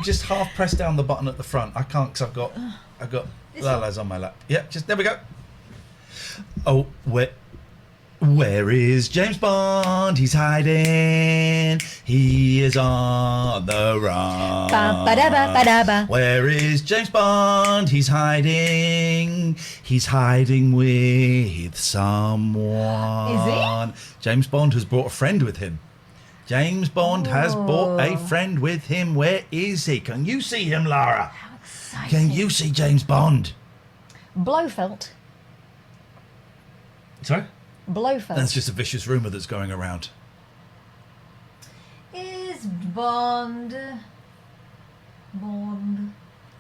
just half press down the button at the front. I can't because I've got Lala's on my lap. Yeah, just there we go. Oh, where is James Bond? He's hiding. He is on the run. Ba-ba-da-ba-ba-da-ba. Where is James Bond? He's hiding. He's hiding with someone. Is he? James Bond has brought a friend with him. James Bond has brought a friend with him. Where is he? Can you see him, Lara? How exciting. Can you see James Bond? Blofeld. Sorry? Blofeld. That's just a vicious rumour that's going around. Is Bond.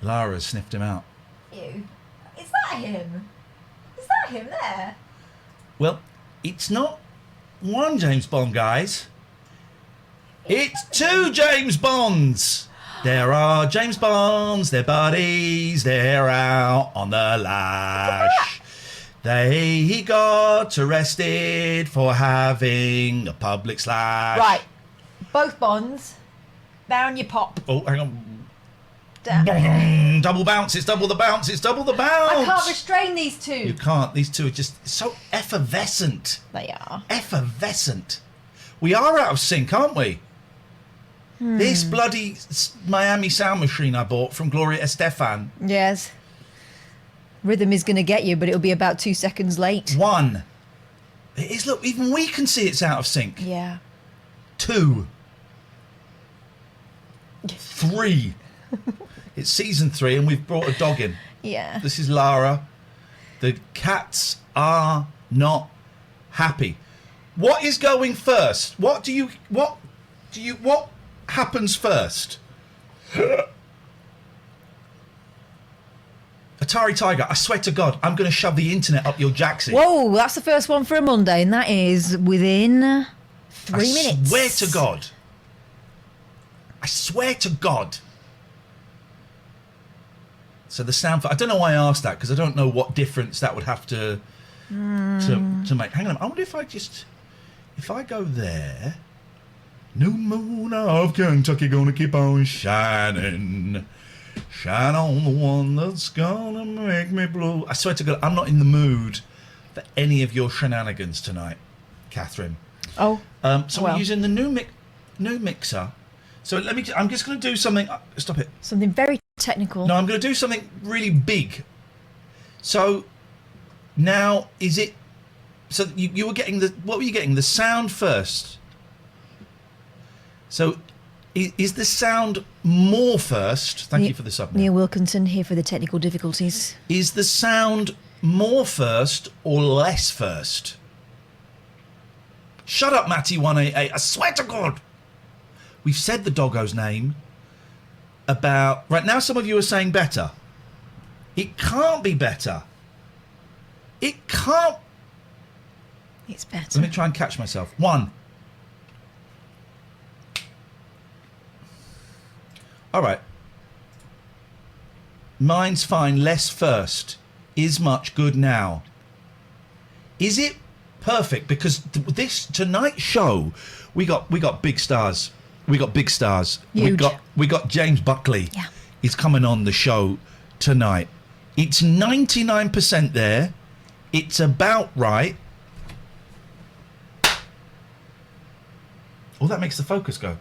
Lara sniffed him out. Ew. Is that him? Is that him there? Well, it's not one James Bond, guys. It's two James Bonds. There are James Bonds, they're buddies, they're out on the lash. They got arrested for having a public slash. Right. Both Bonds. Down you pop. Oh, hang on. Down. Double bounce, it's double the bounce, it's double the bounce. I can't restrain these two. You can't, these two are just so effervescent. They are. Effervescent. We are out of sync, aren't we? This bloody Miami sound machine I bought from Gloria Estefan. Yes. Rhythm is going to get you, but it'll be about 2 seconds late. 1. It is, look, even we can see it's out of sync. Yeah. 2. 3. It's season 3 and we've brought a dog in. Yeah. This is Lara. The cats are not happy. What is going first? What happens first? Atari Tiger, I swear to God, I'm going to shove the internet up your jacksie. Whoa, that's the first one for a Monday, and that is within 3 minutes. I swear to God. I swear to God. So the sound, I don't know why I asked that, because I don't know what difference that would have to make. Hang on, I wonder if I go there. New moon of Kentucky gonna keep on shining. Shine on the one that's gonna make me blue. I swear to God, I'm not in the mood for any of your shenanigans tonight, Katherine. Oh. So we're using the new mixer. So I'm just gonna do something. Stop it. Something very technical. No, I'm gonna do something really big. So now is it? So you were getting what were you getting? The sound first. So, is the sound more first? Thank you for the sub. Neil Wilkinson here for the technical difficulties. Is the sound more first or less first? Shut up, Matty188. I swear to God. We've said the doggo's name about... Right now, some of you are saying better. It can't be better. It can't... It's better. Let me try and catch myself. 1. All right. Mine's fine. Less first. Is much good now. Is it perfect? Because this tonight's show, we got big stars. We got big stars. Huge. We got James Buckley. Yeah. He's coming on the show tonight. It's 99% there. It's about right. Oh, that makes the focus go.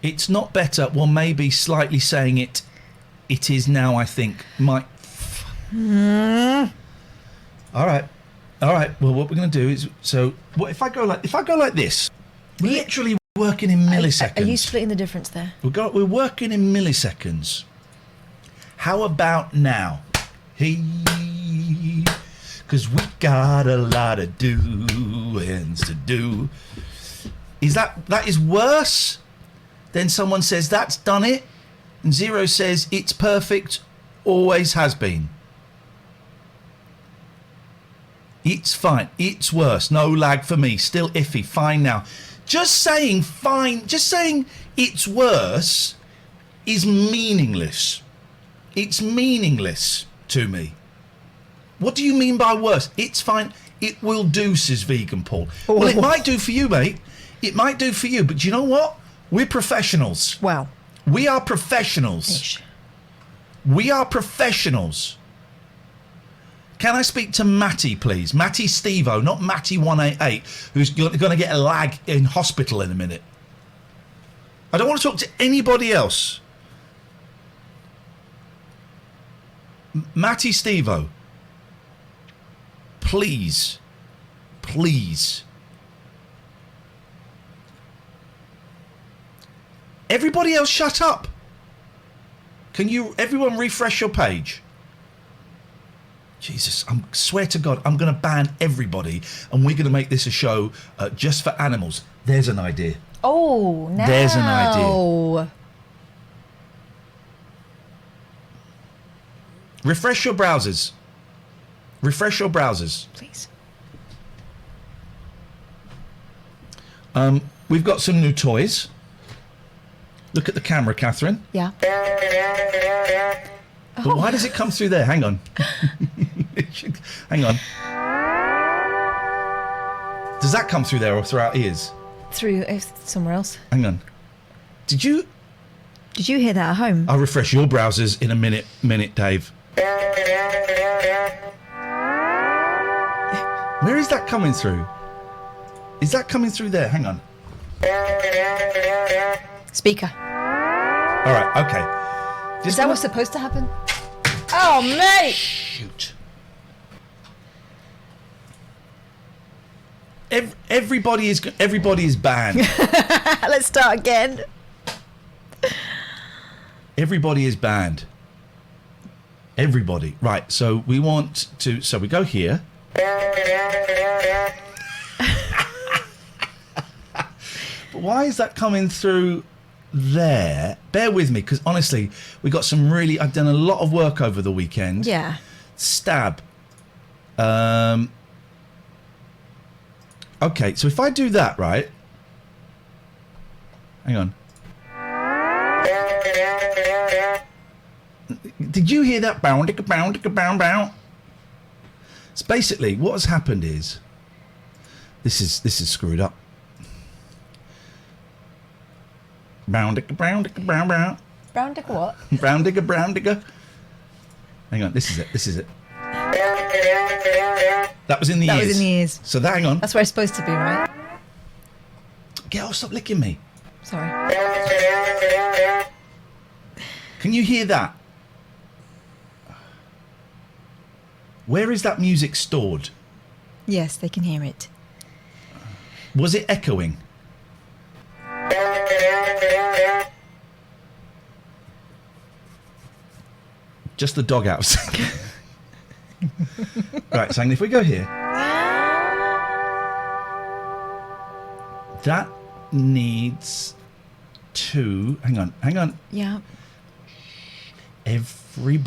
It's not better. Well, maybe slightly saying it is now, I think. All right. Well, what we're going to do is, so what if I go like this? We're literally working in milliseconds. Are you splitting the difference there? We're working in milliseconds. How about now? Hey, because we got a lot of doings to do. Is that is worse? Then someone says, that's done it. And 0 says, it's perfect, always has been. It's fine. It's worse. No lag for me. Still iffy. Fine now. Just saying fine, just saying it's worse is meaningless. It's meaningless to me. What do you mean by worse? It's fine. It will do, says Vegan Paul. Well, it might do for you, mate. It might do for you, but do you know what? We're professionals. Well, We are professionals. ish. We are professionals. Can I speak to Matty, please? Matty Stevo, not Matty188, who's going to get a lag in hospital in a minute. I don't want to talk to anybody else. Matty Stevo, please, please. Everybody else shut up. Can you, everyone, refresh your page? Jesus, I swear to God, I'm going to ban everybody, and we're going to make this a show just for animals. There's an idea. Oh, now. There's an idea. Refresh your browsers. Refresh your browsers. Please. We've got some new toys. Look at the camera, Catherine. Yeah. But why does it come through there? Hang on. Hang on. Does that come through there or through our ears? Through somewhere else. Hang on. Did you... Did you hear that at home? I'll refresh your browsers in a minute, Dave. Where is that coming through? Is that coming through there? Hang on. Speaker. All right, okay. Is that what's supposed to happen? Oh, mate! Shoot. Everybody is banned. Let's start again. Everybody is banned. Everybody. Right, so we want to... So we go here. But why is that coming through there? Bear with me, because honestly, we got some really... I've done a lot of work over the weekend. Yeah. Stab. Okay, so if I do that, right? Hang on. Did you hear that? Bow, dicka, bow, dicka, bow, bow. So basically, what has happened is... This is screwed up. Brown digger, brown digger, brown, brown. Brown digger what? Brown digger, brown digger. Hang on, this is it. That was in the ears. That was in the ears. So that, hang on. That's where it's supposed to be, right? Get off, stop licking me. Sorry. Can you hear that? Where is that music stored? Yes, they can hear it. Was it echoing? Just the dog outside. Right, so if we go here, that needs to... Hang on. Yeah. Every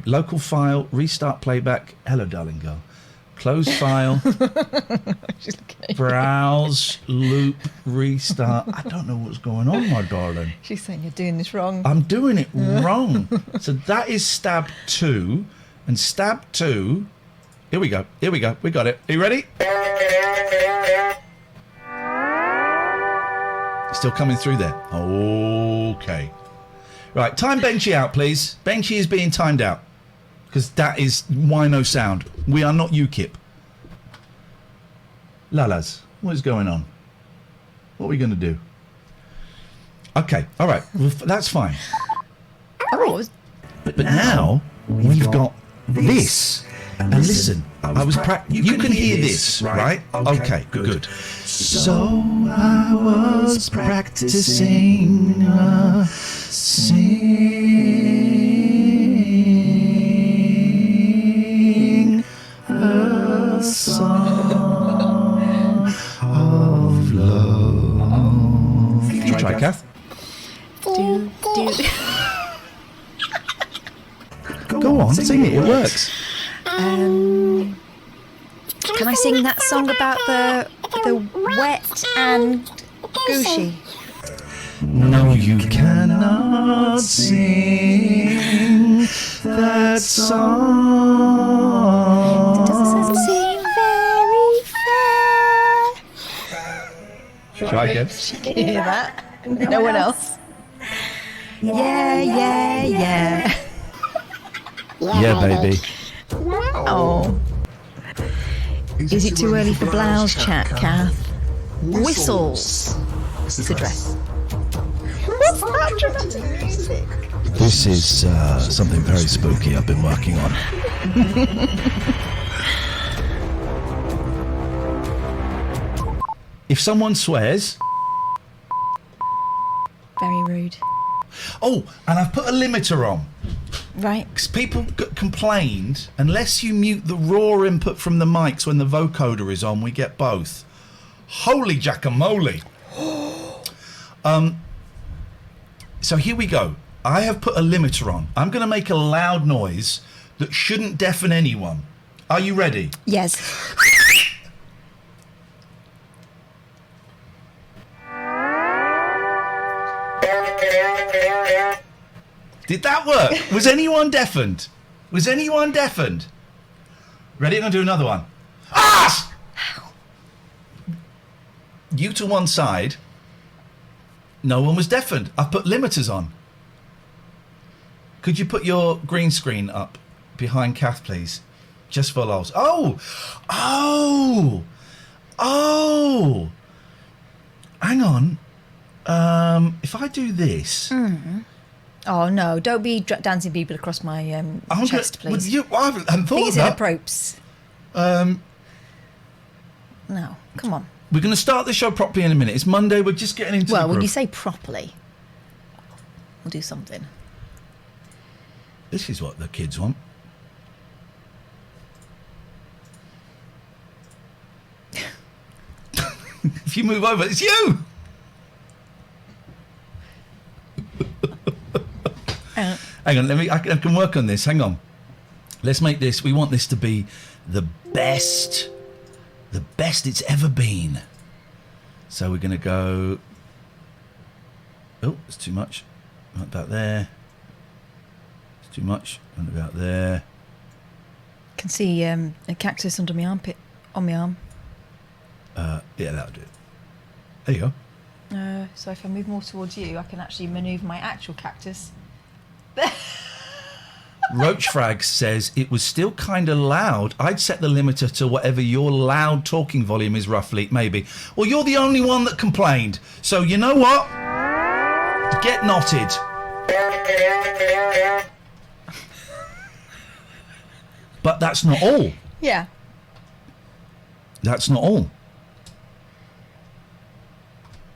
local file, restart playback. Hello, darling girl. Close file. She's looking at you. Browse, loop, restart. I don't know what's going on, my darling. She's saying you're doing this wrong. I'm doing it wrong. So that is stab 2. And stab 2... Here we go. We got it. Are you ready? Still coming through there. Okay. Right, time Benchy out, please. Benchy is being timed out. Because that is wino sound. We are not UKIP. Lalas, what is going on? What are we going to do? Okay, all right. Well, that's fine. Oh, But now we've got this. And listen, I was you can hear this, right? Okay, good. So I was practicing sing a song of love. Try, Kath. do. Go on, sing it. It works. Can I sing that song about the wet and gushy? No, you cannot sing that song. Doesn't seem very fair. Try again. She can hear that. No one else. Yeah. Yeah, baby. Oh. Is it too early for blouse chat, Kath? Whistles. It's a dress. What's that dramatic music? This is something very spooky I've been working on. If someone swears... Very rude. Oh, and I've put a limiter on. Right. Because people complained, unless you mute the raw input from the mics when the vocoder is on, we get both. Holy jackamole. So here we go. I have put a limiter on. I'm going to make a loud noise that shouldn't deafen anyone. Are you ready? Yes. Did that work? Was anyone deafened? Was anyone deafened? Ready? I'm going to do another one. Ah! You to one side. No one was deafened. I've put limiters on. Could you put your green screen up behind Kath, please? Just for lols. Oh! Hang on. If I do this... Oh, no. Don't be dancing people across my chest, please. I haven't thought of These that. are propes. No, come on. We're going to start the show properly in a minute. It's Monday. We're just getting into Well, the when groove. you say properly, we'll do something. This is what the kids want. If you move over, it's you! Hang on, I can work on this. Hang on. Let's make this, we want this to be the best it's ever been. So we're going to go... Oh, it's too much. Not about there. It's too much. Not about there. Can see a cactus under my armpit, on my arm. Yeah, that'll do it. There you go. So if I move more towards you, I can actually manoeuvre my actual cactus. Roach Frag says it was still kind of loud. I'd set the limiter to whatever your loud talking volume is roughly, maybe. Well, you're the only one that complained. So you know what? Get knotted. But that's not all. Yeah. That's not all.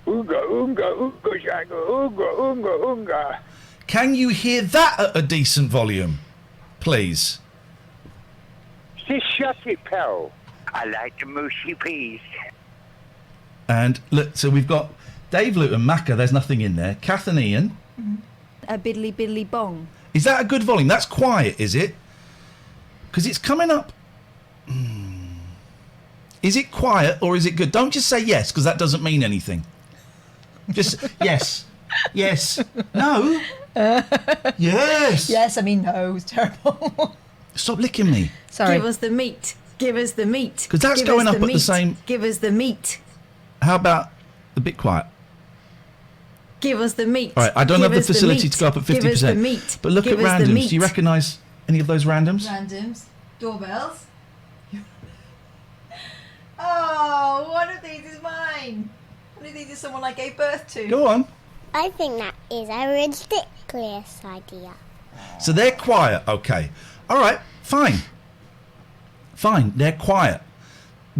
Oonga, oonga, oonga, shanga, oonga, oonga, oonga. Can you hear that at a decent volume? Please. Just shut it, pal. I like the mushy peas. And look, so we've got Dave Luton, Macca, there's nothing in there. Kath and Ian. A biddly biddly bong. Is that a good volume? That's quiet, is it? Because it's coming up. Is it quiet or is it good? Don't just say yes, because that doesn't mean anything. Just yes. Yes. No. Yes. Yes, I mean no. It's terrible. Stop licking me. Sorry. Give us the meat. Give us the meat. Because that's Give going us up at meat. the same... Give us the meat. How about a bit quiet? Give us the meat. All right, I don't Give have the us facility meat. to go up at 50%. Give us the meat. But look Give at us the randoms. meat. Do you recognise any of those randoms? Randoms. Doorbells. Oh, one of these is mine. One of these is someone I gave birth to. Go on. I think that is a ridiculous idea. So they're quiet. Okay. All right. Fine. Fine. They're quiet.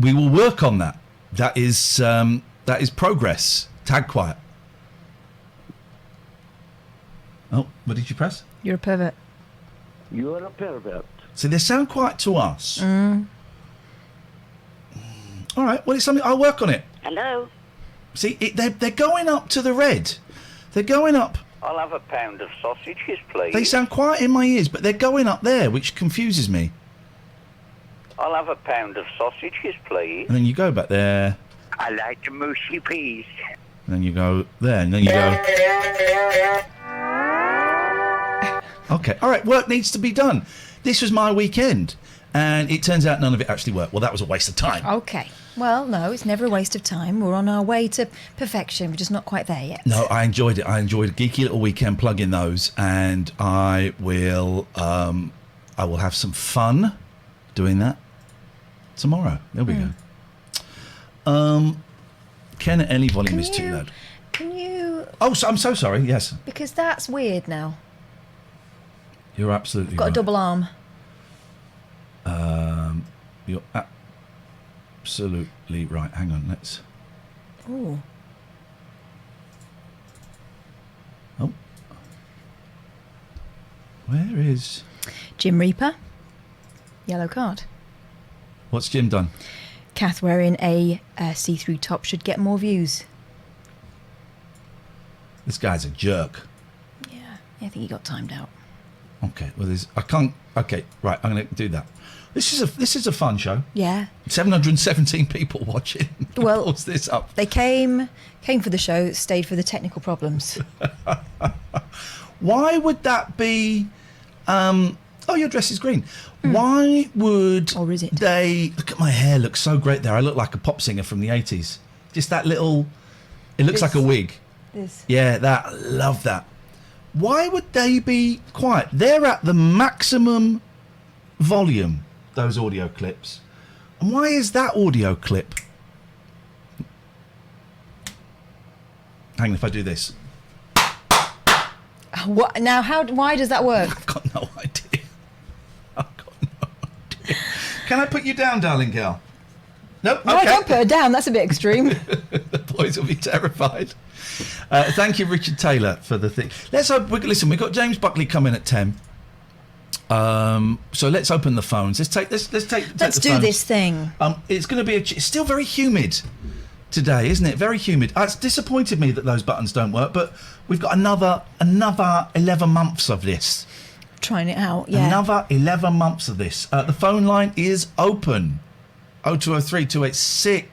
We will work on that. That is progress. Tag quiet. Oh, what did you press? You're a pervert. You're a pervert. So they sound quiet to us. All right. Well, it's something. I'll work on it. Hello. See, they're going up to the red. They're going up. I'll have a pound of sausages, please. They sound quiet in my ears, but they're going up there, which confuses me. I'll have a pound of sausages, please. And then you go back there, I like the mushy peas. and then you go there, and then you go... Okay, all right, work needs to be done. This was my weekend, and it turns out none of it actually worked. Well, that was a waste of time. Okay. Well, no, it's never a waste of time. We're on our way to perfection. We're just not quite there yet. No, I enjoyed it. I enjoyed a geeky little weekend plugging those, and I will have some fun doing that tomorrow. There we go. Ken at Ellie volume is too loud. Can you... Oh, so, I'm so sorry. Yes. Because that's weird now. You're absolutely Got right. a double arm. You're absolutely right. Hang on, let's... Ooh. Oh. Where is... Jim Reaper. Yellow card. What's Jim done? Kath wearing a see-through top should get more views. This guy's a jerk. Yeah, I think he got timed out. Okay, well, I can't... Okay, right, I'm going to do that. This is a fun show. Yeah. 717 people watching. Well, Pause this up. They came for the show, stayed for the technical problems. Why would that be... oh, your dress is green. Why would Or is it? they... Look at my hair, looks so great there. I look like a pop singer from the 80s. Just that little... It looks like a wig. This. Yeah, that. Love that. Why would they be quiet? They're at the maximum volume, those audio clips. And why is that audio clip? Hang on, if I do this. What now? Why does that work? I've got no idea. I've got no idea. Can I put you down, darling girl? Nope. No, Okay. I can't put her down. That's a bit extreme. The boys will be terrified. Thank you, Richard Taylor, for the thing. Listen, we've got James Buckley coming at 10. So let's open the phones. Let's take Let's the do phones. this thing. It's going to be it's still very humid today, isn't it? Very humid. It's disappointed me that those buttons don't work, but we've got another 11 months of this. Trying it out, yeah. Another 11 months of this. The phone line is open. 0203 286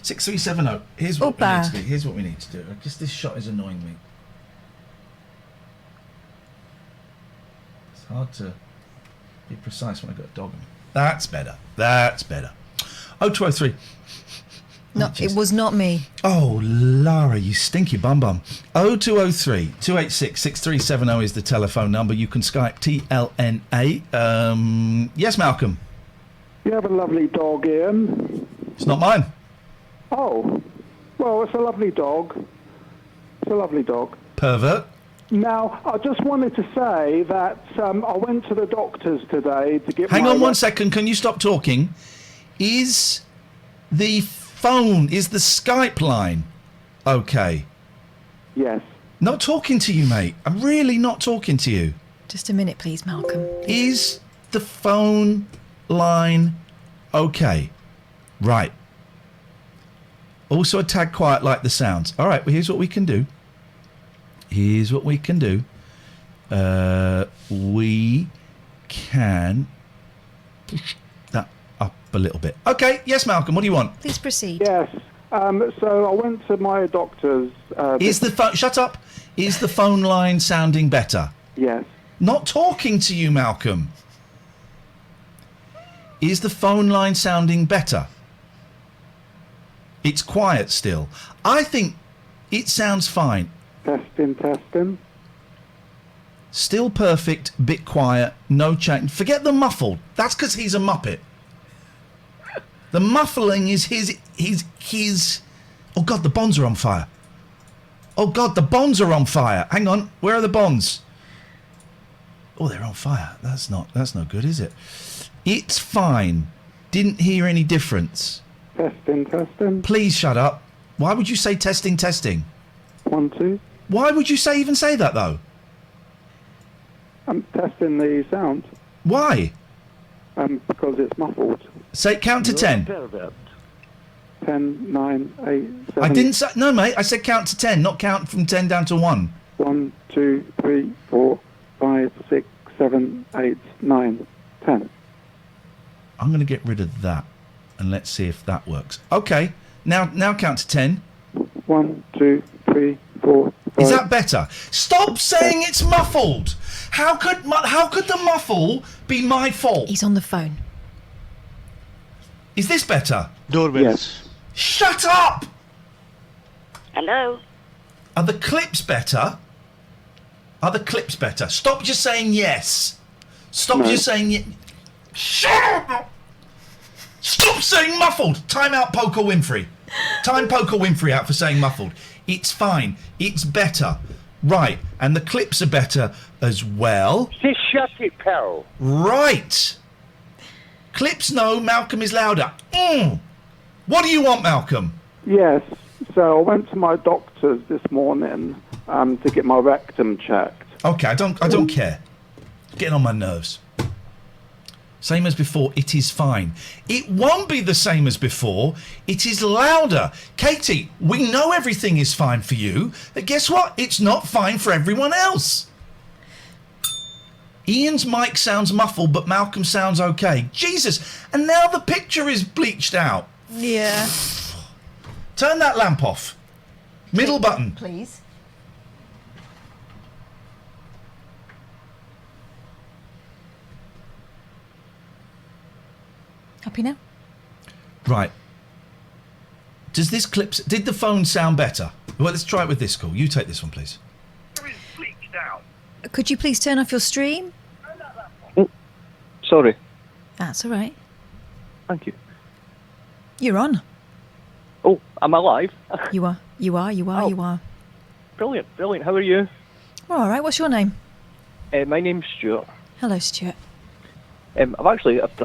6370. Here's what we need to do. Here's what we need to do. Just this shot is annoying me. It's hard to be precise when I've got a dog in me. That's better. That's better. 0203. No, it was not me. Oh, Lara, you stinky bum bum. 0203 286 6370 is the telephone number. You can Skype TLNA. Yes, Malcolm. You have a lovely dog, Ian. It's not mine. Oh, well, it's a lovely dog. It's a lovely dog. Pervert. Now, I just wanted to say that I went to the doctor's today to get Hang on 1 second. Can you stop talking? Is the Skype line okay? Yes. Not talking to you, mate. I'm really not talking to you. Just a minute, please, Malcolm. Is the phone line okay? Right. Also a tad quiet like the sounds. All right, well, here's what we can do. We can push that up a little bit. Okay, yes, Malcolm, what do you want? Please proceed. Yes. So I went to my doctor's. Shut up. Is the phone line sounding better? Yes. Not talking to you, Malcolm. Is the phone line sounding better? It's quiet still. I think it sounds fine. Testing. Still perfect, bit quiet, no change. Forget the muffled. That's because he's a muppet. The muffling is his. Oh God, the bonds are on fire. Oh God, the bonds are on fire. Hang on, where are the bonds? Oh, they're on fire. That's no good, is it? It's fine. Didn't hear any difference. Testing. Please shut up. Why would you say testing? 1, 2. Why would you even say that though? I'm testing the sound. Why? Because it's muffled. Say count to 10. 10, 9, 8, 7. I didn't say no, mate. I said count to 10, not count from 10 down to 1. 1, 2, 3, 4, 5, 6, 7, 8, 9, 10. I'm going to get rid of that, and let's see if that works. Okay, now count to 10. 1, 2, 3, 4, 5. Is that better? Stop saying it's muffled. How could the muffle be my fault? He's on the phone. Is this better? Doorbell. Yes. Shut up! Hello? Are the clips better? Are the clips better? Stop just saying yes. Stop just saying yes. Shut up! Stop saying muffled. Time out, Poker Winfrey. Time Poker Winfrey out for saying muffled. It's fine. It's better. Right. And the clips are better as well. Just shut it, pal. Right. Clips no, Malcolm is louder. What do you want, Malcolm? Yes. So I went to my doctor's this morning to get my rectum checked. Okay, I don't care. Getting on my nerves. Same as before, it is fine. It won't be the same as before. It is louder. Katie, we know everything is fine for you. But guess what? It's not fine for everyone else. Ian's mic sounds muffled, but Malcolm sounds okay. Jesus, and now the picture is bleached out. Yeah. Turn that lamp off. Middle button. Please. Happy now? Right. Does this clip... Did the phone sound better? Well, let's try it with this call. You take this one, please. Could you please turn off your stream? Sorry. That's all right. Thank you. You're on. Oh, am I live? You are. You are. Brilliant. How are you? Well, all right. What's your name? My name's Stuart. Hello, Stuart. I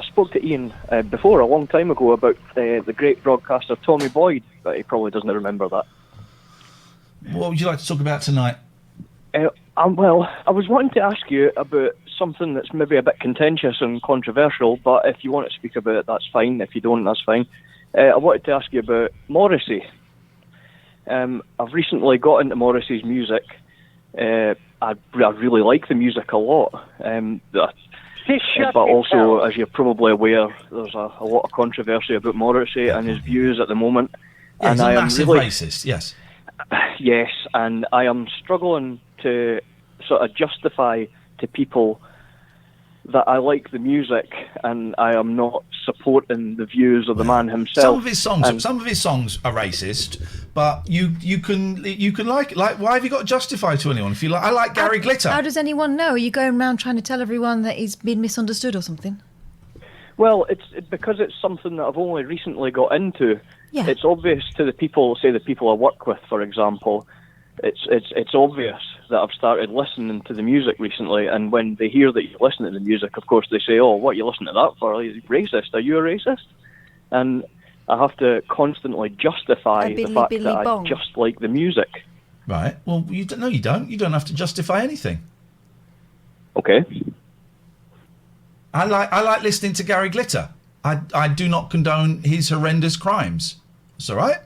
spoke to Ian before a long time ago about the great broadcaster Tommy Boyd, but he probably doesn't remember that. What would you like to talk about tonight? Well, I was wanting to ask you about something that's maybe a bit contentious and controversial, but if you want to speak about it, that's fine. If you don't, that's fine. I wanted to ask you about Morrissey. I've recently got into Morrissey's music. I really like the music a lot. But also, as you're probably aware, there's a lot of controversy about Morrissey and his views at the moment. Yeah, and he's a I am massive really, racist, yes. Yes, and I am struggling to sort of justify to people that I like the music and I am not supporting the views of the man himself. Some of his songs are racist, but you can like it. Like, why have you got to justify to anyone? If you like, I like Gary Glitter. How does anyone know? Are you going around trying to tell everyone that he's been misunderstood or something? Well, it's because it's something that I've only recently got into. Yeah. It's obvious to the people, say the people I work with, for example. It's obvious that I've started listening to the music recently, and when they hear that you listen to the music, of course they say, "Oh, what are you listening to that for? Are you racist? Are you a racist?" And I have to constantly justify the fact that I just like the music. Right. Well, you don't. No, you don't. You don't have to justify anything. Okay. I like listening to Gary Glitter. I do not condone his horrendous crimes. It's all right.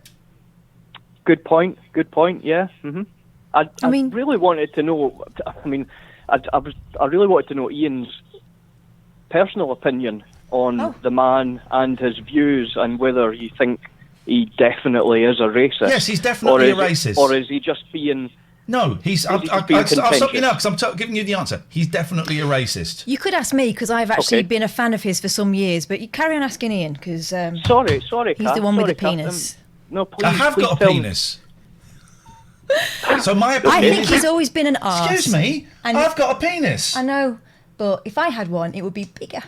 Good point. Yeah. Mm-hmm. I really wanted to know. I mean, I really wanted to know Ian's personal opinion on the man and his views, and whether you think he definitely is a racist. Yes, he's definitely a racist. Or is he just being? No, I'll stop you now because I'm giving you the answer. He's definitely a racist. You could ask me because I've actually been a fan of his for some years, but you carry on asking Ian because sorry, he's the one with the penis. No, please. I have got a penis. So my opinion I think he's always been an arse. Excuse me, I've got a penis. I know, but if I had one, it would be bigger.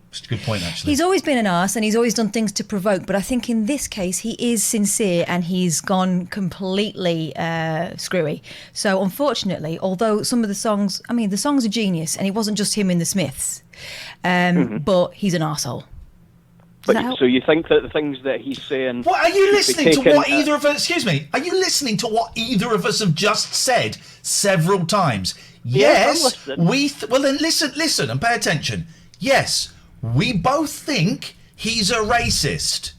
It's a good point, actually. He's always been an arse and he's always done things to provoke, but I think in this case he is sincere and he's gone completely screwy. So unfortunately, although some of the songs, I mean, the songs are genius and it wasn't just him in the Smiths, but he's an arsehole. But so you think that the things that he's saying? What are you listening to? What either of us? Excuse me. Are you listening to what either of us have just said several times? Yes. Well, then listen, and pay attention. Yes, we both think he's a racist.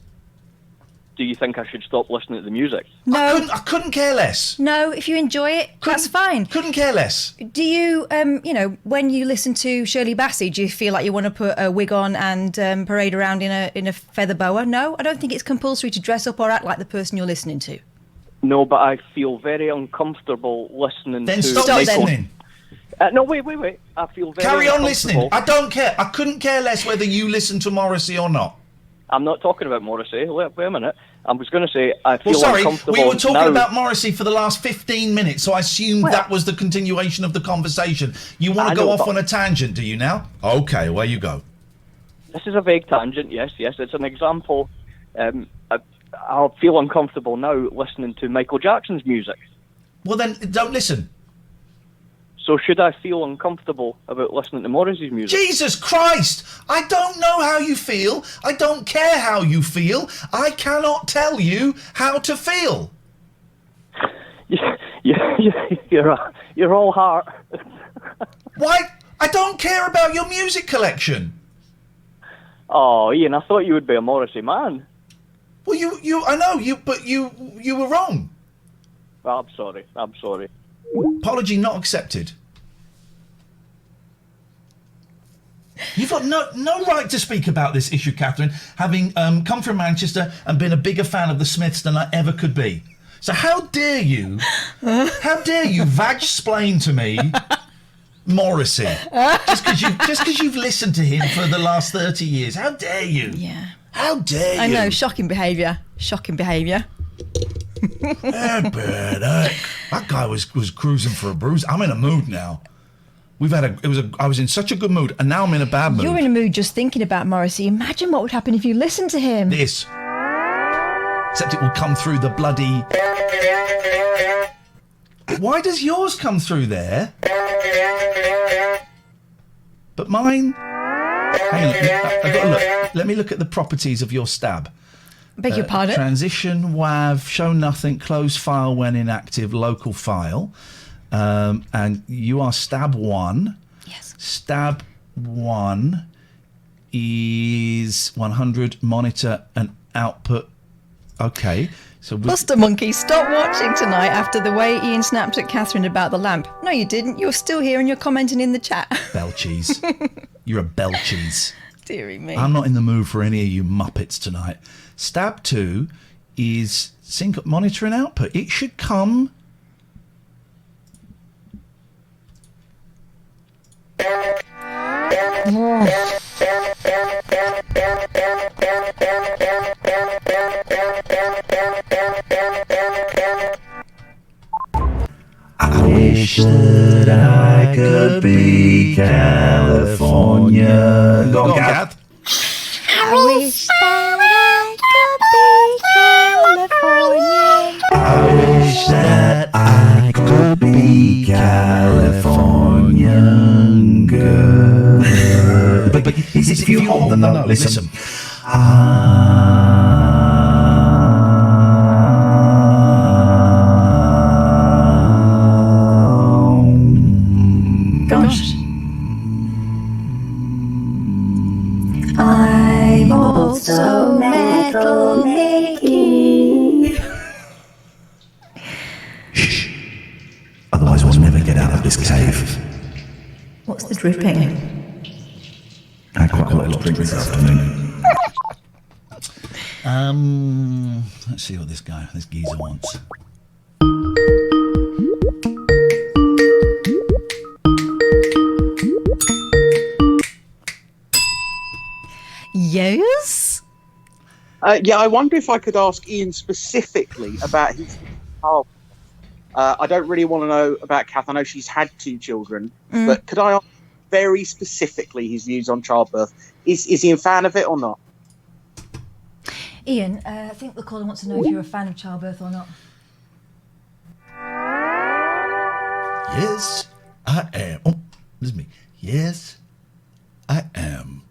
Do you think I should stop listening to the music? No. I couldn't care less. No, if you enjoy it, that's fine. Couldn't care less. Do you, when you listen to Shirley Bassey, do you feel like you want to put a wig on and parade around in a feather boa? No, I don't think it's compulsory to dress up or act like the person you're listening to. No, but I feel very uncomfortable listening to... Then stop listening. No, wait. I feel very Carry on listening. I don't care. I couldn't care less whether you listen to Morrissey or not. I'm not talking about Morrissey. Wait a minute. I was going to say I feel Well, sorry, uncomfortable we were talking now. about Morrissey for the last 15 minutes, so I assumed that was the continuation of the conversation. You want to go off on a tangent, do you now? Okay, away you go. This is a vague tangent, yes. It's an example. I'll feel uncomfortable now listening to Michael Jackson's music. Well, then, don't listen. So should I feel uncomfortable about listening to Morrissey's music? Jesus Christ! I don't know how you feel. I don't care how you feel. I cannot tell you how to feel. You're all heart. Why? I don't care about your music collection. Oh, Ian, I thought you would be a Morrissey man. Well, I know but you were wrong. Well, I'm sorry. Apology not accepted. You've got no right to speak about this issue, Katherine, having come from Manchester and been a bigger fan of the Smiths than I ever could be. So how dare you vag-splain to me Morrissey just because you've listened to him for the last 30 years? How dare you? Yeah. How dare you? I know, shocking behaviour. That guy was cruising for a bruise. I'm in a mood now. I was in such a good mood, and now I'm in a bad mood. You're in a mood just thinking about Morrissey. Imagine what would happen if you listened to him. This. Except it will come through the bloody... Why does yours come through there? But mine... Hang on, I've got to look. Let me look at the properties of your stab. Beg your pardon? Transition, WAV, show nothing, close file when inactive, local file. And you are stab 1. Yes. Stab 1 is 100, monitor and output. Okay. So Buster Monkey, stop watching tonight after the way Ian snapped at Katherine about the lamp. No, you didn't. You're still here and you're commenting in the chat. Bell cheese. You're a bell cheese. Deary me. I'm not in the mood for any of you muppets tonight. Stab 2 is sync monitor and output. It should come... I wish that I could be California. Go on, Kath. I wish that I could be California. I wish that I could be Californian girl. But if you hold the note, listen. Gosh. I'm also metal making. Shh. Otherwise we'll never get out of this cave. What's the dripping? I had quite a lot of drink this afternoon. Let's see what this geezer wants. Yes? Yeah, I wonder if I could ask Ian specifically about his childbirth. I don't really want to know about Kath. I know she's had 2 children, but could I ask very specifically his views on childbirth? Is he a fan of it or not? Ian, I think the caller wants to know if you're a fan of childbirth or not. Yes, I am. Oh, this is me. Yes, I am.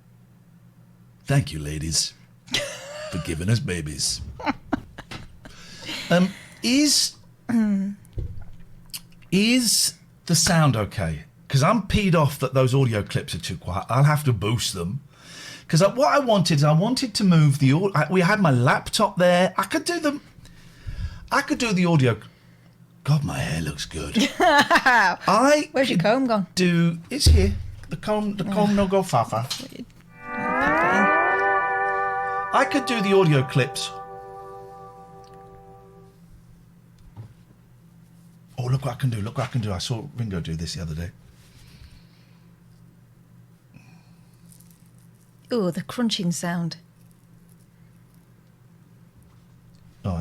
Thank you, ladies, for giving us babies. Is the sound okay? Because I'm peed off that those audio clips are too quiet. I'll have to boost them. Because what I wanted to move the audio. We had my laptop there. I could do the audio. God, my hair looks good. Where's your comb gone? It's here. The comb no go fafa. I could do the audio clips. Oh, look what I can do. Look what I can do. I saw Ringo do this the other day. Oh, the crunching sound.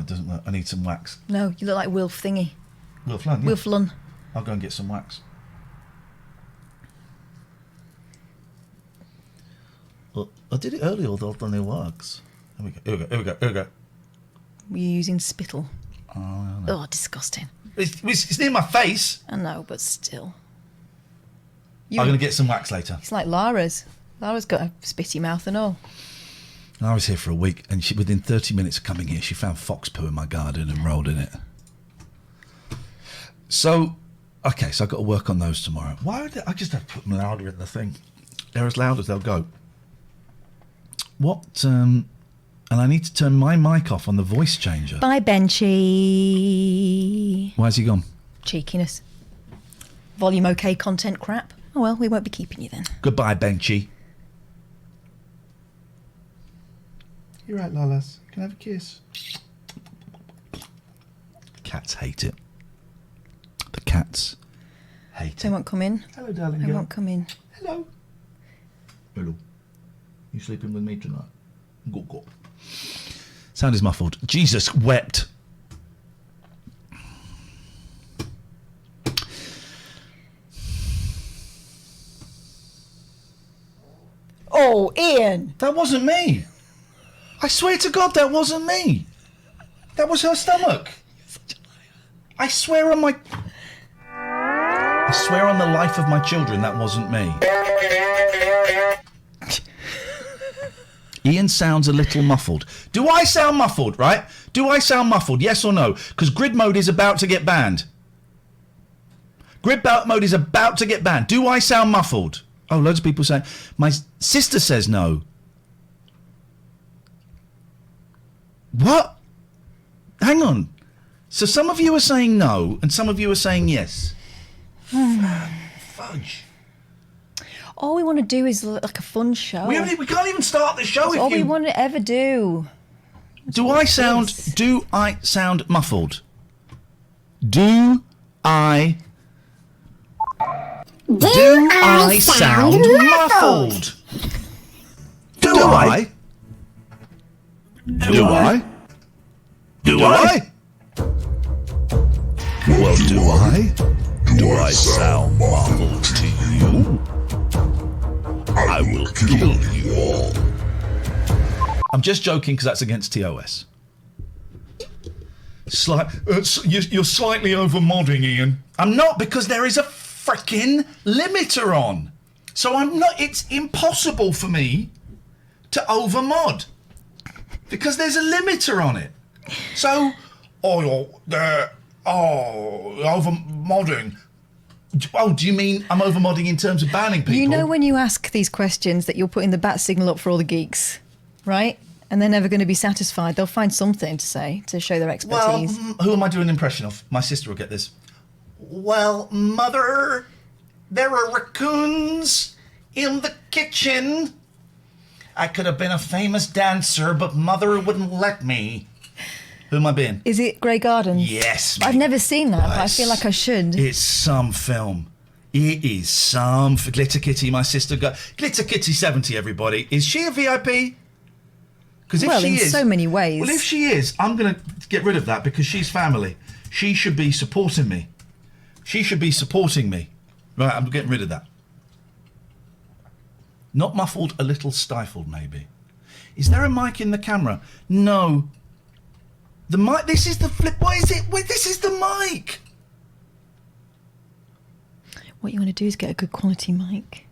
it doesn't work. I need some wax. No, you look like Wilf Thingy. Wilf Lund, yeah. Wilf Lund. I'll go and get some wax. Well, I did it earlier, although I've done no wax. Here we go. Were you using spittle? Oh, no. Oh, disgusting. It's near my face. I know, but still. I'm going to get some wax later. It's like Lara's. Lara's got a spitty mouth and all. I was here for a week, and within 30 minutes of coming here, she found fox poo in my garden and rolled in it. So, okay, so I've got to work on those tomorrow. Why would I just have to put them louder in the thing? They're as loud as they'll go. What, and I need to turn my mic off on the voice changer. Bye, Benchy. Why's he gone? Cheekiness. Volume okay, content crap. Oh well, we won't be keeping you then. Goodbye, Benchy. You're right, Lalas. Can I have a kiss? Cats hate it. The cats hate They it. won't come in. Hello, darling They girl. won't come in. Hello. Hello. You sleeping with me tonight? Go. Sound is muffled. Jesus wept. Oh, Ian! That wasn't me. I swear to God, that wasn't me. That was her stomach. You're such a liar. I swear on the life of my children, that wasn't me. Ian sounds a little muffled. Do I sound muffled, right? Do I sound muffled, yes or no? Because grid mode is about to get banned. Grid mode is about to get banned. Do I sound muffled? Oh, loads of people saying. My sister says no. What? Hang on. So some of you are saying no, and some of you are saying yes. Fudge. All we want to do is like a fun show. We can't even start the show That's if all you... we want to ever do. Do I sound muffled? Do I sound muffled? Do I? Well, do I sound muffled to you? I will kill you all. I'm just joking because that's against TOS. You're slightly over-modding, Ian. I'm not, because there is a frickin' limiter on. So I'm not. It's impossible for me to over-mod because there's a limiter on it. So, over-modding. Oh, do you mean I'm over-modding in terms of banning people? You know when you ask these questions that you're putting the bat signal up for all the geeks, right? And they're never going to be satisfied. They'll find something to say to show their expertise. Well, who am I doing an impression of? My sister will get this. Well, Mother, there are raccoons in the kitchen. I could have been a famous dancer, but Mother wouldn't let me. Who am I being? Is it Grey Gardens? Yes. I've never seen that, but I feel like I should. It's some film. It is some... Glitter Kitty, my sister got... Glitter Kitty 70, everybody. Is she a VIP? Because if she is... so many ways. Well, if she is, I'm going to get rid of that because she's family. She should be supporting me. She should be supporting me. Right, I'm getting rid of that. Not muffled, a little stifled, maybe. Is there a mic in the camera? No. The mic... This is the flip... What is it? Wait, this is the mic! What you want to do is get a good quality mic.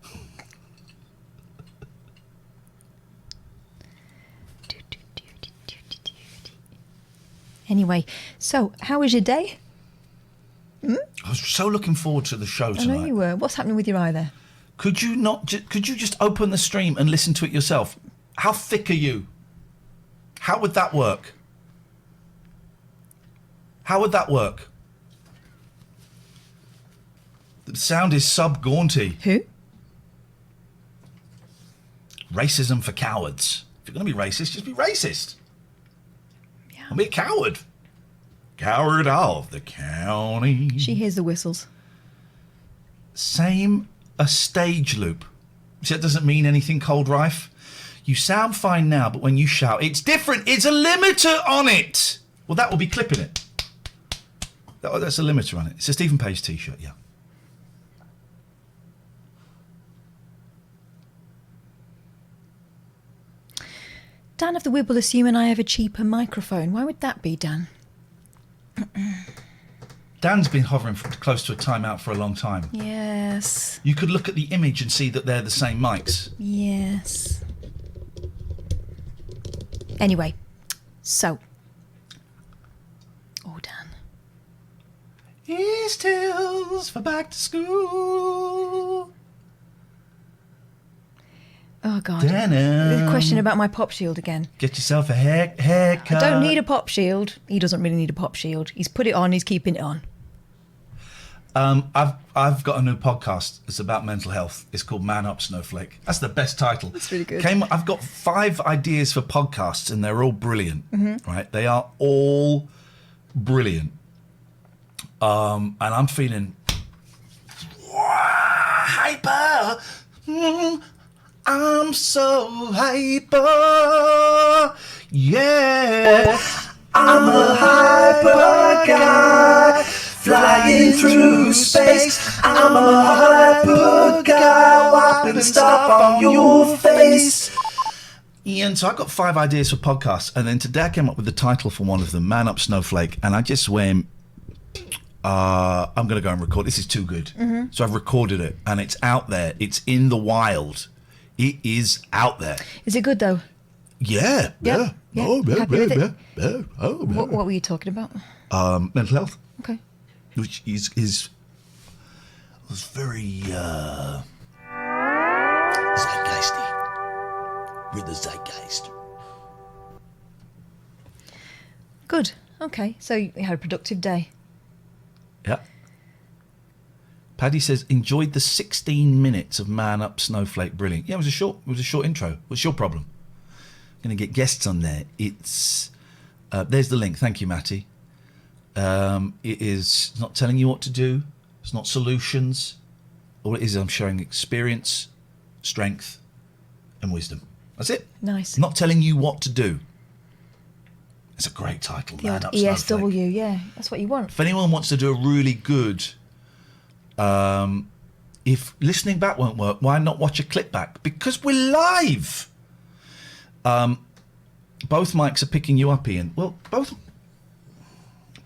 Anyway, so how was your day? I was so looking forward to the show tonight. I know you were. What's happening with your eye there? Could you not? Could you just open the stream and listen to it yourself? How thick are you? How would that work? How would that work? The sound is sub-gaunty. Who? Racism for cowards. If you're going to be racist, just be racist. Yeah. Don't be a coward. Coward of the county. She hears the whistles. Same a stage loop. See, that doesn't mean anything, Cold Rife. You sound fine now, but when you shout, it's different. It's a limiter on it. Well, that will be clipping it. That's a limiter on it. It's a Stephen Page T-shirt, yeah. Dan of the Wibble assuming I have a cheaper microphone. Why would that be, Dan? Dan's been hovering close to a timeout for a long time. Yes. You could look at the image and see that they're the same mics. Yes. Anyway, so. Oh, Dan. East Hills for back to school. Oh, God. Denim. The question about my pop shield again. Get yourself a haircut. I don't need a pop shield. He doesn't really need a pop shield. He's put it on. He's keeping it on. I've got a new podcast. It's about mental health. It's called Man Up Snowflake. That's the best title. That's really good. I've got 5 ideas for podcasts, and they're all brilliant. Mm-hmm. Right? They are all brilliant. And I'm feeling hyper. I'm so hyper. Yeah. I'm a hyper guy. Flying through space, I'm a hyper guy, wiping the stuff on your face. Ian, so I've got 5 ideas for podcasts, and then today I came up with the title for one of them, Man Up Snowflake, and I just went, I'm going to go and record. This is too good. Mm-hmm. So I've recorded it, and it's out there. It's in the wild. It is out there. Is it good, though? Yeah. Yeah. Oh, Happy with it? Oh, What were you talking about? mental health. Okay. Which was very zeitgeisty. With the zeitgeist. Good. Okay. So you had a productive day. Yeah. Paddy says, enjoyed the 16 minutes of Man Up Snowflake. Brilliant. Yeah, it was a short intro. What's your problem? I'm going to get guests on there. It's there's the link. Thank you, Matty. It is not telling you what to do. It's not solutions. All it is, I'm showing experience, strength, and wisdom. That's it. Nice. Not telling you what to do. It's a great title, The Man old Up ESW, Snowflake. yeah. That's what you want. If anyone wants to do a really good, if listening back won't work, why not watch a clip back? Because we're live. Both mics are picking you up, Ian. Well, both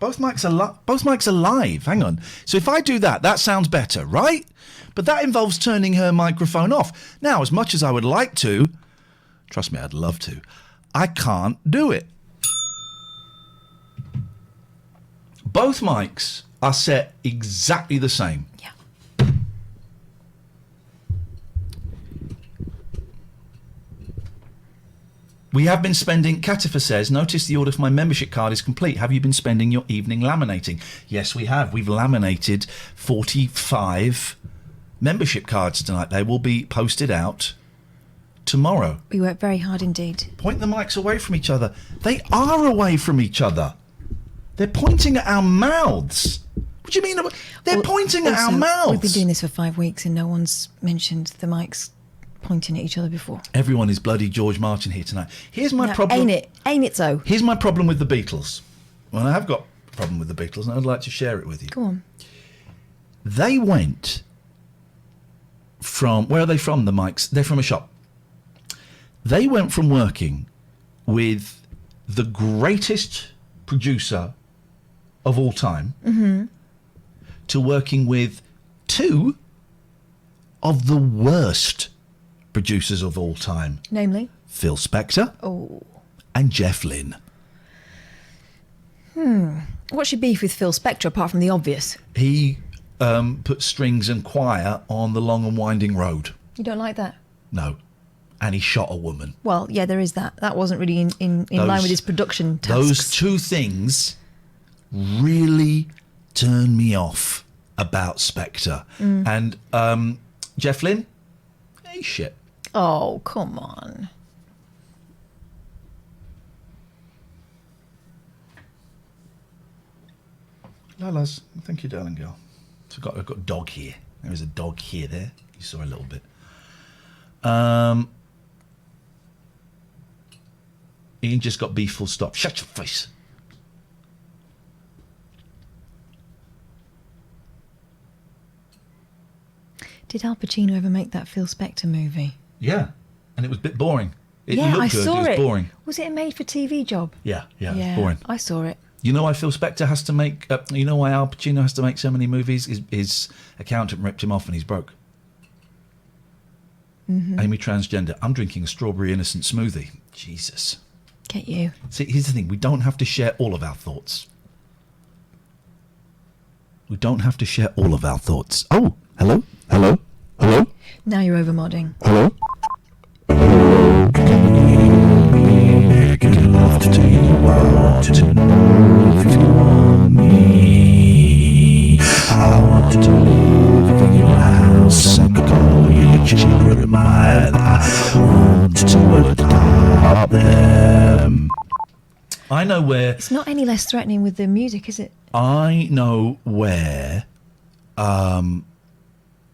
mics are live. Hang on. So if I do that, that sounds better, right? But that involves turning her microphone off. Now, as much as I would like to, trust me, I'd love to, I can't do it. Both mics are set exactly the same. Yeah. We have been spending, Katifa says, notice the order for my membership card is complete. Have you been spending your evening laminating? Yes, we have. We've laminated 45 membership cards tonight. They will be posted out tomorrow. We worked very hard indeed. Point the mics away from each other. They are away from each other. They're pointing at our mouths. What do you mean? They're pointing at our mouths. We've been doing this for 5 weeks and no one's mentioned the mics pointing at each other before. Everyone is bloody George Martin here tonight. Here's my problem. Ain't it? Ain't it so? Here's my problem with the Beatles. Well, I have got a problem with the Beatles and I'd like to share it with you. Go on. They went from... Where are they from, the mics? They're from a shop. They went from working with the greatest producer of all time to working with 2 of the worst producers of all time. Namely? Phil Spector and Jeff Lynne. What's your beef with Phil Spector apart from the obvious? He put strings and choir on The Long and Winding Road. You don't like that? No. And he shot a woman. Well, yeah, there is that. That wasn't really in line with his production tasks. Those 2 things really turn me off about Spector. And Jeff Lynne, he's shit. Oh, come on. Lalas, thank you, darling girl. So I've got a dog here. There is a dog here, there. You saw a little bit. Ian just got beef full stop. Shut your face. Did Al Pacino ever make that Phil Spector movie? Yeah, and it was a bit boring. It Yeah, looked I good, saw it was it. boring. Was it a made-for-TV job? Yeah, it was boring. I saw it. You know why Phil Spector has to make... you know why Al Pacino has to make so many movies? His accountant ripped him off and he's broke. Mm-hmm. Amy transgender. I'm drinking a strawberry innocent smoothie. Jesus. Get you. See, here's the thing. We don't have to share all of our thoughts. We don't have to share all of our thoughts. Oh, hello? Hello? Hello? Now you're over-modding. Hello? I want to live in your house and call your children mine. I want to adopt them. I know where... It's not any less threatening with the music, is it? I know where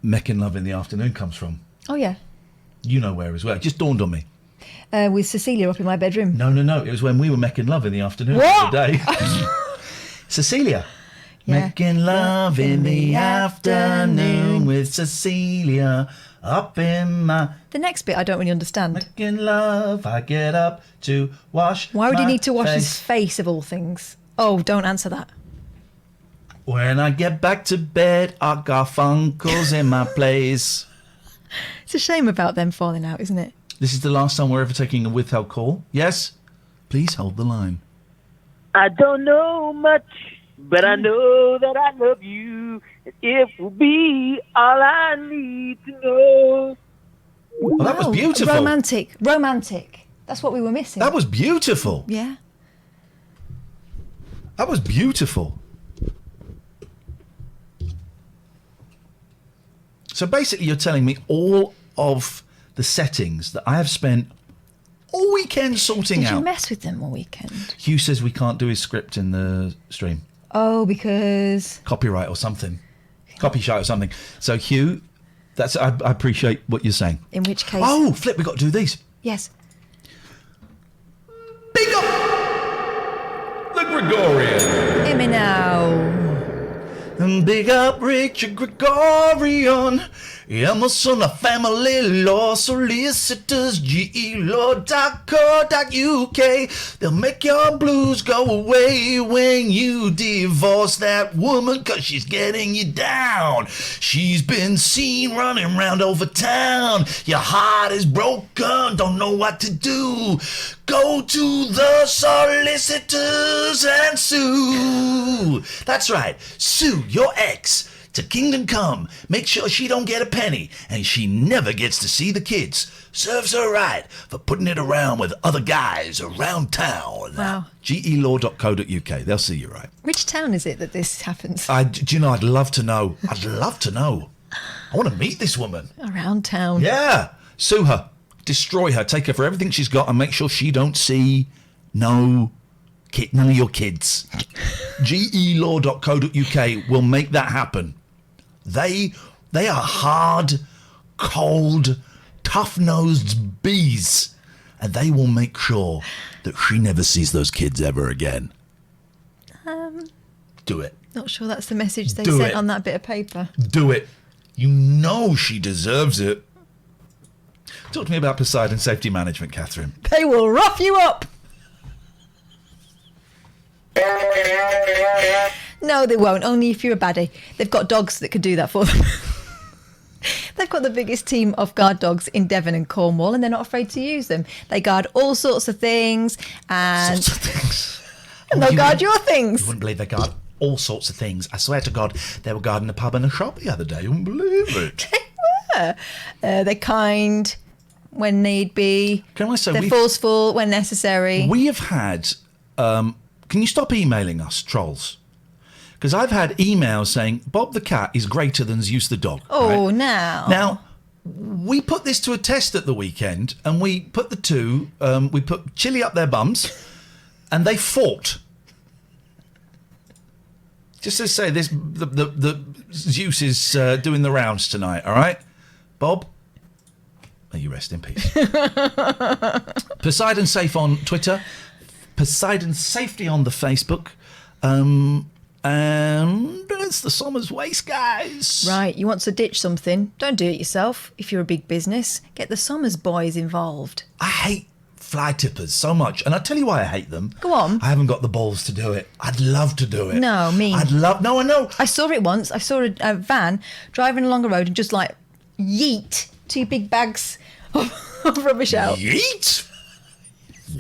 Making Love in the Afternoon comes from. Oh, yeah. You know where as well. It just dawned on me. With Cecilia up in my bedroom. No. It was when we were making love in the afternoon What? the other day. Cecilia. Yeah. Making love in the afternoon with Cecilia up in my... The next bit I don't really understand. Making love, I get up to wash Why would he my need to wash his face. face of all things? Oh, don't answer that. When I get back to bed, I got funkles in my place. It's a shame about them falling out, isn't it? This is the last time we're ever taking a withheld call. Yes? Please hold the line. I don't know much, but I know that I love you. And it will be all I need to know. Well, that was beautiful. Romantic. That's what we were missing. That was beautiful. Yeah. That was beautiful. So basically you're telling me all of the settings that I have spent all weekend sorting Did out. you mess with them all weekend? Hugh says we can't do his script in the stream. Oh, because... Copyright or something. Copyright or something. So Hugh, I appreciate what you're saying. In which case... Oh, Flip, we've got to do these. Yes. Big up the Gregorian. Hear me now. And big up Richard Gregorian. Emerson, a family law solicitors, GElaw.co.uk. They'll make your blues go away when you divorce that woman, 'cause she's getting you down. She's been seen running round over town. Your heart is broken, don't know what to do. Go to the solicitors and sue. That's right, sue your ex to Kingdom Come. Make sure she don't get a penny and she never gets to see the kids. Serves her right for putting it around with other guys around town. Wow. GElaw.co.uk. They'll see you right. Which town is it that this happens? Do you know, I'd love to know. I'd love to know. I want to meet this woman. Around town. Yeah. Sue her. Destroy her. Take her for everything she's got and make sure she don't see none of your kids. GElaw.co.uk will make that happen. They are hard, cold, tough-nosed bees, and they will make sure that she never sees those kids ever again. Do it. Not sure that's the message they Do sent it. on that bit of paper. Do it. You know she deserves it. Talk to me about Poseidon Safety Management, Catherine. They will rough you up. No, they won't. Only if you're a baddie. They've got dogs that could do that for them. They've got the biggest team of guard dogs in Devon and Cornwall, and they're not afraid to use them. They guard all sorts of things, and and they'll guard your things. You wouldn't believe they guard all sorts of things. I swear to God, they were guarding a pub and a shop the other day. You wouldn't believe it. They were. They're kind when need be. Can I say they're forceful when necessary. We have had... can you stop emailing us, trolls? Because I've had emails saying, Bob the cat is greater than Zeus the dog. Oh, right? now, we put this to a test at the weekend, and we put the two, we put chili up their bums, and they fought. Just to say, this the Zeus is doing the rounds tonight, all right? Bob, may you rest in peace. Poseidon Safe on Twitter, Poseidon Safety on the Facebook. And it's the Somers Waste guys. Right, you want to ditch something? Don't do it yourself. If you're a big business, get the Somers boys involved. I hate fly tippers so much, and I'll tell you why I hate them. Go on. I haven't got the balls to do it. I'd love to do it. No, me. No, I know. I saw it once. I saw a van driving along a road and just like yeet 2 big bags of rubbish out. Yeet?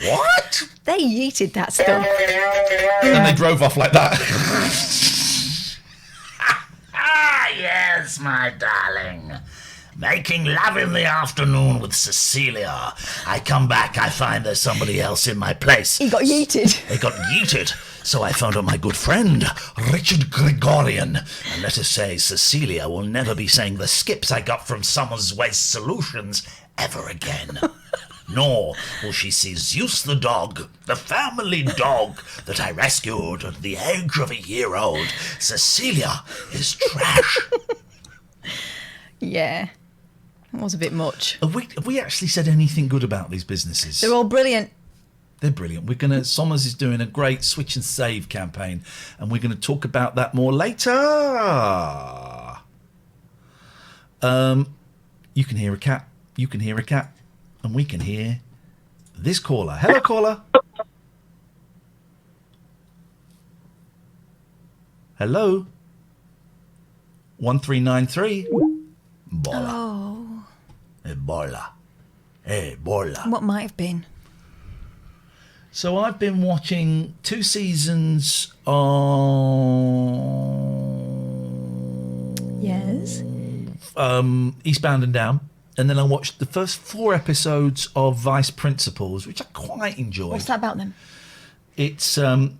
What? They yeeted that stuff. And they drove off like that. Ah, yes, my darling. Making love in the afternoon with Cecilia. I come back, I find there's somebody else in my place. He got yeeted. They got yeeted. So I found out my good friend, Richard Gregorian. And let us say Cecilia will never be saying the skips I got from Summers Waste Solutions ever again. Nor will she see Zeus the dog, the family dog that I rescued at the age of a year old. Cecilia is trash. Yeah. It was a bit much. Have we actually said anything good about these businesses? They're all brilliant. They're brilliant. Somers is doing a great switch and save campaign, and we're going to talk about that more later. You can hear a cat. You can hear a cat. And we can hear this caller. Hello, caller. Hello. 1393. Bola. Oh. Ebola. Ebola. What might have been? So I've been watching 2 seasons on Yes. Eastbound and Down. And then I watched the first 4 episodes of Vice Principals, which I quite enjoyed. What's that about then? It's so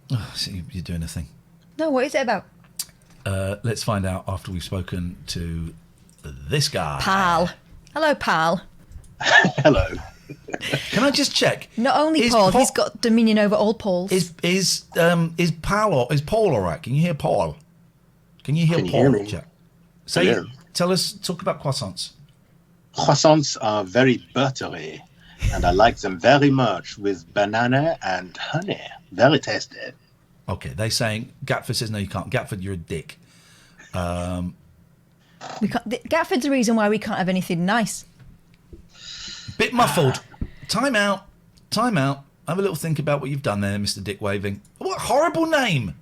you're doing a thing. No, what is it about? Let's find out after we've spoken to this guy. Pal. Hello, pal. Hello. Can I just check? Not only Paul, he's got dominion over all Pauls. Is Paul all right? Can you hear Paul? Can you hear Can you Paul? hear me? Check. Hello. Talk about croissants. Croissants are very buttery, and I like them very much with banana and honey. Very tasty. Okay, they're saying Gatford says no, you can't. Gatford, you're a dick. We can't. Gatford's the reason why we can't have anything nice. Bit muffled. Time out. Time out. Have a little think about what you've done there, Mr. Dick Waving. What a horrible name.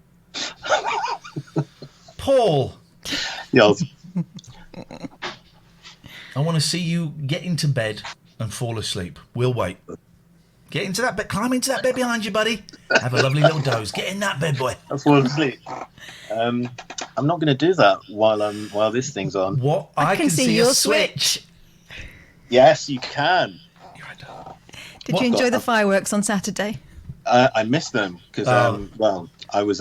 Paul. Yes. I want to see you get into bed and fall asleep. We'll wait. Get into that bed. Climb into that bed behind you, buddy. Have a lovely little doze. Get in that bed, boy. I'll fall asleep. I'm not going to do that while this thing's on. What? I can see your switch. Yes, you can. Did you enjoy the fireworks on Saturday? I missed them because, I was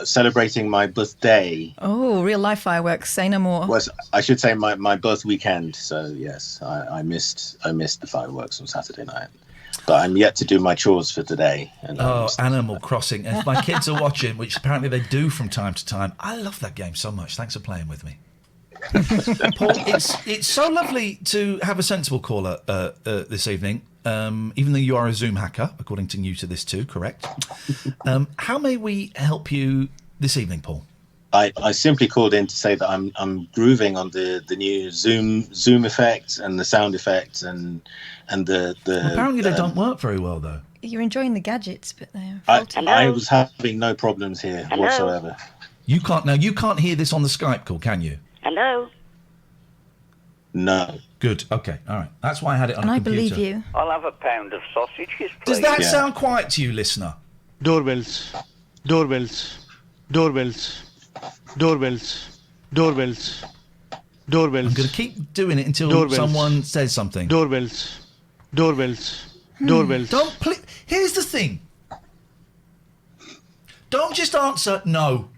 celebrating my birthday. Oh, real life fireworks. Say no more. I should say my birth weekend. So yes, I missed the fireworks on Saturday night. But I'm yet to do my chores for today. And Animal Crossing. And if my kids are watching, which apparently they do from time to time, I love that game so much. Thanks for playing with me. Paul, it's so lovely to have a sensible caller this evening, even though you are a Zoom hacker, according to you to this too, correct? How may we help you this evening, Paul? I simply called in to say that I'm grooving on the new Zoom effects and the sound effects and the apparently they don't work very well though. You're enjoying the gadgets, but they're I was having no problems here whatsoever. You can't hear this on the Skype call, can you? Hello? No. Good. Okay. All right. That's why I had it on And a I computer. believe you. I'll have a pound of sausages, please. Does that sound quiet to you, listener? Doorbells. Doorbells. Doorbells. Doorbells. Doorbells. Doorbells. I'm going to keep doing it until Doorbells. someone says something. Doorbells. Doorbells. Doorbells. Here's the thing. Don't just answer no.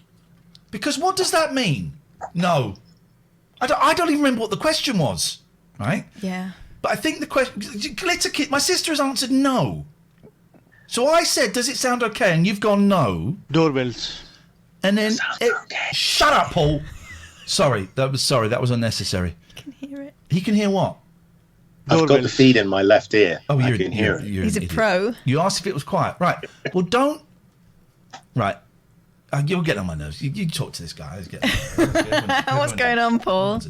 Because what does that mean? No. I don't even remember what the question was. Right? Yeah. But I think the question... My sister has answered no. So I said, does it sound okay? And you've gone no. Doorbells. And then... Shut up, Paul. Sorry, that was unnecessary. He can hear it. He can hear what? I've got the feed in my left ear. Oh, I can hear it. You're He's an a idiot. pro. You asked if it was quiet. Right. Well, don't... Right. You'll get on my nerves. You talk to this guy. What's going on, Paul?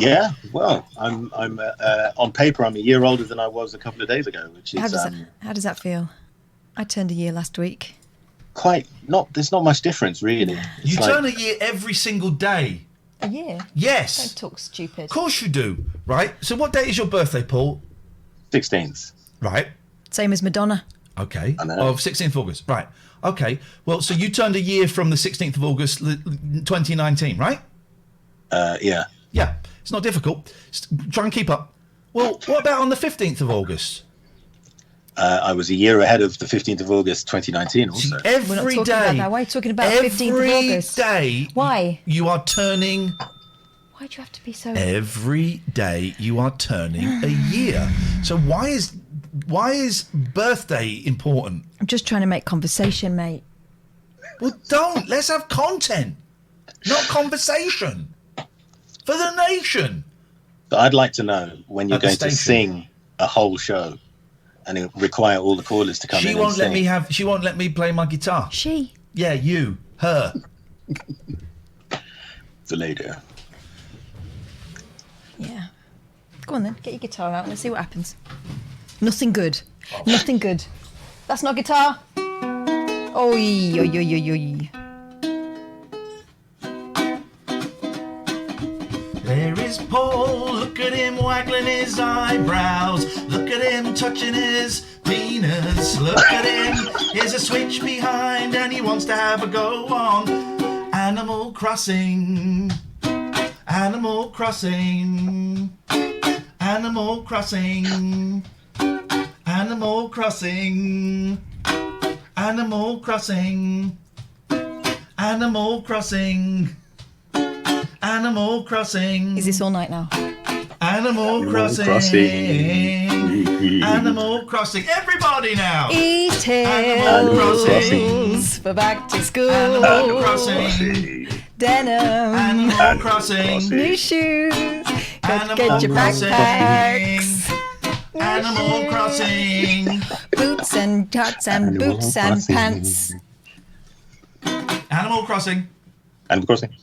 Yeah. Well, I'm on paper I'm a year older than I was a couple of days ago, which is How does that feel? I turned a year last week. There's not much difference really. You turn a year every single day. A year? Yes. Don't talk stupid. Of course you do, right? So what date is your birthday, Paul? 16th. Right. Same as Madonna. Okay. Of 16th of August. Right. Okay. Well, so you turned a year from the 16th of August 2019, right? Yeah. Yeah. It's not difficult. Try and keep up. Well, what about on the 15th of August? I was a year ahead of the 15th of August 2019 also. We're not talking about that. Why are you talking about 15th of August? Every day. Why? You are turning... Why do you have to be so... Every day you are turning a year. So why is birthday important? I'm just trying to make conversation, mate. Well, don't. Let's have content, not conversation. For the nation. But I'd like to know when you're going to sing a whole show and it require all the callers to come in and sing. She won't let me play my guitar. She? Yeah, you. Her. The lady. Yeah. Go on then, get your guitar out and let's see what happens. Nothing good. Nothing good. That's not guitar. Oi, oi, oi, oi, oi. There is Paul, look at him waggling his eyebrows. Look at him touching his penis. Look at him, here's a switch behind and he wants to have a go on Animal Crossing. Animal Crossing. Animal Crossing. Animal Crossing. Animal Crossing. Animal Crossing. Animal Crossing. Is this all night now? Animal Crossing. Animal Crossing. Everybody now. E-tails for back to school. Animal Crossing. Denim. Animal Crossing. New shoes. Get your backpacks. Animal Crossing. Boots and hats and boots and pants. Animal Crossing. Animal Crossing.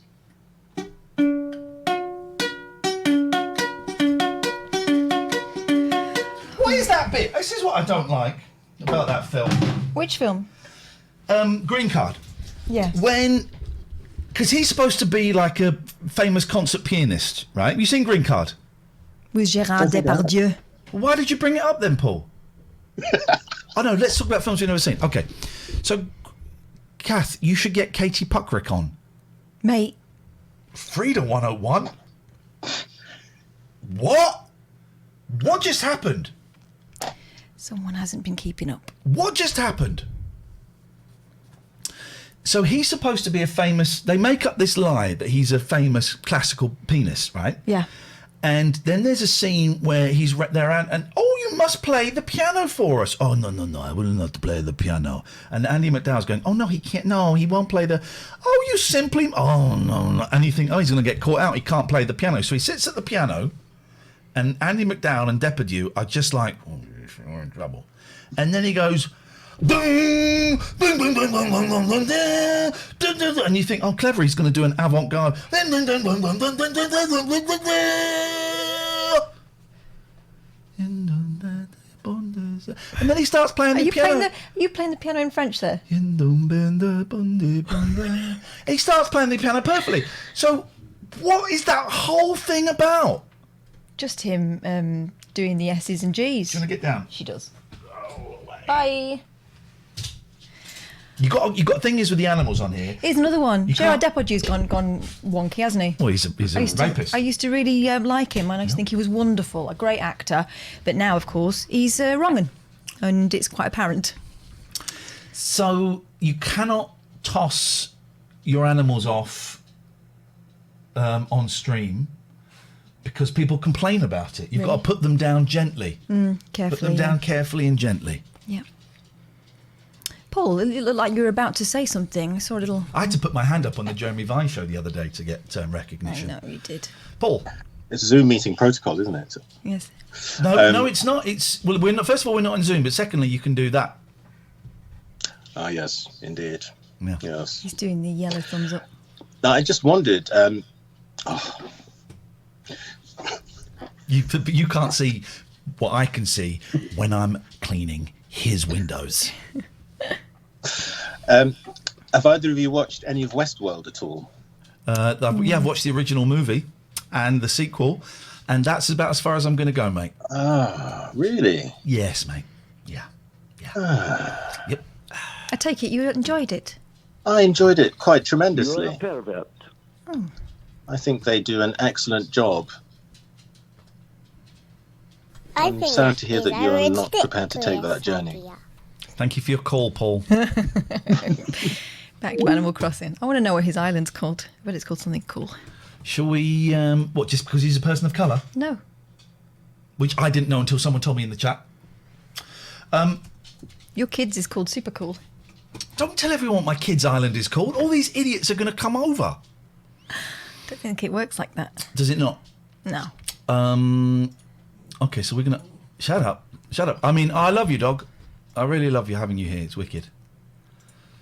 What is that bit? This is what I don't like about that film. Which film? Green Card. Yeah. Because he's supposed to be like a famous concert pianist, right? You seen Green Card? With Gérard Depardieu. Why did you bring it up then, Paul? Oh no, let's talk about films we've never seen. Okay. So, Kath, you should get Katie Puckrick on. Mate. Freedom 101? What? What just happened? Someone hasn't been keeping up. What just happened? So he's supposed to be a famous... They make up this lie that he's a famous classical pianist, right? Yeah. And then there's a scene where he's there and oh, you must play the piano for us. Oh, no, I will not play the piano. And Andy McDowell's going, oh, no, he can't. No, he won't play the... Oh, you simply... Oh, no. And you think, oh, he's going to get caught out. He can't play the piano. So he sits at the piano and Andy McDowell and Depardieu are just like, oh, we're in trouble. And then he goes... Boom, boom, boom, boom, boom, boom, boom, boom, and you think, oh, clever, he's going to do an avant-garde. And then he starts playing the piano. Are you playing the piano in French there? And he starts playing the piano perfectly. So, what is that whole thing about? Just him doing the S's and G's. Do you want to get down? She does. Bye. You got thing is with the animals on here. Here's another one. Gérard Depardieu's gone wonky, hasn't he? Well, he's a rapist. I used to really like him, and I used to think he was wonderful, a great actor. But now, of course, he's wrong'un, and it's quite apparent. So you cannot toss your animals off on stream because people complain about it. You've got to put them down gently. Carefully. Put them down carefully and gently. Yeah. Paul, it looked like you were about to say something. I saw a little... I had to put my hand up on the Jeremy Vine show the other day to get recognition. I know, you did. Paul. It's a Zoom meeting protocol, isn't it? Yes. No, it's not. We're not. First of all, we're not on Zoom, but secondly, you can do that. Ah, yes, indeed. Yeah. Yes. He's doing the yellow thumbs up. Now, I just wondered. You can't see what I can see when I'm cleaning his windows. Have either of you watched any of Westworld at all? I've watched the original movie and the sequel, and that's about as far as I'm going to go, mate. Ah, really? Yes, mate. Yeah. Yep. I take it you enjoyed it. I enjoyed it quite tremendously. You're a pervert. Oh. I think they do an excellent job. I'm sad to hear that you are not prepared to take that journey. Thank you for your call, Paul. Back to Animal Crossing. I want to know what his island's called. I bet it's called something cool. Shall we, what, just because he's a person of colour? No. Which I didn't know until someone told me in the chat. Your kid's is called Super Cool. Don't tell everyone what my kid's island is called. All these idiots are going to come over. Don't think it works like that. Does it not? No. Okay, so we're going to... Shut up. I mean, I love you, dog. I really love you having you here. It's wicked.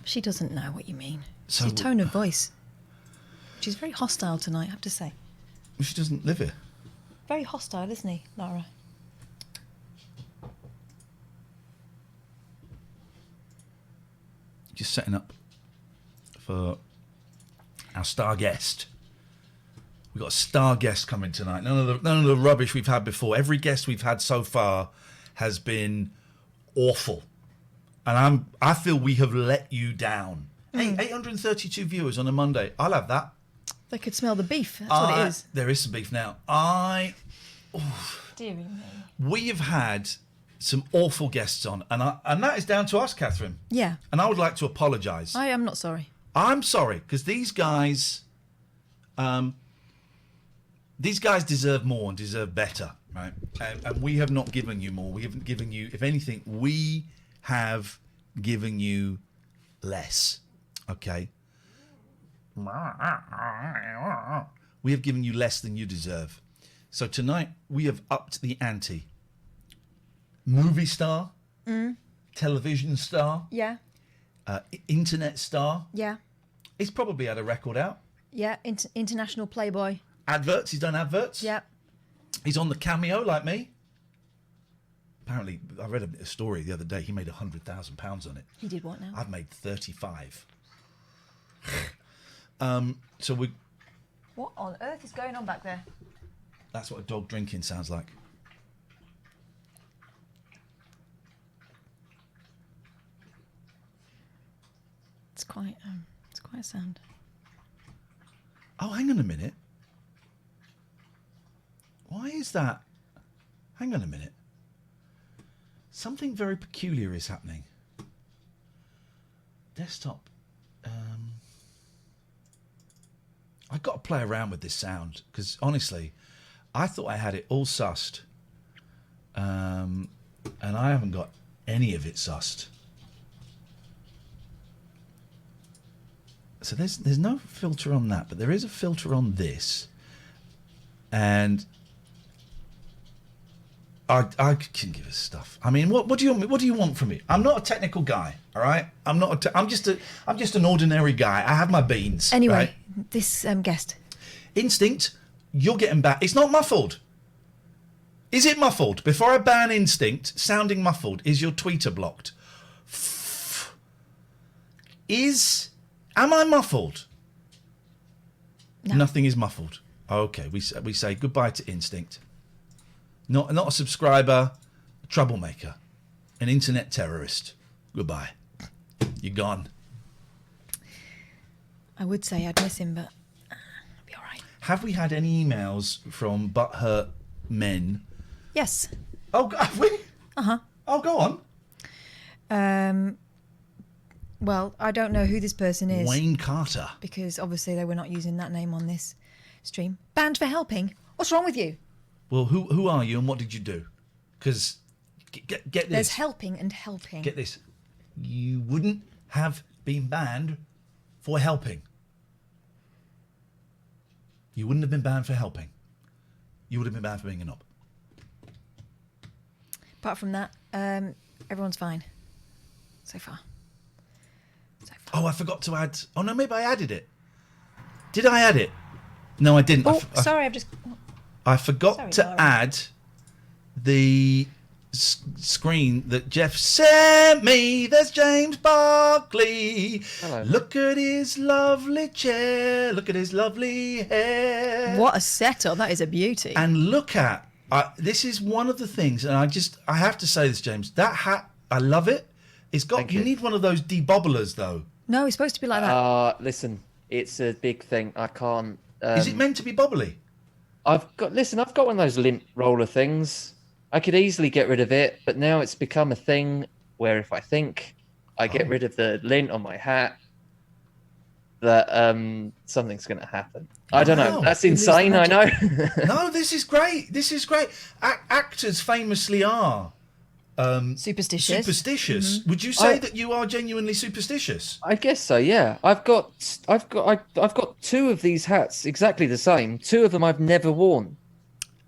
She doesn't know what you mean. So- It's your tone of voice. She's very hostile tonight, I have to say. She doesn't live here. Very hostile, isn't he, Laura? Just setting up for our star guest. We've got a star guest coming tonight. None of the rubbish we've had before. Every guest we've had so far has been awful. And I feel we have let you down. Hey, 832 viewers on a Monday. I'll have that. They could smell the beef. That's what it is. There is some beef now. Dear me. We have had some awful guests on, and that is down to us, Catherine. Yeah. And I would like to apologise. I am not sorry. I'm sorry, because these guys deserve more and deserve better, right? And we have not given you more. We haven't given you, if anything, we have given you less, okay? We have given you less than you deserve. So tonight, we have upped the ante. Movie star, television star, Yeah. Internet star. Yeah. He's probably had a record out. Yeah. International Playboy. Adverts, he's done adverts. Yeah. He's on the Cameo like me. Apparently, I read a story the other day. He made £100,000 on it. He did what now? I've made 35. So we. What on earth is going on back there? That's what a dog drinking sounds like. It's quite a sound. Oh, hang on a minute. Why is that? Hang on a minute. Something very peculiar is happening. Desktop. I've got to play around with this sound because honestly, I thought I had it all sussed, and I haven't got any of it sussed. So there's no filter on that, but there is a filter on this, and I can give us stuff. I mean, what do you want from me? I'm not a technical guy, all right? I'm just an ordinary guy. I have my beans. Anyway, right? This guest. Instinct, you're getting back. It's not muffled. Is it muffled? Before I ban Instinct, sounding muffled, is your tweeter blocked? Am I muffled? No. Nothing is muffled. Okay, we say goodbye to Instinct. Not a subscriber, a troublemaker, an internet terrorist. Goodbye. You're gone. I would say I'd miss him, but I'll be all right. Have we had any emails from butthurt men? Yes. Oh, have we? Uh-huh. Oh, go on. Well, I don't know who this person is. Wayne Carter. Because obviously they were not using that name on this stream. Banned for helping? What's wrong with you? Well, who are you and what did you do? Because, get this. There's helping and helping. Get this. You wouldn't have been banned for helping. You wouldn't have been banned for helping. You would have been banned for being a knob. Apart from that, everyone's fine. So far. Oh, I forgot to add. Oh no, maybe I added it. Did I add it? No, I didn't. Oh, sorry, I've just. I forgot Sorry, to Laura. add the screen that Jeff sent me. There's James Buckley. Hello. Look at his lovely chair. Look at his lovely hair. What a setup! That is a beauty. And look at this is one of the things, and I have to say this, James. That hat, I love it. It's got. You need one of those debobblers though. No, it's supposed to be like that. Listen, it's a big thing. I can't. Is it meant to be bobbly? I've got one of those lint roller things. I could easily get rid of it, but now it's become a thing where if I think I get rid of the lint on my hat, that something's going to happen. I don't know. That's insane. I know. No, this is great. This is great. Actors famously are superstitious. Superstitious. Would you say that you are genuinely superstitious? I guess so. Yeah, I've got two of these hats exactly the same. Two of them I've never worn.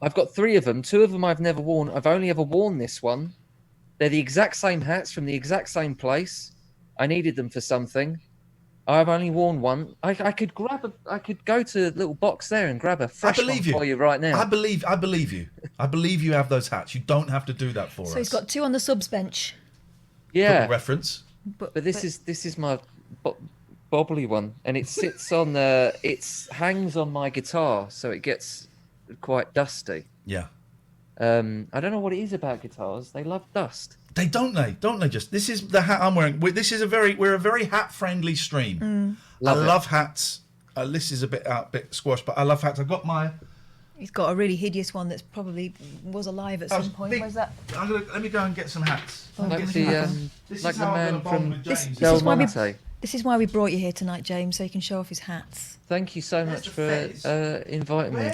I've got three of them. Two of them I've never worn. I've only ever worn this one. They're the exact same hats from the exact same place. I needed them for something. I've only worn one. I could go to a little box there and grab a fresh one for you right now. I believe you. I believe you have those hats. You don't have to do that for us. So he's got two on the subs bench. Yeah. Football reference. But this is my bobbly one, and it sits on it hangs on my guitar, so it gets quite dusty. Yeah. I don't know what it is about guitars. They love dust. Don't they? Just this is the hat I'm wearing. We're a very hat friendly stream. I love hats. This is a bit squashed, but I love hats. I've got my. He's got a really hideous one that's probably was alive at some point. Where's that? Let me go and get some hats. Like the man from This is why we brought you here tonight, James, so you can show off his hats. Thank you so much for inviting me.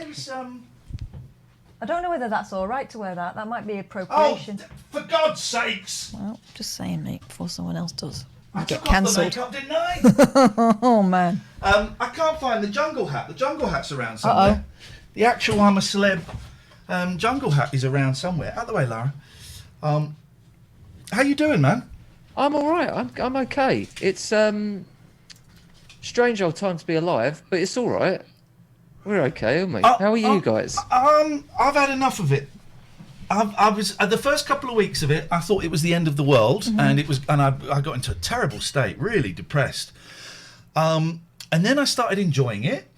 I don't know whether that's all right to wear that. That might be appropriation. Oh, for God's sakes! Well, just saying, mate, before someone else does. I get took off cancelled. the makeup, didn't I? Oh, man. I can't find the jungle hat. The jungle hat's around somewhere. The actual I'm a Celeb jungle hat is around somewhere. Out the way, Lara. How you doing, man? I'm all right. I'm okay. It's strange old time to be alive, but it's all right. We're okay, aren't we? How are you guys? I've had enough of it. I was the first couple of weeks of it. I thought it was the end of the world, and I got into a terrible state, really depressed. And then I started enjoying it,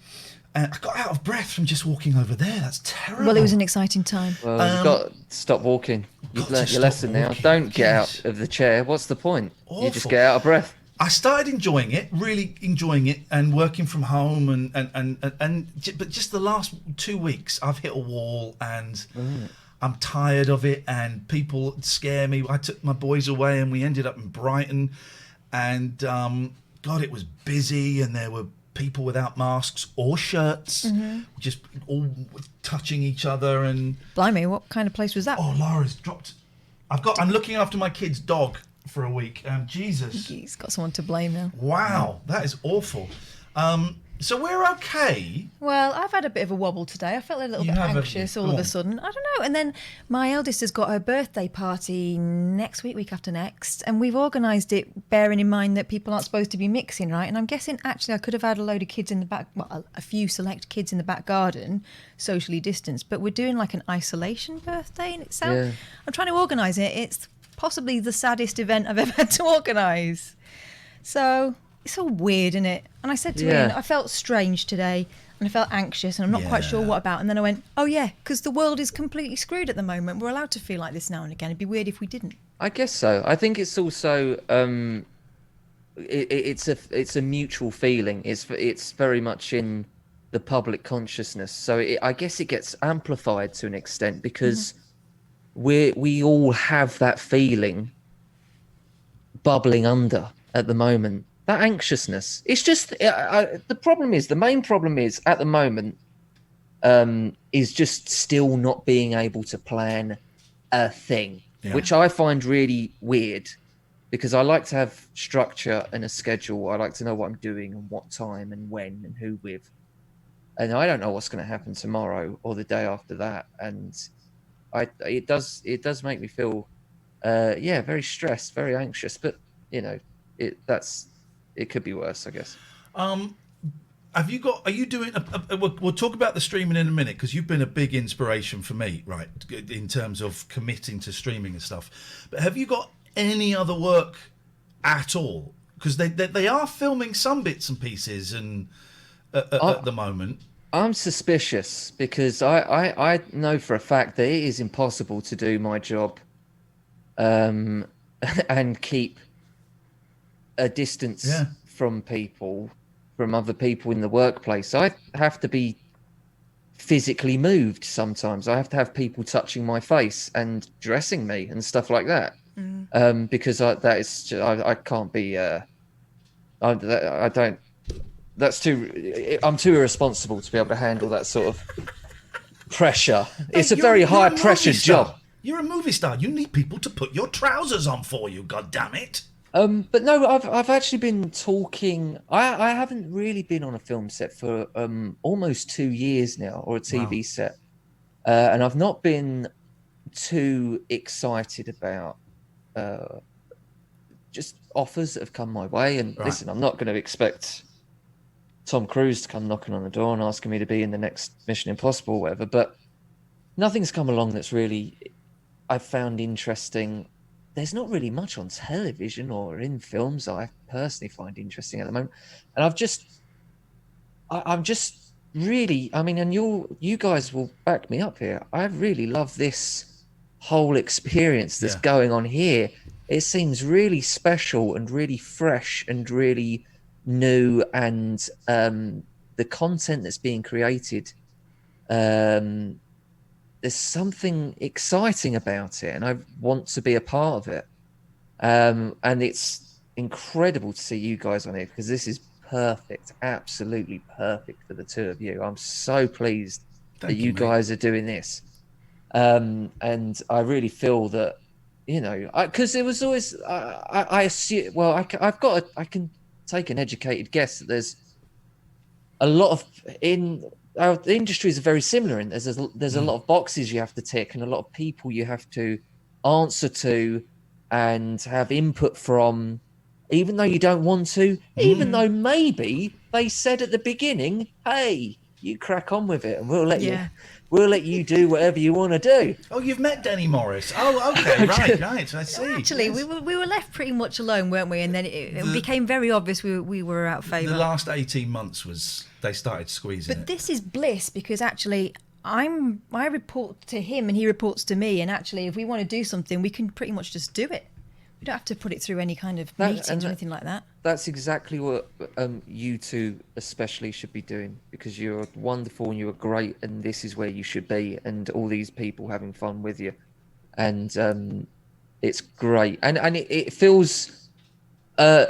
and I got out of breath from just walking over there. That's terrible. Well, it was an exciting time. Well, you've got to stop walking. You've learnt your lesson now. Don't get out of the chair. What's the point? Awful. You just get out of breath. I started enjoying it, really enjoying it, and working from home, but just the last 2 weeks, I've hit a wall, and I'm tired of it, and people scare me. I took my boys away, and we ended up in Brighton, and God, it was busy, and there were people without masks or shirts, just all touching each other, and Blimey, what kind of place was that? Oh, Laura's dropped. I'm looking after my kid's dog for a week. Jesus. He's got someone to blame now. Wow, that is awful. So we're okay. Well, I've had a bit of a wobble today. I felt a little bit anxious all of a sudden. I don't know. And then my eldest has got her birthday party next week after next, and we've organised it bearing in mind that people aren't supposed to be mixing, right? And I'm guessing actually I could have had a load of kids in the back, well, a few select kids in the back garden, socially distanced, but we're doing like an isolation birthday, and it sounds. I'm trying to organise it. It's possibly the saddest event I've ever had to organise. So it's all weird, isn't it? And I said to Ian, I felt strange today, and I felt anxious, and I'm not quite sure what about. And then I went, oh yeah, because the world is completely screwed at the moment. We're allowed to feel like this now and again. It'd be weird if we didn't. I guess so. I think it's also it's a mutual feeling. It's very much in the public consciousness. So I guess it gets amplified to an extent because we all have that feeling bubbling under at the moment. That anxiousness. It's just the main problem is at the moment is just still not being able to plan a thing, which I find really weird because I like to have structure and a schedule. I like to know what I'm doing and what time and when and who with. And I don't know what's going to happen tomorrow or the day after that. And it does make me feel very stressed, very anxious. But you know, it could be worse, I guess. Have you got? Are you doing? We'll talk about the streaming in a minute because you've been a big inspiration for me, right? In terms of committing to streaming and stuff. But have you got any other work at all? Because they are filming some bits and pieces and at the moment. I'm suspicious because I know for a fact that it is impossible to do my job, and keep a distance from people. From other people in the workplace. I have to be physically moved sometimes. I have to have people touching my face and dressing me and stuff like that. Because I can't be. I'm too irresponsible to be able to handle that sort of pressure. It's a very high pressure job. You're a movie star. You need people to put your trousers on for you. God damn it. But no, I've actually been talking. I haven't really been on a film set for almost 2 years now, or a TV set, and I've not been too excited about just offers that have come my way. And listen, I'm not going to expect Tom Cruise to come knocking on the door and asking me to be in the next Mission Impossible or whatever, but nothing's come along that's really I've found interesting. There's not really much on television or in films that I personally find interesting at the moment. And I'm just really, I mean, and you guys will back me up here. I really love this whole experience that's going on here. It seems really special and really fresh and really new. And the content that's being created, there's something exciting about it, and I want to be a part of it. And it's incredible to see you guys on it because this is perfect, absolutely perfect for the two of you. I'm so pleased that you guys are doing this. And I really feel that, you know, because it was always, I assume, well, I can take an educated guess that there's a lot of, the industries are very similar in there's a lot of boxes you have to tick and a lot of people you have to answer to and have input from, even though you don't want to, even though maybe they said at the beginning, hey, you crack on with it and we'll let you do whatever you want to do. Oh, you've met Denny Morris. Oh, okay, right, I see. Actually, we were left pretty much alone, weren't we? And then it became very obvious we were out of favour. The last 18 months they started squeezing But this is bliss because actually I report to him and he reports to me, and actually if we want to do something, we can pretty much just do it. We don't have to put it through any kind of meetings or anything like that. That's exactly what you two especially should be doing, because you're wonderful and you're great, and this is where you should be, and all these people having fun with you, and it's great, and it feels. I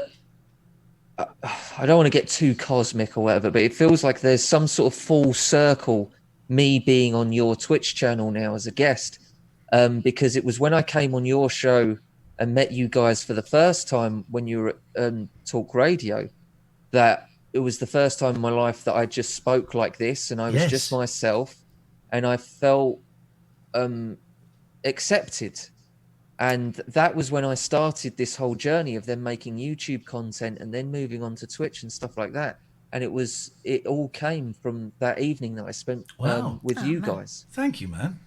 don't want to get too cosmic or whatever, but it feels like there's some sort of full circle. Me being on your Twitch channel now as a guest, because it was when I came on your show and met you guys for the first time when you were at Talk Radio, that it was the first time in my life that I just spoke like this and I was just myself, and I felt accepted. And that was when I started this whole journey of them making YouTube content and then moving on to Twitch and stuff like that. And it all came from that evening that I spent with you guys. Thank you, man.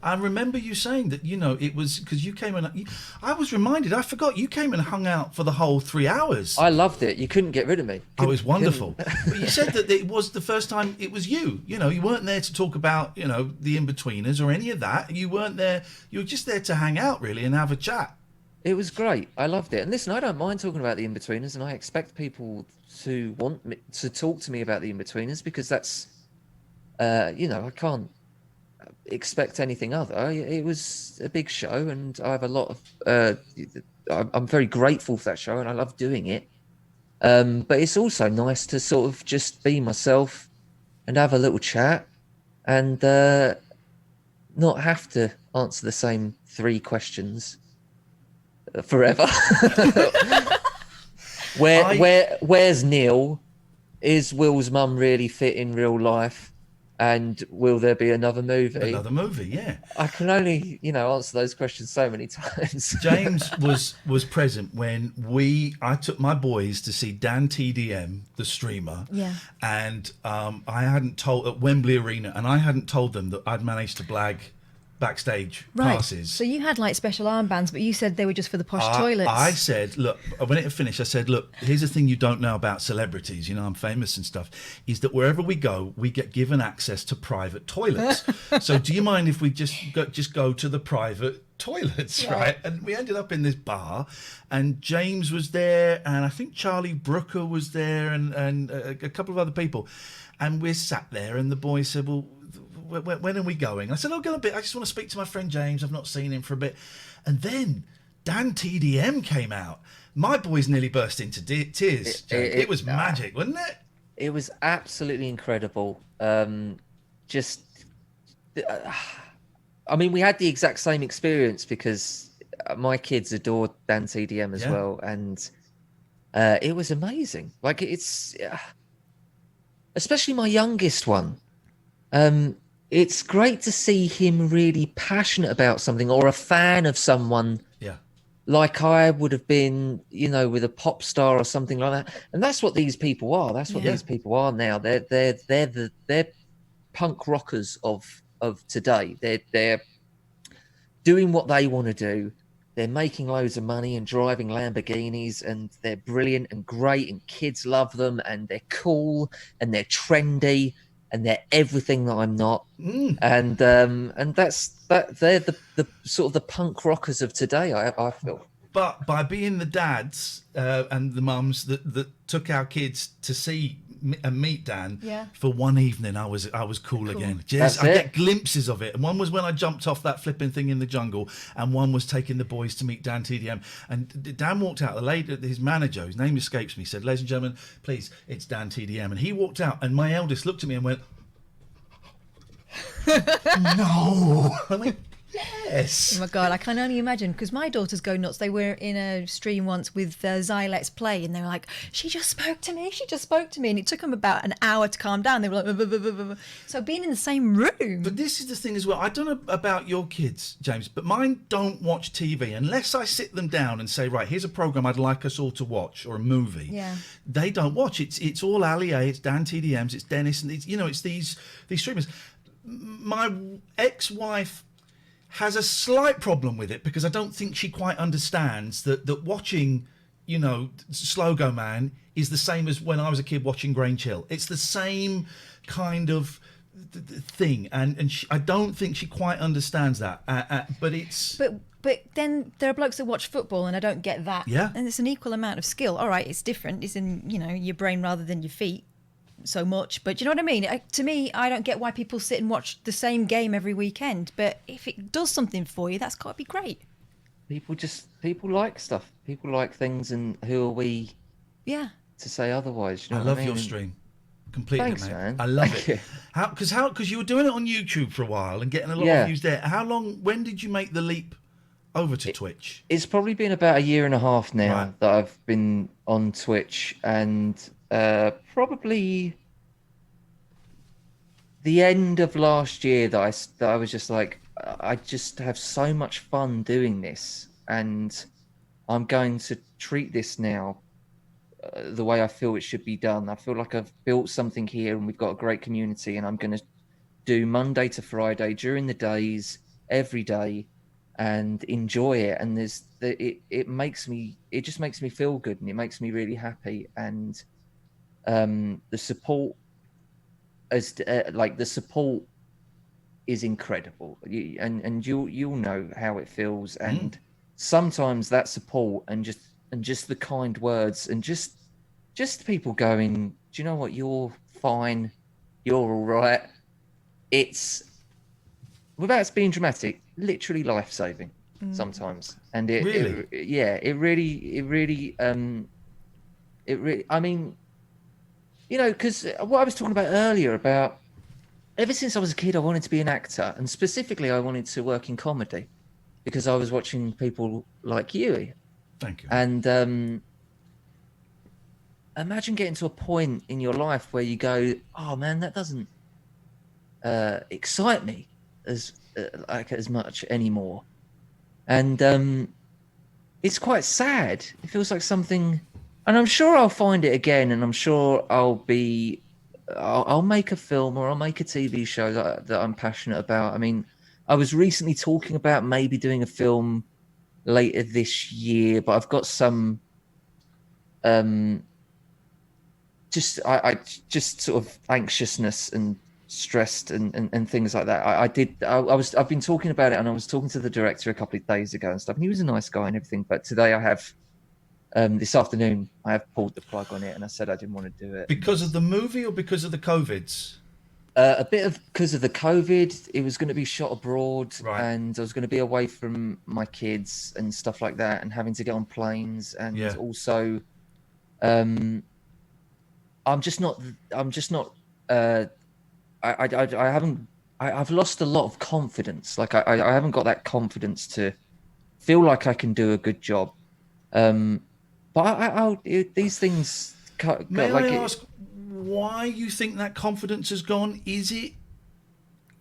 I remember you saying that, you know, it was because you came and I was reminded, I forgot you came and hung out for the whole 3 hours. I loved it. You couldn't get rid of me. It was wonderful. But you said that it was the first time it was you. You know, you weren't there to talk about, you know, the in-betweeners or any of that. You weren't there. You were just there to hang out, really, and have a chat. It was great. I loved it. And listen, I don't mind talking about the in-betweeners, and I expect people to want me to talk to me about the in-betweeners because that's, you know, I can't expect anything other. It was a big show, and I have a lot of I'm very grateful for that show, and I love doing it, but it's also nice to sort of just be myself and have a little chat and not have to answer the same 3 questions forever. Where's Neil? Is Will's mum really fit in real life? And will there be another movie? Another movie, yeah. I can only, answer those questions so many times. James was present when I took my boys to see DanTDM, the streamer. Yeah. And I hadn't told at Wembley Arena, and I hadn't told them that I'd managed to blag backstage passes. So you had like special armbands, but you said they were just for the posh toilets. I said, look, when it had finished, I said, look, here's the thing you don't know about celebrities, I'm famous and stuff, is that wherever we go, we get given access to private toilets. So do you mind if we just go to the private toilets, right? And we ended up in this bar, and James was there, and I think Charlie Brooker was there, and a couple of other people. And we're sat there, and the boys said, well, when are we going? I said, I'll go a bit. I just want to speak to my friend James. I've not seen him for a bit. And then DanTDM came out. My boys nearly burst into tears. It was magic, wasn't it? It was absolutely incredible. I mean, we had the exact same experience because my kids adored DanTDM as well. And it was amazing. Like, it's... especially my youngest one. It's great to see him really passionate about something or a fan of someone. Yeah. Like I would have been, with a pop star or something like that. And that's what these people are. That's what these people are now. They're punk rockers of today. They're doing what they want to do. They're making loads of money and driving Lamborghinis, and they're brilliant and great, and kids love them, and they're cool and they're trendy. And they're everything that I'm not, and that's they're the sort of the punk rockers of today. I feel. But by being the dads and the mums that took our kids to see and meet Dan for one evening, I was cool again. Just, I get glimpses of it, and one was when I jumped off that flipping thing in the jungle, and one was taking the boys to meet DanTDM. And Dan walked out. The lady, his manager, whose name escapes me, said, "Ladies and gentlemen, please, it's DanTDM." And he walked out, and my eldest looked at me and went, "No." I went, "Yes." Oh my God, I can only imagine, because my daughters go nuts. They were in a stream once with Xy Let's Play, and they were like, she just spoke to me. And it took them about an hour to calm down. They were like, so being in the same room. But this is the thing as well. I don't know about your kids, James, but mine don't watch TV unless I sit them down and say, right, here's a program I'd like us all to watch, or a movie. Yeah. They don't watch. It's all Ali A, it's DanTDMs, it's Dennis, and it's these streamers. My ex-wife has a slight problem with it because I don't think she quite understands that watching, Slogo Man is the same as when I was a kid watching Grange Hill. It's the same kind of thing, and I don't think she quite understands that. But it's... But then there are blokes that watch football, and I don't get that. Yeah. And it's an equal amount of skill. All right, it's different. It's in, your brain rather than your feet so much. But do you know what I mean? To me, I don't get why people sit and watch the same game every weekend. But if it does something for you, that's got to be great. People like stuff. People like things, and who are we to say otherwise? I love your stream. Completely, Thanks, mate. man. I love it. Because you were doing it on YouTube for a while and getting a lot of views there. When did you make the leap over to Twitch? It's probably been about a year and a half now that I've been on Twitch, and probably the end of last year that I was just like, I just have so much fun doing this, and I'm going to treat this now the way I feel it should be done. I feel like I've built something here, and we've got a great community, and I'm going to do Monday to Friday during the days, every day, and enjoy it. And it just makes me feel good, and it makes me really happy. And the support the support is incredible, and you'll know how it feels. And sometimes that support and just the kind words, and just people going, do you know what, you're fine, you're all right. It's, without being dramatic, literally life-saving sometimes. And it really I mean, because what I was talking about earlier about, ever since I was a kid, I wanted to be an actor, and specifically I wanted to work in comedy because I was watching people like you. Thank you. And imagine getting to a point in your life where you go, oh man, that doesn't excite me as much anymore, and it's quite sad. It feels like something, and I'm sure I'll find it again, and I'm sure I'll make a film or I'll make a TV show that I'm passionate about. I mean, I was recently talking about maybe doing a film later this year, but I've got some just sort of anxiousness and stressed and things like that. I've been talking about it, and I was talking to the director a couple of days ago and stuff, and he was a nice guy and everything, but today I have this afternoon I have pulled the plug on it, and I said I didn't want to do it because of the movie or because of the COVIDs. A bit of because of the COVID. It was going to be shot abroad, right, and I was going to be away from my kids and stuff like that, and having to get on planes, and also I'm just not I've lost a lot of confidence. Like I haven't got that confidence to feel like I can do a good job. But these things. May I ask why you think that confidence has gone? Is it,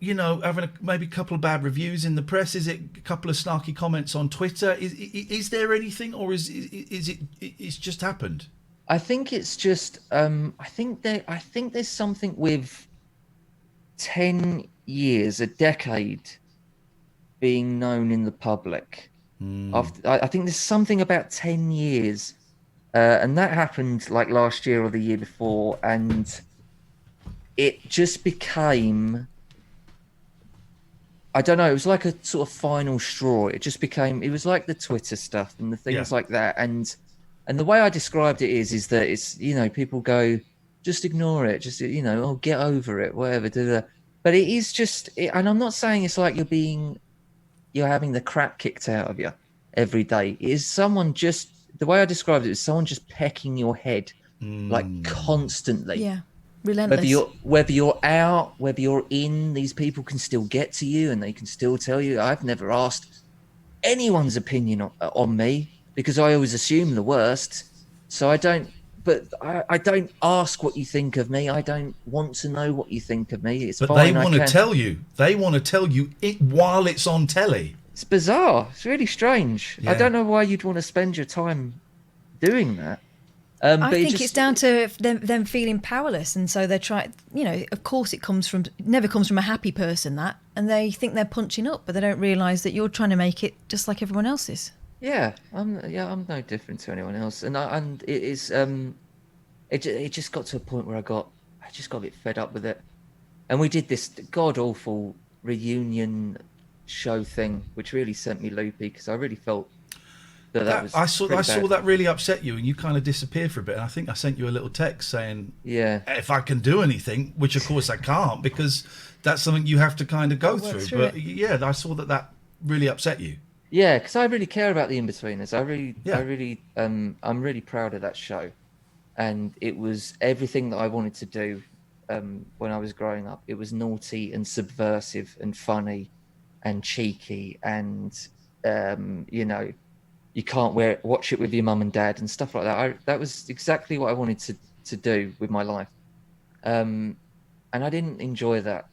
having maybe a couple of bad reviews in the press? Is it a couple of snarky comments on Twitter? Is there anything, or is it's just happened? I think it's just. I think there's something with 10 years, a decade, being known in the public. I think there's something about 10 years, and that happened like last year or the year before, and it just became, I don't know, it was like a sort of final straw. It was like the Twitter stuff and the things like that, and the way I described it is that it's, people go, just ignore it, just, get over it, whatever, but it is just, and I'm not saying it's like you're having the crap kicked out of you every day. It is someone just, the way I described it is someone just pecking your head like constantly. Yeah, relentless. Whether you're out, whether you're in, these people can still get to you, and they can still tell you. I've never asked anyone's opinion on me because I always assume the worst. So I don't ask what you think of me. I don't want to know what you think of me. It's but fine. They want to tell you. They want to tell you it while it's on telly. It's bizarre. It's really strange. Yeah. I don't know why you'd want to spend your time doing that. I think it's down to them feeling powerless, and so they're trying. Of course, it never comes from a happy person, that, and they think they're punching up, but they don't realise that you're trying to make it just like everyone else is. Yeah, I'm no different to anyone else, and it is. It just got to a point where I just got a bit fed up with it, and we did this god awful reunion show thing, which really sent me loopy because I really felt that was. I saw that really upset you, and you kind of disappeared for a bit. And I think I sent you a little text saying, "Yeah, if I can do anything," which of course I can't because that's something you have to kind of go through. But yeah, I saw that really upset you. Yeah, because I really care about the Inbetweeners. I'm really proud of that show, and it was everything that I wanted to do when I was growing up. It was naughty and subversive and funny and cheeky, and you can't watch it with your mum and dad and stuff like that. That was exactly what I wanted to do with my life, and I didn't enjoy that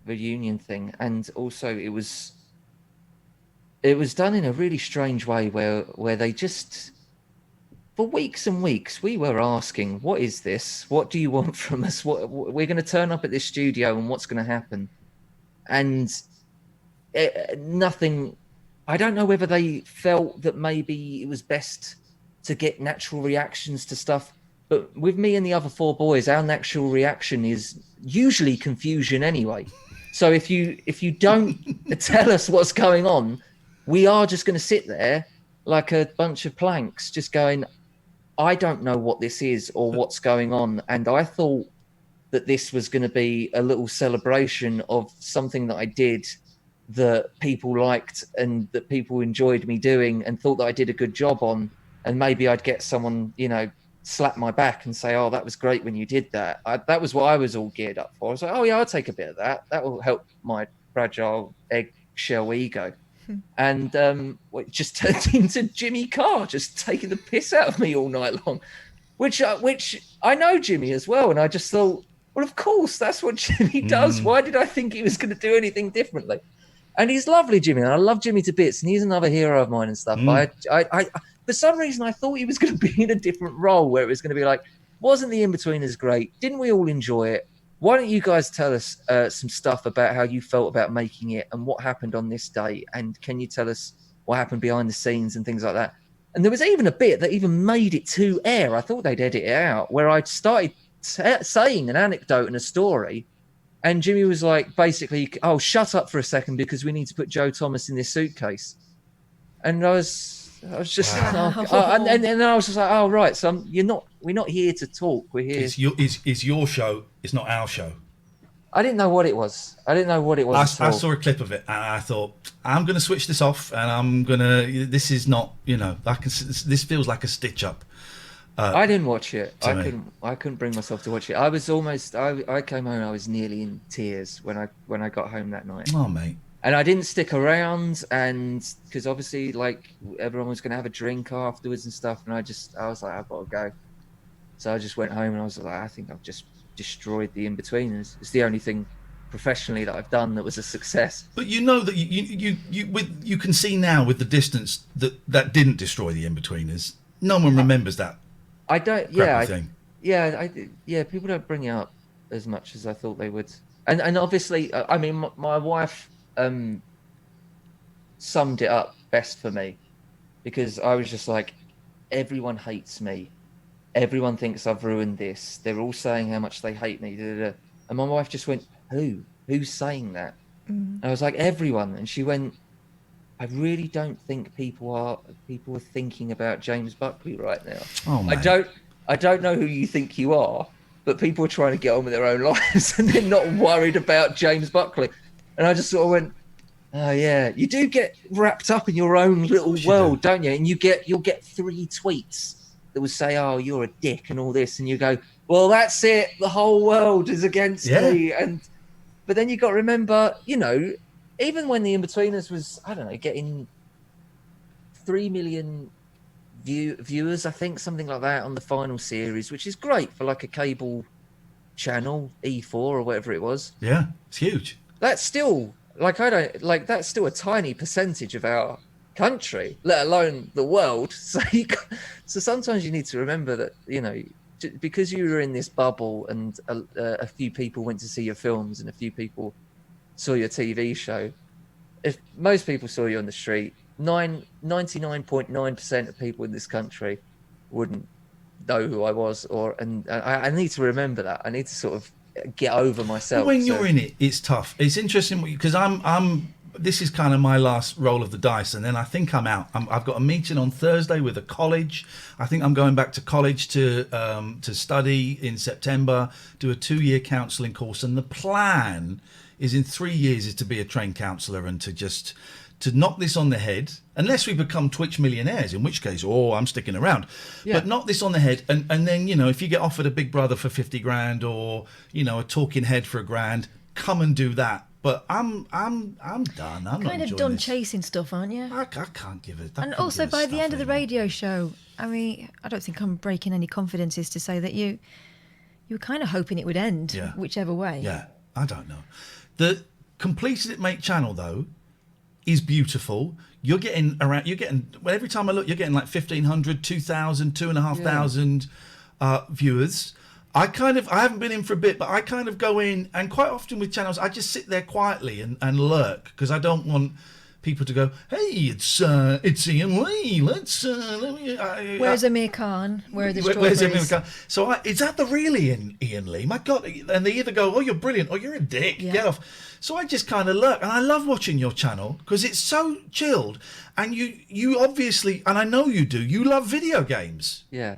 reunion thing. And also, it was done in a really strange way where they just, for weeks and weeks, we were asking, what is this? What do you want from us? We're going to turn up at this studio, and what's going to happen? And nothing. I don't know whether they felt that maybe it was best to get natural reactions to stuff. But with me and the other four boys, our natural reaction is usually confusion anyway. So if you don't tell us what's going on, we are just going to sit there like a bunch of planks, just going, I don't know what this is or what's going on. And I thought that this was going to be a little celebration of something that I did that people liked and that people enjoyed me doing and thought that I did a good job on. And maybe I'd get someone, slap my back and say, oh, that was great when you did that. That was what I was all geared up for. I was like, oh yeah, I'll take a bit of that. That will help my fragile eggshell ego. And it just turned into Jimmy Carr just taking the piss out of me all night long, which I know Jimmy as well. And I just thought, Well, of course, that's what Jimmy does. Why did I think he was going to do anything differently? And he's lovely, Jimmy. And I love Jimmy to bits, and he's another hero of mine and stuff. But I, for some reason, I thought he was going to be in a different role where it was going to be like, wasn't the In-Betweeners great? Didn't we all enjoy it? Why don't you guys tell us some stuff about how you felt about making it and what happened on this day? And can you tell us what happened behind the scenes and things like that? And there was even a bit that even made it to air. I thought they'd edit it out, where I'd started saying an anecdote and a story, and Jimmy was like, basically, "Oh, shut up for a second because we need to put Joe Thomas in this suitcase." And I was just, and then I was just like, "Oh, right, so we're not here to talk. We're here." It's your show. It's not our show. I didn't know what it was. I saw a clip of it, and I thought, I'm going to switch this off, and I'm going to. This is not, this feels like a stitch up. I didn't watch it. I couldn't bring myself to watch it. I was almost. I came home. I was nearly in tears when I got home that night. Oh, mate. And I didn't stick around, and because obviously, like, everyone was going to have a drink afterwards and stuff, and I was like, I've got to go. So I just went home, and I was like, I think I've just destroyed the In-Betweeners. It's the only thing professionally that I've done that was a success. But you know that you can see now with the distance that didn't destroy the In-Betweeners. No one remembers that. I don't. Yeah, people don't bring it up as much as I thought they would. And obviously, I mean, my wife summed it up best for me, because I was just like, everyone hates me. Everyone thinks I've ruined this. They're all saying how much they hate me. And my wife just went, Who's saying that? And I was like, everyone. And she went, I really don't think people are thinking about James Buckley right now. Oh, man. I don't know who you think you are, but people are trying to get on with their own lives and they're not worried about James Buckley. And I just sort of went, oh yeah, you do get wrapped up in your own little world, don't you? And you'll get 3 tweets that will say, oh, you're a dick and all this, and you go, well, that's it, the whole world is against me. But then you got to remember, even when the In-Betweeners was, I don't know, getting 3 million viewers, I think, something like that on the final series, which is great for like a cable channel, E4 or whatever it was. Yeah, it's huge. That's still that's still a tiny percentage of our country, let alone the world. So sometimes you need to remember that, because you were in this bubble and a few people went to see your films and a few people saw your TV show, if most people saw you on the street, 99.9% of people in this country wouldn't know who I was, and I need to remember that. I need to sort of get over myself. When you're in it, it's tough. It's interesting because this is kind of my last roll of the dice, and then I think I'm out. I've got a meeting on Thursday with a college. I think I'm going back to college to study in September, do a 2-year counselling course, and the plan is in 3 years is to be a trained counsellor and to knock this on the head, unless we become Twitch millionaires, in which case, I'm sticking around. Yeah. But knock this on the head, and then, if you get offered a Big Brother for 50 grand or, a talking head for $1,000, come and do that. But I'm done. I'm kind of done chasing stuff, aren't you? I can't give it. And also, by the end of the radio show, I mean, I don't think I'm breaking any confidences to say that you were kind of hoping it would end, whichever way. Yeah, I don't know. The Completed It Mate channel, though, is beautiful. You're getting every time I look, you're getting like 1,500, 2,000, 2,500 viewers. I haven't been in for a bit, but I kind of go in, and quite often with channels, I just sit there quietly and lurk, because I don't want people to go, hey, it's Iain Lee, where's Amir Khan? Where are the strawberries? Where's Amir Khan? So is that the real Iain Lee? My God. And they either go, oh, you're brilliant, or you're a dick, get off. So I just kind of lurk, and I love watching your channel because it's so chilled, and you obviously, and I know you do, you love video games. Yeah,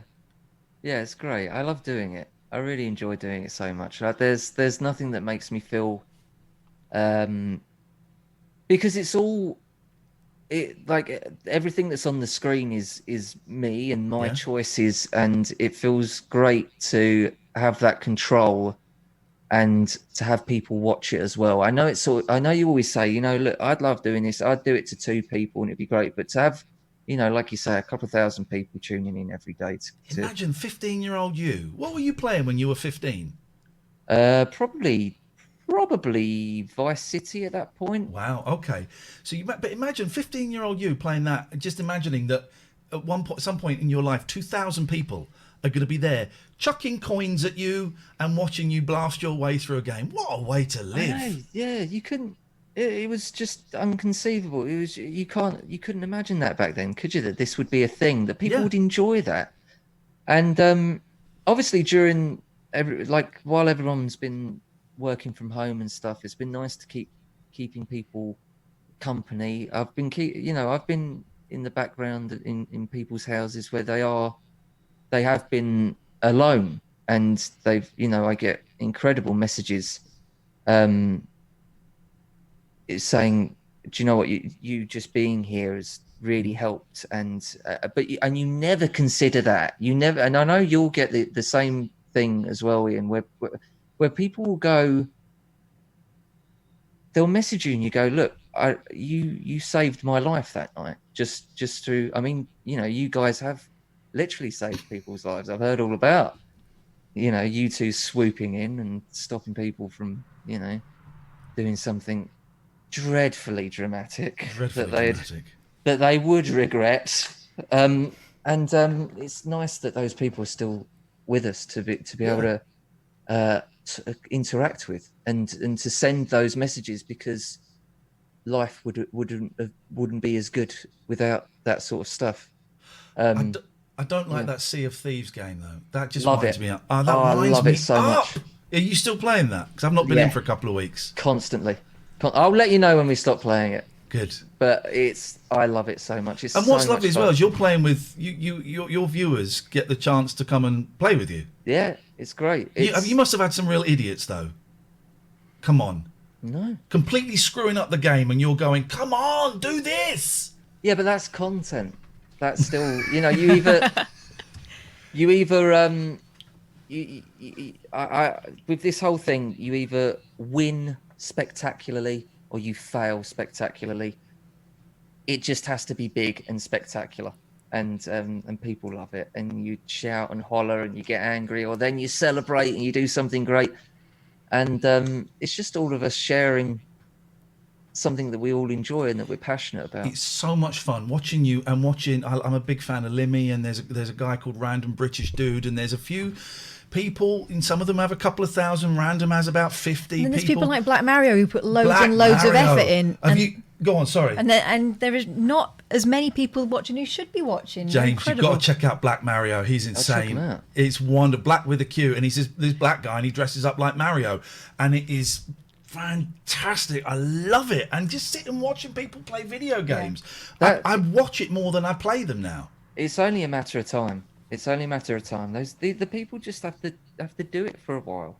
it's great. I love doing it. I really enjoy doing it so much. Like, there's nothing that makes me feel, because it's all, everything that's on the screen is me and my choices, and it feels great to have that control and to have people watch it as well. I know I know you always say, look, I'd love doing this. I'd do it to 2 people and it'd be great, but to have, like you say, a couple of thousand people tuning in every day. Imagine 15-year-old you. What were you playing when you were 15? Probably Vice City at that point. Wow. Okay. So but imagine 15-year-old you playing that. Just imagining that at some point in your life, 2,000 people are going to be there chucking coins at you and watching you blast your way through a game. What a way to live! I know, yeah, you couldn't. It was just unconceivable. It was you couldn't imagine that back then, could you? That this would be a thing that people would enjoy that, and obviously during while everyone's been working from home and stuff, it's been nice to keeping people company. I've been in the background in people's houses where they have been alone, and they've I get incredible messages saying, do you know what, you just being here has really helped, and you never consider that, and I know you'll get the same thing as well, Ian, where people will go, they'll message you and you go, look, you saved my life that night, just through, I mean, you guys have literally saved people's lives. I've heard all about you two swooping in and stopping people from doing something dreadfully dramatic that they would regret, and it's nice that those people are still with us to be able to interact with and to send those messages, because life wouldn't be as good without that sort of stuff. I don't like that Sea of Thieves game though. That just love winds it. me up. I love it so much. Are you still playing that? Because I've not been in for a couple of weeks. Constantly. I'll let you know when we stop playing it. Good. But I love it so much. And what's lovely as well is you're playing with your viewers get the chance to come and play with you. Yeah, it's great. You must have had some real idiots though. Come on. No. Completely screwing up the game, and you're going, come on, do this. Yeah, but that's content. That's still, you with this whole thing, you either win spectacularly or you fail spectacularly. It just has to be big and spectacular, and people love it, and you shout and holler and you get angry, or then you celebrate and you do something great, and it's just all of us sharing something that we all enjoy and that we're passionate about. It's so much fun watching you and watching. I'm a big fan of Limmy, and there's a guy called Random British Dude, and there's a few people, and some of them have a couple of thousand. Random has about 50. And there's people like Black Mario who put loads and loads of effort in. Go on, sorry. And there is not as many people watching who should be watching. James, you've got to check out Black Mario. He's insane. It's wonderful. Black with a Q, and he's this black guy, and he dresses up like Mario, and it is fantastic. I love it. And just sitting watching people play video games. I watch it more than I play them now. It's only a matter of time. The people just have to do it for a while.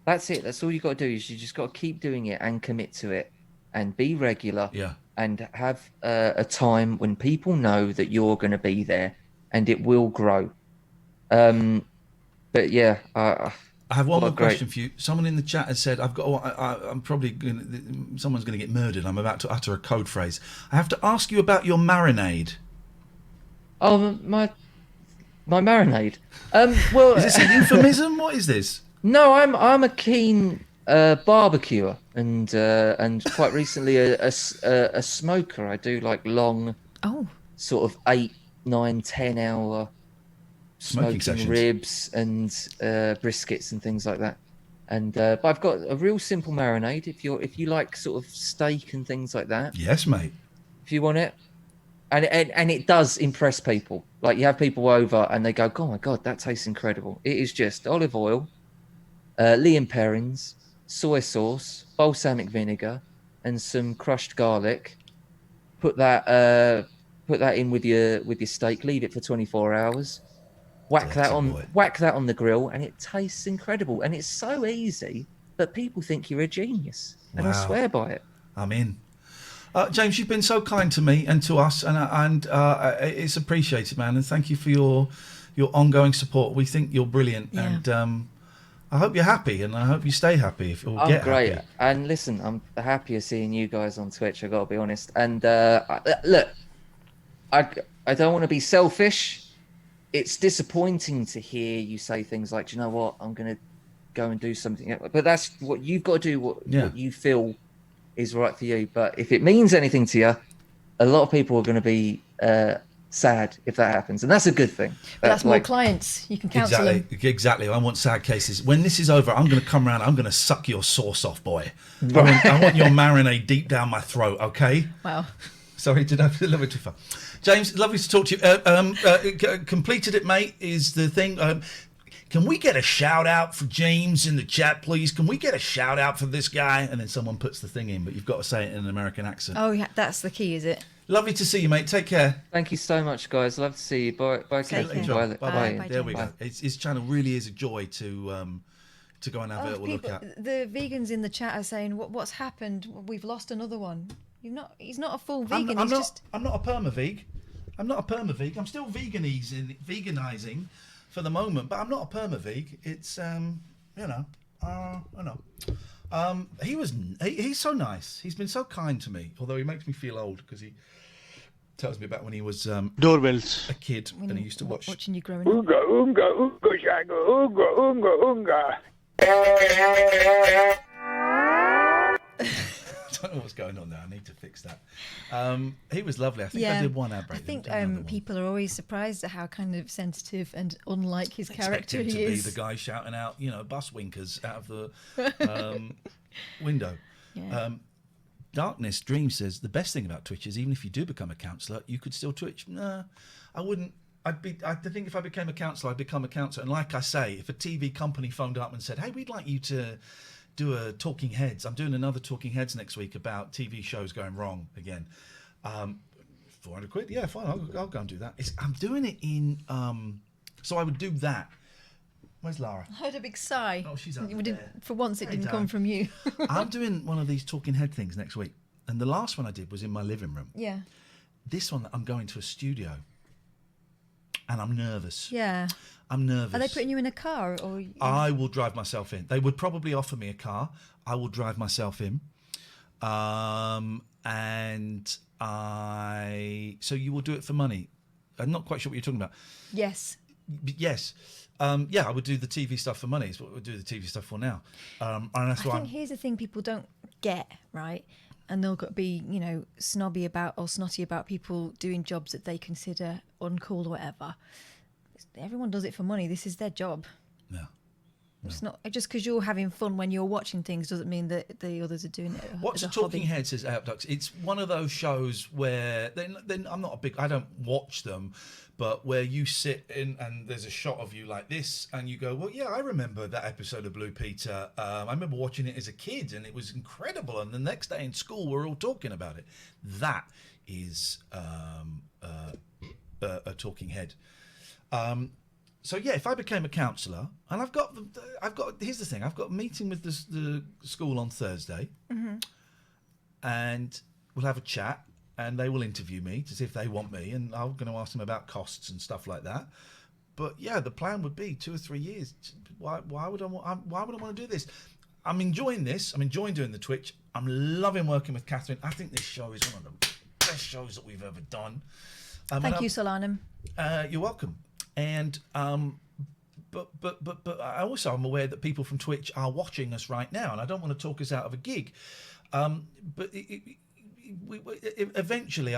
That's it. That's all you got to do. Is you just got to keep doing it and commit to it and be regular. Yeah. And have a time when people know that you're going to be there, and it will grow. But yeah, I have one more question for you. Someone in the chat has said, I'm probably someone's going to get murdered. I'm about to utter a code phrase. I have to ask you about your marinade. Oh, my marinade. Well, is this a euphemism? What is this? No, I'm a keen barbecuer, and quite recently a smoker. I do like long, sort of 8, 9, 10 hour smoking ribs and briskets and things like that. And but I've got a real simple marinade. If you like sort of steak and things like that. Yes, mate. If you want it, and it does impress people. Like, you have people over and they go, "Oh my god, that tastes incredible!" It is just olive oil, Liam Perrins, soy sauce, balsamic vinegar, and some crushed garlic. Put that in with your steak. Leave it for 24 hours. Whack that on the grill, and it tastes incredible. And it's so easy that people think you're a genius, and I swear by it. I'm in. James, you've been so kind to me and to us, and it's appreciated, man. And thank you for your ongoing support. We think you're brilliant, and I hope you're happy, and I hope you stay happy. I'm great. Happy. And listen, I'm happier seeing you guys on Twitch, I got to be honest. And look, I don't want to be selfish. It's disappointing to hear you say things like, "Do you know what? I'm gonna go and do something. But that's what you've got to do. What you feel is right for you. But if it means anything to you, a lot of people are going to be sad if that happens, and that's a good thing. But that's more clients. You can counsel them. Exactly. I want sad cases. When this is over, I'm going to come around. I'm going to suck your sauce off, boy. I want your marinade deep down my throat. Okay. Wow. Sorry, did I feel a little bit too far? James, lovely to talk to you. Completed it, mate, is the thing. Can we get a shout out for James in the chat, please? Can we get a shout out for this guy? And then someone puts the thing in, but you've got to say it in an American accent. Oh, yeah, that's the key, is it? Lovely to see you, mate. Take care. Thank you so much, guys. Love to see you. Bye, Katherine. Bye. There we go. His channel really is a joy to go and have a little look at. The vegans in the chat are saying, "What's happened? We've lost another one." He's not a full vegan. I'm not a perma-veg. I'm not a perma-veg. I'm still veganizing for the moment, but I'm not a perma-veg. It's I know. He's so nice. He's been so kind to me. Although he makes me feel old because he tells me about when he was doorbells, a kid, and he used to watching you growing up. Oonga, oonga, oonga, shanga, oonga, oonga, oonga. I don't know what's going on there. I need to fix that. He was lovely. I think I did one ad break. I think people are always surprised at how kind of sensitive and unlike his character him he to is. Be the guy shouting out, bus winkers out of the window. Yeah. Darkness Dream says the best thing about Twitch is even if you do become a counsellor, you could still Twitch. No, I wouldn't. I think if I became a counsellor, I'd become a counsellor. And like I say, if a TV company phoned up and said, "Hey, we'd like you to do a Talking Heads. I'm doing another Talking Heads next week about TV shows going wrong again. 400 quid? Yeah, fine. I'll go and do that. I'm doing it in... so I would do that. Where's Lara? I heard a big sigh. Oh, she's up there. For once, it didn't come from you. I'm doing one of these Talking Head things next week. And the last one I did was in my living room. Yeah. This one, I'm going to a studio. And I'm nervous. Yeah. I'm nervous. Are they putting you in a car? Or I will drive myself in. They would probably offer me a car. I will drive myself in. So you will do it for money. I'm not quite sure what you're talking about. Yes. Yes. I would do the TV stuff for money. It's what we do the TV stuff for now. And that's I think here's the thing people don't get, right? And they'll be, snobby about or snotty about people doing jobs that they consider uncool or whatever. Everyone does it for money. This is their job. No. It's not just because you're having fun when you're watching things doesn't mean that the others are doing it. What's a Talking Head, says Outducks? It's one of those shows where I don't watch them, but where you sit in and there's a shot of you like this and you go, well, yeah, I remember that episode of Blue Peter. I remember watching it as a kid and it was incredible. And the next day in school, we're all talking about it. That is a Talking Head. So yeah, if I became a counsellor, and I've got here's the thing, I've got a meeting with the school on Thursday, and we'll have a chat, and they will interview me to see if they want me, and I'm going to ask them about costs and stuff like that. But yeah, the plan would be 2 or 3 years. Why would I want to do this? I'm enjoying this. I'm enjoying doing the Twitch. I'm loving working with Katherine. I think this show is one of the best shows that we've ever done. Thank you, Solanum. You're welcome. And but I'm aware that people from Twitch are watching us right now, and I don't want to talk us out of a gig. But eventually,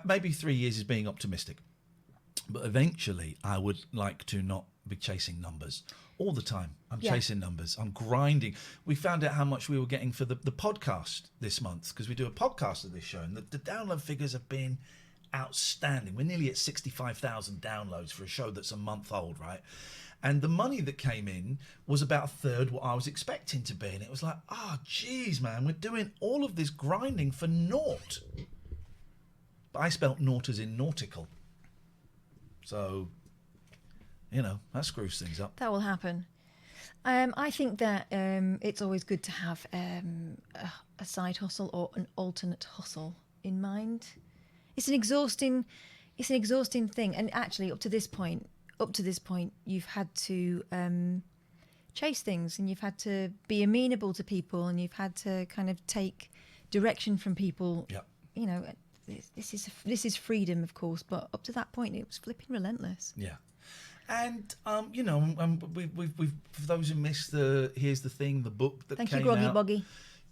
maybe 3 years is being optimistic, but eventually I would like to not be chasing numbers all the time. I'm chasing numbers. I'm grinding. We found out how much we were getting for the podcast this month because we do a podcast of this show, and the download figures have been outstanding. We're nearly at 65,000 downloads for a show that's a month old, right? And the money that came in was about a third what I was expecting to be, and it was like, geez, man, we're doing all of this grinding for naught. But I spelt naught as in nautical, so that screws things up. That will happen. I think that it's always good to have a side hustle or an alternate hustle in mind. It's an exhausting thing, and actually, up to this point, you've had to chase things, and you've had to be amenable to people, and you've had to kind of take direction from people. Yeah. This is freedom, of course, but up to that point, it was flipping relentless. Yeah, And we've for those who missed Here's the Thing, the book that Thank came you, Groggy out. Boggy.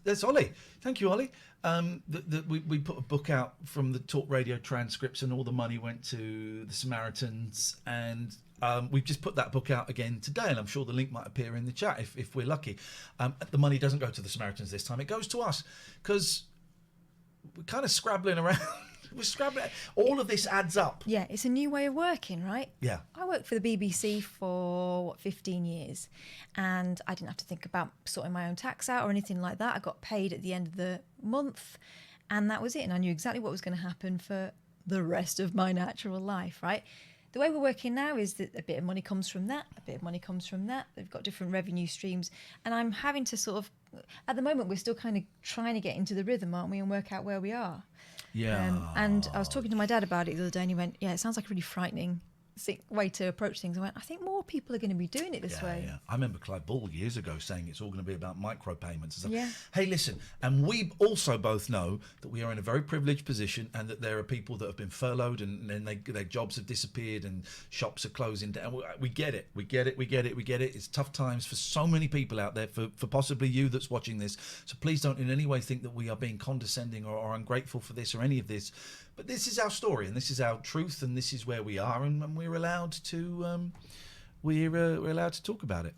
That's Ollie. Thank you, Ollie. We put a book out from the Talk Radio transcripts, and all the money went to the Samaritans. And we've just put that book out again today, and I'm sure the link might appear in the chat if we're lucky. The money doesn't go to the Samaritans this time; it goes to us because we're kind of scrabbling around. We're scrabbling. All of this adds up. Yeah, it's a new way of working, right? Yeah. I worked for the BBC for 15 years, and I didn't have to think about sorting my own tax out or anything like that. I got paid at the end of the month, and that was it. And I knew exactly what was going to happen for the rest of my natural life, right? The way we're working now is that a bit of money comes from that, a bit of money comes from that. They've got different revenue streams, and I'm having to sort of, at the moment, we're still kind of trying to get into the rhythm, aren't we, and work out where we are. Yeah. And I was talking to my dad about it the other day, and he went, "Yeah, it sounds like a really frightening way to approach things." I went, "I think more people are going to be doing it this way." Yeah. I remember Clive Bull years ago saying it's all going to be about micropayments and stuff. Yeah. Hey, listen, and we also both know that we are in a very privileged position, and that there are people that have been furloughed, and then their jobs have disappeared, and shops are closing down. We get it. We get it. It's tough times for so many people out there, for possibly you that's watching this. So please don't in any way think that we are being condescending or ungrateful for this or any of this. But this is our story, and this is our truth, and this is where we are, and we're allowed to we're allowed to talk about it.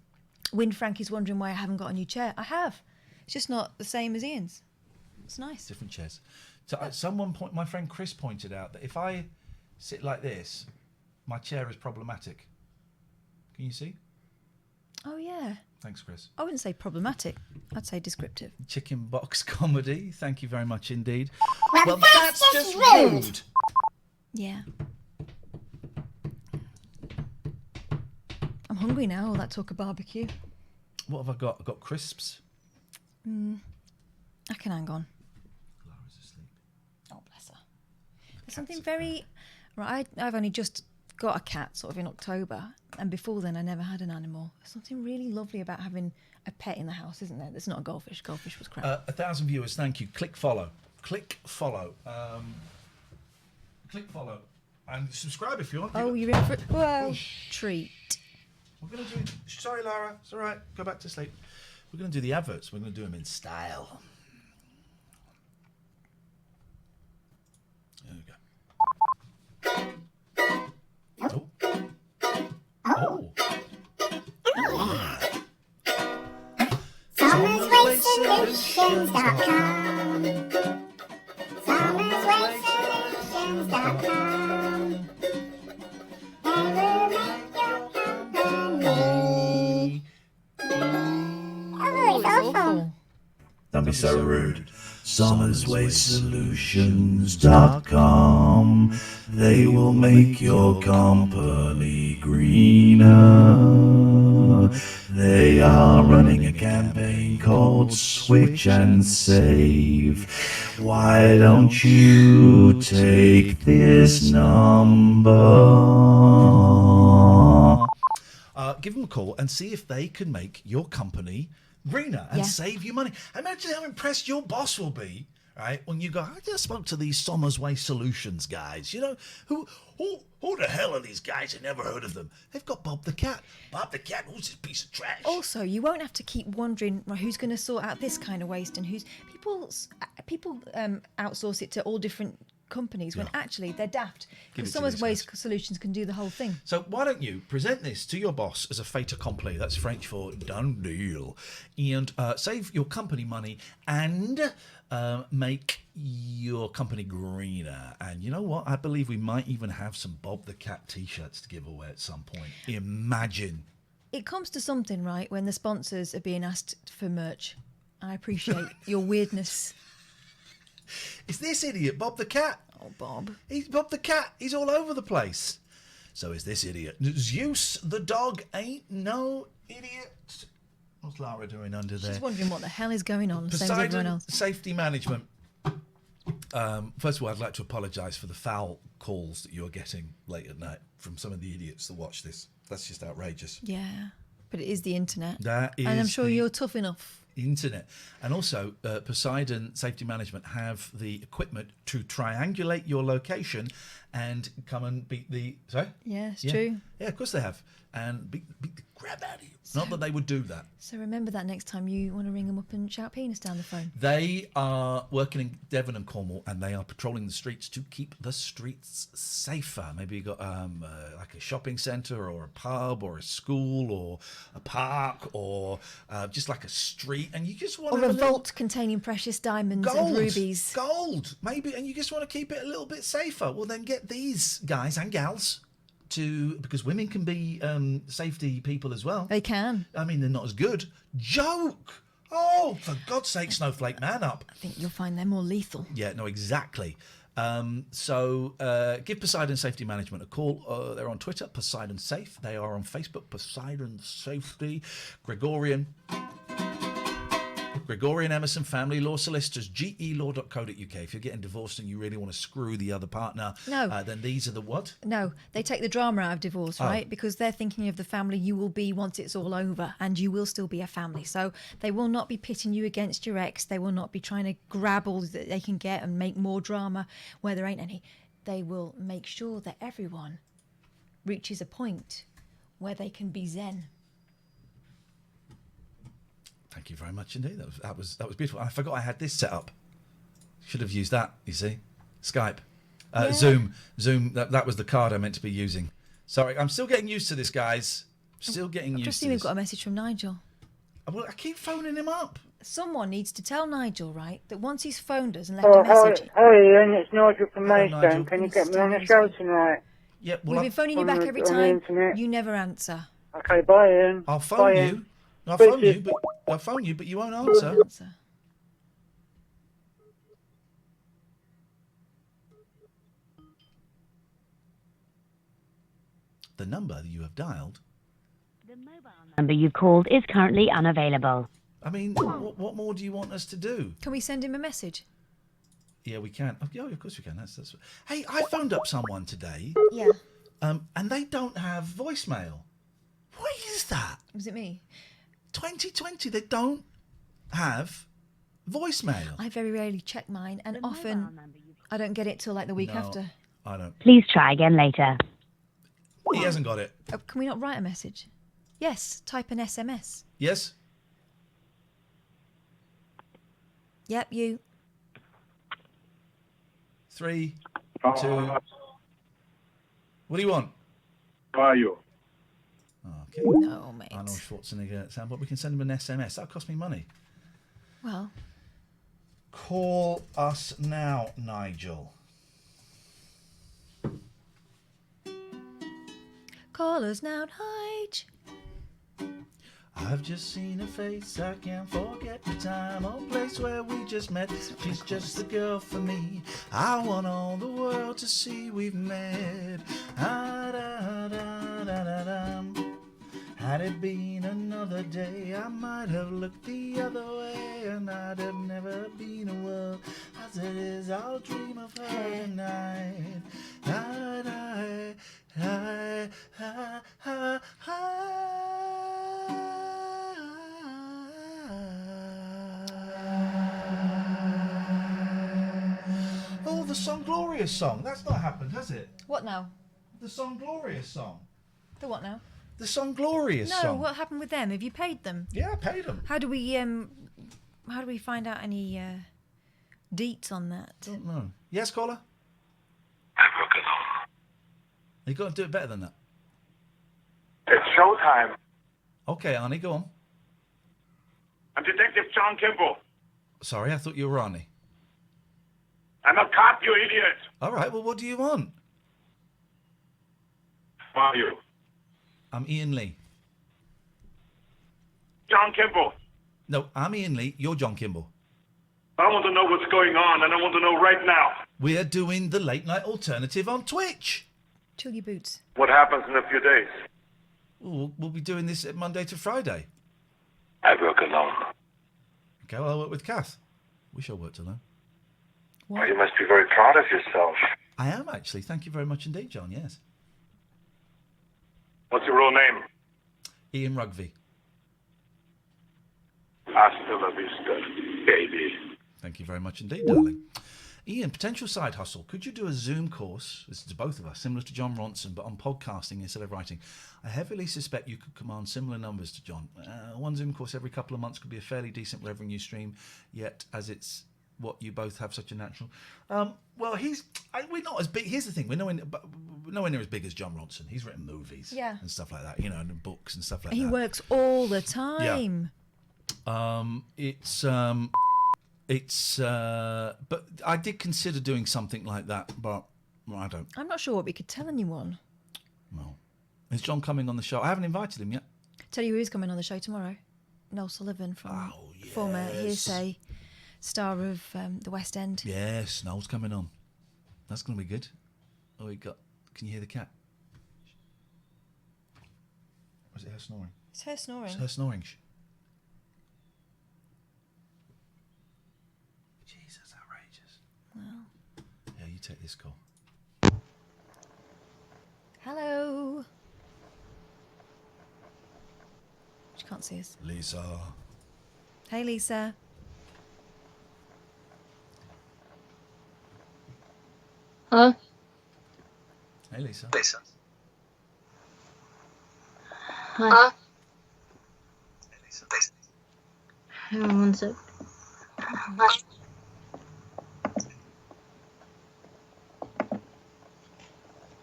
Win Frankie's wondering why I haven't got a new chair. I have. It's just not the same as Ian's. It's nice. Different chairs. So my friend Chris pointed out that if I sit like this, my chair is problematic. Can you see? Oh yeah. Thanks, Chris. I wouldn't say problematic. I'd say descriptive. Chicken box comedy. Thank you very much indeed. Well, that's just rude. Yeah. I'm hungry now, all that talk of barbecue. What have I got? I've got crisps. I can hang on. Laura's asleep. Oh, bless her. There's something very... Right, I've only just got a cat sort of in October, and before then I never had an animal. There's something really lovely about having a pet in the house, isn't there? That's not a goldfish. Goldfish was crap. 1,000 viewers, thank you. Click follow. Click follow. Click follow. And subscribe if you want. Oh, you're in for... Whoa. Treat. We're going to do... Sorry, Lara. It's all right. Go back to sleep. We're going to do the adverts. We're going to do them in style. There we go. Oh. Oh. SummersWasteSolutions.com. SummersWasteSolutions.com. Don't be so rude. SummersWasteSolutions.com. They will make your company greener. They are running a campaign called Switch and Save. Why don't you take this number? Give them a call and see if they can make your company greener and save you money. Imagine how impressed your boss will be, right, when you go, I just spoke to these Summers Waste Solutions guys. You know, who the hell are these guys? I never heard of them. They've got Bob the Cat. Bob the Cat, who's this piece of trash? Also, you won't have to keep wondering, right, who's going to sort out this kind of waste, and who's... People outsource it to all different companies when actually they're daft, because Summers Waste Solutions can do the whole thing. So why don't you present this to your boss as a fait accompli? That's French for done deal. And save your company money and make your company greener. And you know what? I believe we might even have some Bob the Cat t-shirts to give away at some point. Imagine. It comes to something, right, when the sponsors are being asked for merch. I appreciate your weirdness. Is this idiot Bob the Cat? Oh, Bob. He's Bob the Cat. He's all over the place. So is this idiot. Zeus the dog ain't no idiot. What's Lara doing under there? She's wondering what the hell is going on, same as everyone else. Safety management. First of all, I'd like to apologise for the foul calls that you're getting late at night from some of the idiots that watch this. That's just outrageous. Yeah, but it is the internet. That is, and I'm sure you're tough enough. internet. And also, Poseidon Safety Management have the equipment to triangulate your location and come and beat the... Sorry? Yeah, it's true. Yeah, of course they have. And beat the crap out of you. Not that they would do that. So remember that next time you want to ring them up and shout penis down the phone. They are working in Devon and Cornwall, and they are patrolling the streets to keep the streets safer. Maybe you've got like a shopping centre or a pub or a school or a park or just like a street, and you just want Or to a vault containing precious diamonds and rubies. Gold, maybe, and you just want to keep it a little bit safer. Well, then get these guys and gals because women can be safety people as well. They can. I mean, they're not as good. Joke! Oh, for God's sake, Snowflake, man up. I think you'll find them more lethal. Yeah, no, exactly. So give Poseidon Safety Management a call. They're on Twitter, Poseidon Safe. They are on Facebook, Poseidon Safety. Gregorian Emerson Family Law Solicitors, gelaw.co.uk. If you're getting divorced and you really want to screw the other partner, then these are the what? No, they take the drama out of divorce, right? Because they're thinking of the family you will be once it's all over, and you will still be a family. So they will not be pitting you against your ex. They will not be trying to grab all that they can get and make more drama where there ain't any. They will make sure that everyone reaches a point where they can be zen. Thank you very much indeed. That was beautiful. I forgot I had this set up. Should have used that. You see, Skype, Zoom. That was the card I meant to be using. Sorry, I'm still getting used to this, guys. Still getting used to this. Just seen we've got a message from Nigel. Well, I keep phoning him up. Someone needs to tell Nigel, right, that once he's phoned us and left a message. Hi Ian, it's Nigel from Maidstone. Can you get me on the show tonight? Yeah, We've been phoning you back every time. You never answer. Okay, bye Ian. I'll phone you. I'll phone you, but you won't answer. The number that you have dialed. The mobile number you've called is currently unavailable. I mean, what more do you want us to do? Can we send him a message? Yeah, we can. Oh, yeah, of course we can. That's. Hey, I phoned up someone today. Yeah. And they don't have voicemail. What is that? Was it me? 2020, they don't have voicemail. I very rarely check mine, and often I don't get it till like the week after. I don't. Please try again later. He hasn't got it. Can we not write a message? Yes, type an SMS. Yes? Yep, you. 3, 2. What do you want? How are you? Okay. No, mate. Arnold Schwarzenegger sound, but we can send him an SMS. That'll cost me money. Well. Call us now, Nigel. Call us now, Nige. I've just seen her face, I can't forget the time or place where we just met. She's just the girl for me. I want all the world to see we've met. Had it been another day, I might have looked the other way, and I'd have never been a world. As it is, I'll dream of her tonight. Oh, the song Glorious Song. That's not happened, has it? What now? The song Glorious Song. The what now? The song Glorious No, Song. what happened with them? Have you paid them? Yeah, I paid them. How do we find out any deets on that? Don't know. Yes, caller? You got to do it better than that. It's showtime. Okay, Arnie, go on. I'm Detective John Kimball. Sorry, I thought you were Arnie. I'm a cop, you idiot. All right, well, what do you want? Who are you? I'm Ian Lee. John Kimball. No, I'm Ian Lee. You're John Kimball. I want to know what's going on, and I want to know right now. We're doing the late night alternative on Twitch. Chill your boots. What happens in a few days? We'll be doing this Monday to Friday. I work alone. Okay, well, I'll work with Kath. Wish I worked alone. Well, you must be very proud of yourself. I am, actually. Thank you very much indeed, John, yes. What's your real name? Ian Rugby. Who Hasta la vista, baby. Thank you very much indeed, darling. Ian, potential side hustle. Could you do a Zoom course, this is to both of us, similar to John Ronson, but on podcasting instead of writing? I heavily suspect you could command similar numbers to John. One Zoom course every couple of months could be a fairly decent revenue stream, yet as it's what you both have such a natural... well, we're not as big. Here's the thing. We're nowhere near as big as John Ronson. He's written movies and stuff like that, and books and stuff like that. He works all the time. Yeah. But I did consider doing something like that, but I don't. I'm not sure what we could tell anyone. Well, is John coming on the show? I haven't invited him yet. Tell you who is coming on the show tomorrow. Noel Sullivan from former Hearsay, star of the West End. Yes, Noel's coming on. That's going to be good. Oh, we got. Can you hear the cat? Or is it her snoring? It's her snoring. It's her snoring. Jesus, outrageous. Well. Yeah, you take this call. Hello. She can't see us. Lisa. Hey, Lisa. Hello? Hey, Lisa. Lisa. Hi. Hey, Lisa. Hang on 1 sec.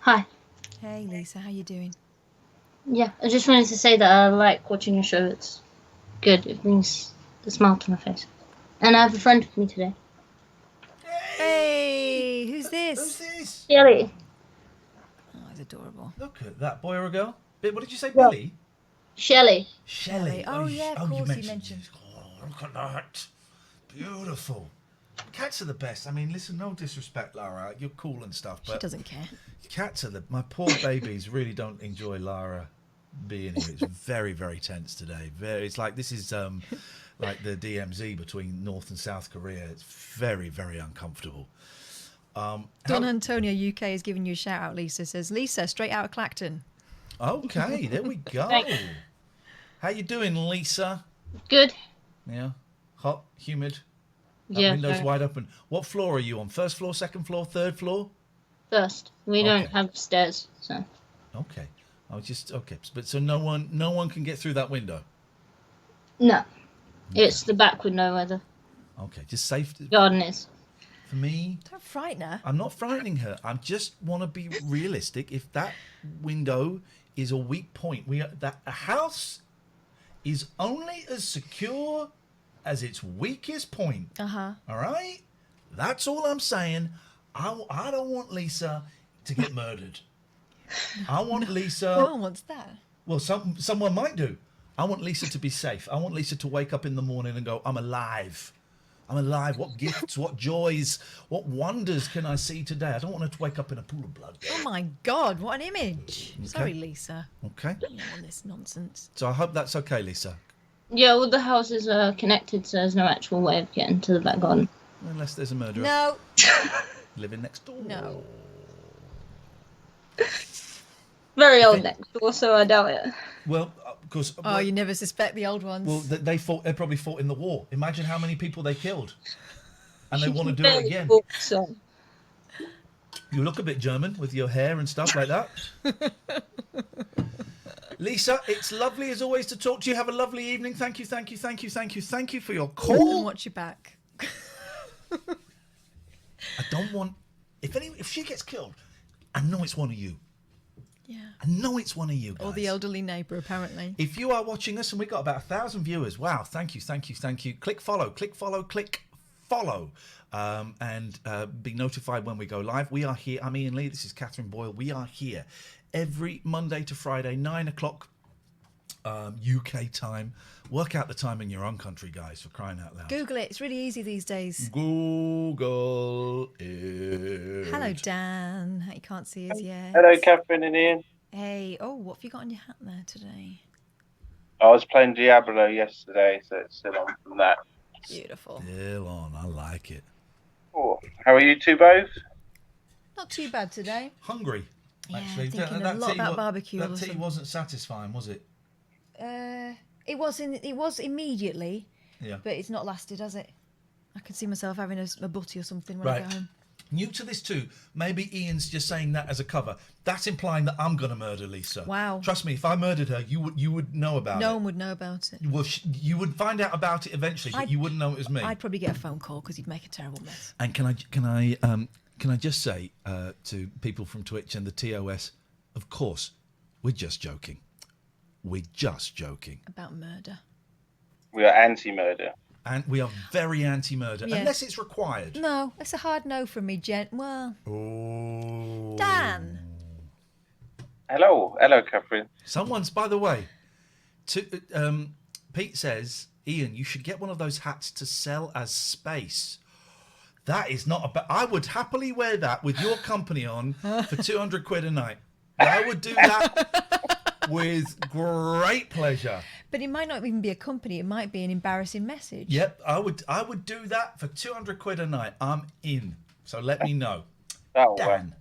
Hi. Hey, Lisa. How you doing? Yeah, I just wanted to say that I like watching your show. It's good. It brings a smile to my face. And I have a friend with me today. Hey, who's this? Who's this? Billy. Oh, he's adorable. Look at that boy or a girl. What did you say, Billy? Shelley. Shelley. Oh, yeah, of course you you mentioned. Oh, look at that. Beautiful. Cats are the best. I mean, listen, no disrespect, Lara. You're cool and stuff, but She doesn't care. Cats are my poor babies really don't enjoy Lara being here. It's very, very tense today. It's like this is like the DMZ between North and South Korea. It's very, very uncomfortable. Don Antonio UK is giving you a shout out. Lisa says, Lisa, straight out of Clacton. Okay, there we go. Thanks. How you doing, Lisa? Good. Yeah, hot, humid. Yeah. Windows very. wide open. What floor are you on? First floor, second floor, third floor? First. We don't have stairs, so. Okay. But so no one can get through that window. No. It's the back with no weather. Okay, just safe. Garden is. For me, Don't frighten her. I'm not frightening her. I just want to be realistic. If that window is a weak point, a house is only as secure as its weakest point. Uh-huh. All right? That's all I'm saying. I don't want Lisa to get murdered. I want Lisa... No one wants that. Well, someone might do. I want Lisa to be safe. I want Lisa to wake up in the morning and go, I'm alive. I'm alive. What gifts, what joys, what wonders can I see today? I don't want her to wake up in a pool of blood. Oh my God, what an image. Okay. Sorry, Lisa. Okay. You know, all this nonsense. So I hope that's okay, Lisa. Yeah, all the houses are connected, so there's no actual way of getting to the back garden. Unless there's a murderer. No. Living next door. No. Very old next door, so I doubt it. Well, because... Oh, you never suspect the old ones. Well, they probably fought in the war. Imagine how many people they killed. And they want to do it again. You look a bit German with your hair and stuff like that. Lisa, it's lovely as always to talk to you. Have a lovely evening. Thank you for your call. And watch your back. I don't want... If she gets killed, I know it's one of you. Yeah. I know it's one of you guys. Or the elderly neighbour, apparently. If you are watching us, and we got about 1,000 viewers, wow, thank you. Click follow, and be notified when we go live. We are here. I'm Ian Lee. This is Catherine Boyle. We are here every Monday to Friday, 9 o'clock UK time. Work out the time in your own country, guys, for crying out loud. Google it. It's really easy these days. Google it. Hello, Dan. You can't see us yet. Hello, Catherine and Ian. Hey. Oh, what have you got on your hat there today? I was playing Diablo yesterday, so it's still on from that. Beautiful. Still on. I like it. Oh, how are you two both? Not too bad today. Hungry, Yeah, actually. thinking a lot about barbecue. That tea wasn't satisfying, was it? It was immediately. Yeah. but it's not lasted, has it? I can see myself having a butty or something when I Right. go home. New to this too. Maybe Ian's just saying that as a cover. That's implying that I'm going to murder Lisa. Wow. Trust me, if I murdered her, you would know about No it. one would know about it. Well, you would find out about it eventually, but you wouldn't know it was me. I'd probably get a phone call because he'd make a terrible mess. And can I just say to people from Twitch and the TOS, of course, we're just joking. We're just joking. About murder. We are anti-murder. And we are very anti-murder, Yeah. unless it's required. No, it's a hard no from me, Jen. Well, Oh. Dan. Hello, Catherine. Someone's, by the way, Pete says, Ian, you should get one of those hats to sell as space. That is not a bad... I would happily wear that with your company on for 200 quid a night. I would do that with great pleasure. But it might not even be a company. It might be an embarrassing message. Yep, I would do that for 200 quid a night. I'm in. So let me know. Oh, Dan.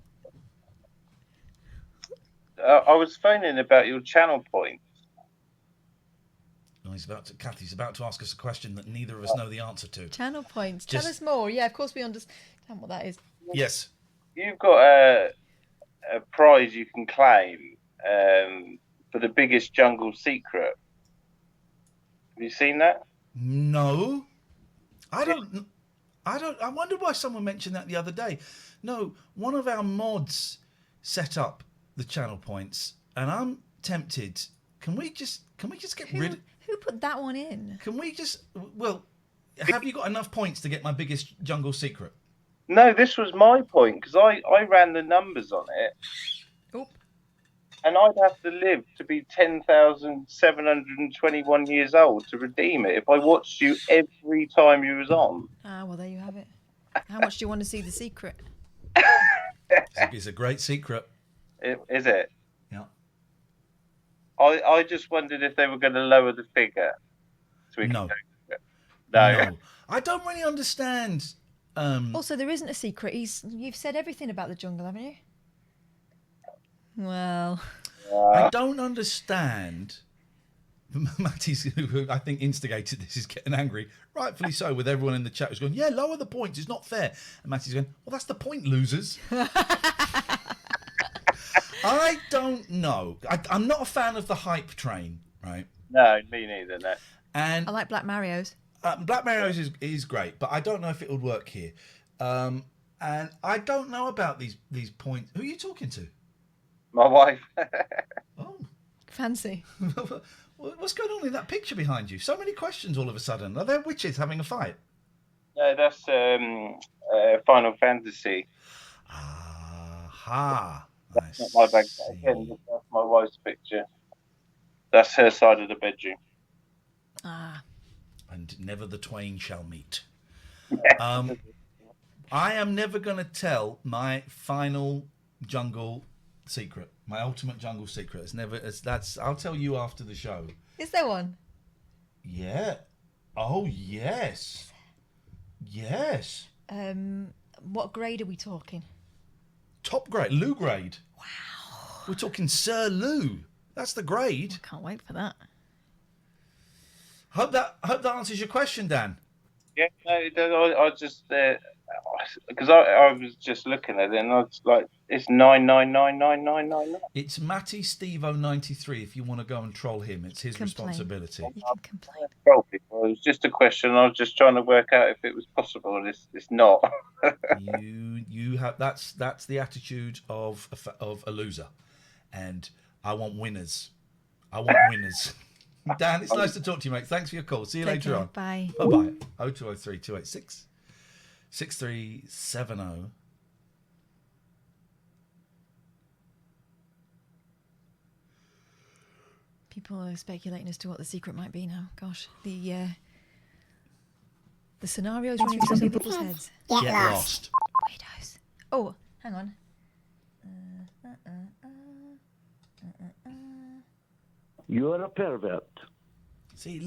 I was phoning about your channel point. Oh, Kathy's about to ask us a question that neither of us know the answer to. Channel points. Just- Tell us more. Yeah, of course we understand what that is. Yes. You've got a prize you can claim for the biggest jungle secret. Have you seen that? No. I wondered why someone mentioned that the other day. No, one of our mods set up the channel points, and I'm tempted. Can we just get rid of... Who put that one in? Can we just... Well, have you got enough points to get my biggest jungle secret? No, this was my point, because I ran the numbers on it. Oop. And I'd have to live to be 10,721 years old to redeem it if I watched you every time you was on. Ah, well, there you have it. How much do you want to see the secret? It's a great secret. Is it? Yeah. I just wondered if they were going to lower the figure. So we No. Can take it. No. I don't really understand. Also, there isn't a secret. You've said everything about the jungle, haven't you? Well, I don't understand. Matty's, who I think instigated this, is getting angry, rightfully so, with everyone in the chat who's going, yeah, lower the points, it's not fair. And Matty's going, well, that's the point, losers. I don't know. I'm not a fan of the hype train, right? No, me neither. No. And I like Black Mario's. Black Mario's is great, but I don't know if it would work here. And I don't know about these points. Who are you talking to? My wife. Fancy. What's going on in that picture behind you? So many questions all of a sudden. Are there witches having a fight? No, that's Final Fantasy. Aha. That's not my bag. Again, that's my wife's picture. That's her side of the bedroom. Ah. And never the twain shall meet. I am never going to tell my final jungle secret, my ultimate jungle secret. I'll tell you after the show. Is there one? Yeah. Oh yes. Yes. What grade are we talking? Top grade, Lou grade. Wow. We're talking Sir Lou. That's the grade. I can't wait for that. Hope that answers your question, Dan. Yeah, no, I just because I was just looking at it and I was like, it's 9999999. It's Matty Steve 93. If you want to go and troll him, it's his responsibility. You can complain. Troll people. It was just a question. I was just trying to work out if it was possible, and it's not. you have that's the attitude of a loser, and I want winners. I want winners. Dan, it's nice to talk to you, mate. Thanks for your call. See you Take later care. on. Bye. Bye-bye. 0203 286 6370. People are speculating as to what the secret might be now. Gosh, the scenario's running through some people's heads. Get lost. Weirdos. Oh, hang on. You're a pervert. See,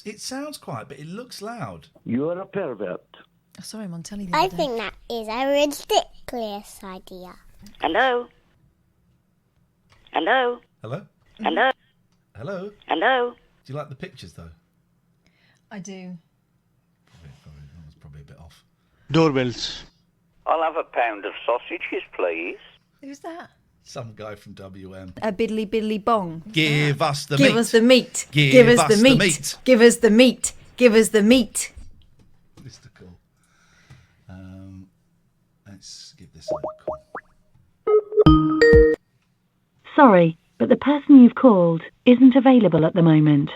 it sounds quiet, but it looks loud. You're a pervert. Oh, sorry, I'm on telly the I other day. think that is a ridiculous idea. Hello? Hello? Hello? Hello? Hello? Hello? Do you like the pictures, though? I do. Doorbells. I'll have a pound of sausages, please. Who's that? Some guy from WM. A biddly biddly bong. Give us the meat. Give us the meat. Give us us the the meat. meat. Give us the meat. Give us the meat. Mr. Cool. Let's give this a look. Sorry, but the person you've called isn't available at the moment.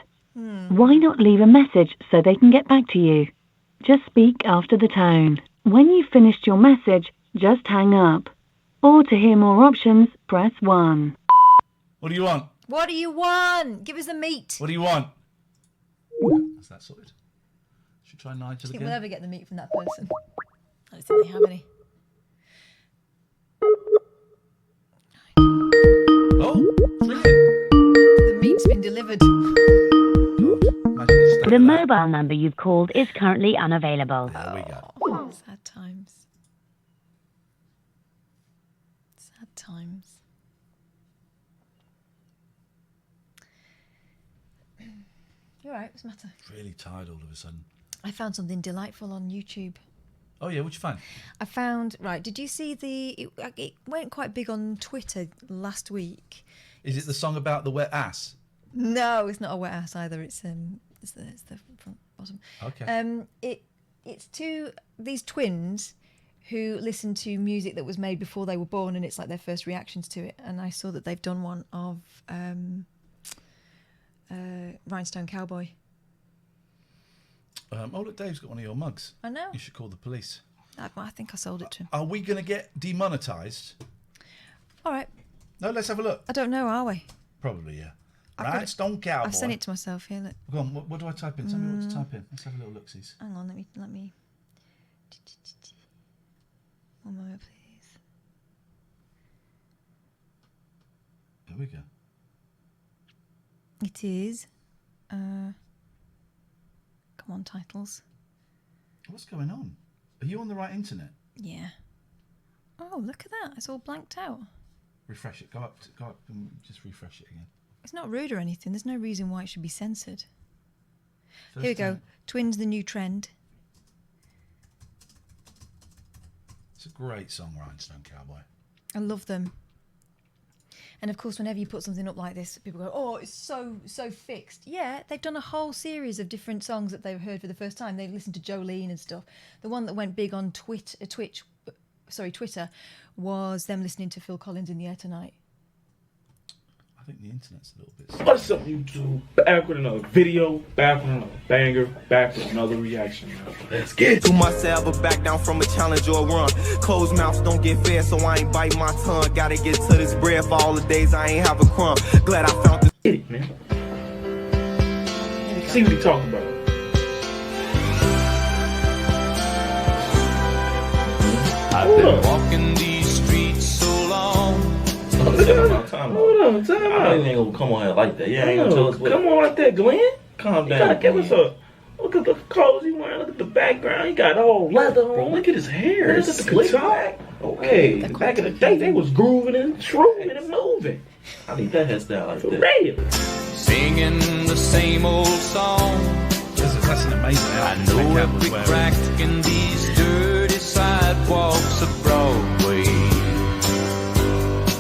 Why not leave a message so they can get back to you? Just speak after the tone. When you've finished your message, just hang up. Or to hear more options, press 1. What do you want? What do you want? Give us the meat. What do you want? Is that sorted? Should we try Nigel I think again? we'll never get the meat from that person. I don't think they have any. Oh, brilliant. The meat's been delivered. The mobile number you've called is currently unavailable. There we go. Oh, sad times. Sad times. You alright? What's the matter? Really tired all of a sudden. I found something delightful on YouTube. Oh yeah, what'd you find? I found, right, did you see it went quite big on Twitter last week. Is it the song about the wet ass? No, it's not a wet ass either. It's the front bottom. Okay. It's these twins who listened to music that was made before they were born, and it's like their first reactions to it. And I saw that they've done one of Rhinestone Cowboy. Oh look, Dave's got one of your mugs. I know. You should call the police. I think I sold it to him. Are we going to get demonetised? All right. No, let's have a look. I don't know, are we? Probably, yeah. I've got it. Rhinestone Cowboy. I've sent it to myself here. Look. Go on, what do I type in? Tell me what to type in. Let's have a little look-sees. Hang on, let me. One moment, please. There we go. It is. Come on, titles. What's going on? Are you on the right internet? Yeah. Oh, look at that! It's all blanked out. Refresh it. Go up and just refresh it again. It's not rude or anything. There's no reason why it should be censored. First Here we go. time. Twins, the new trend. It's a great song, Rhinestone Cowboy. I love them. And of course, whenever you put something up like this, people go, "Oh, it's so fixed." Yeah, they've done a whole series of different songs that they've heard for the first time. They listened to Jolene and stuff. The one that went big on Twitter was them listening to Phil Collins in the Air Tonight. I think the internet's a little bit. What's up, YouTube? Back with another video, back with another banger, back with another reaction. Let's get it. Do myself a back down from a challenge or a run. Closed mouths don't get fed, so I ain't bite my tongue. Gotta get to this bread for all the days I ain't have a crumb. Glad I found this. Get it, man. See what he talking about. I've been walking these streets so long. Hold on, time out. I ain't gonna come on here like that. Yeah, ain't gonna tell us what. Come on like that, Glenn. Calm You You down. gotta give us a look at the clothes he wearing. Look at the background. He got all leather on. Look at his hair. Look at the guitar. Okay, back in the day, they was grooving and shrooving and moving. I need that hairstyle like For that. real. Singing the same old song. That's an amazing I know every crack in these dirty sidewalks of Broadway.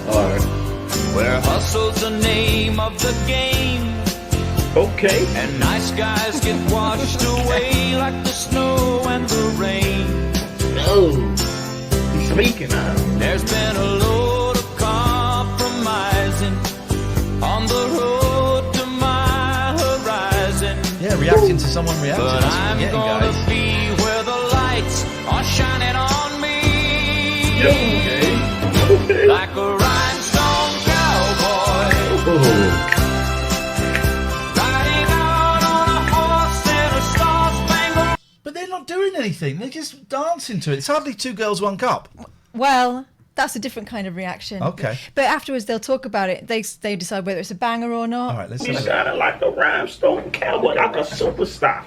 Alright. Where hustle's the name of the game. Okay. And nice guys get washed away like the snow and the rain. No. He's speaking now. There's been a load of compromising on the road to my horizon. Yeah, reacting to someone reacting. But That's what I'm we're getting, gonna guys. be where the lights are shining on me. Okay. Like a rhinestone cowboy. Oh. Riding out on a horse in a star-spangled. But they're not doing anything. They're just dancing to it. It's hardly Two Girls, One Cup. Well, that's a different kind of reaction. Okay. But afterwards, they'll talk about it. They decide whether it's a banger or not. All right, let's He have a sounded like a rhinestone cowboy, like a superstar.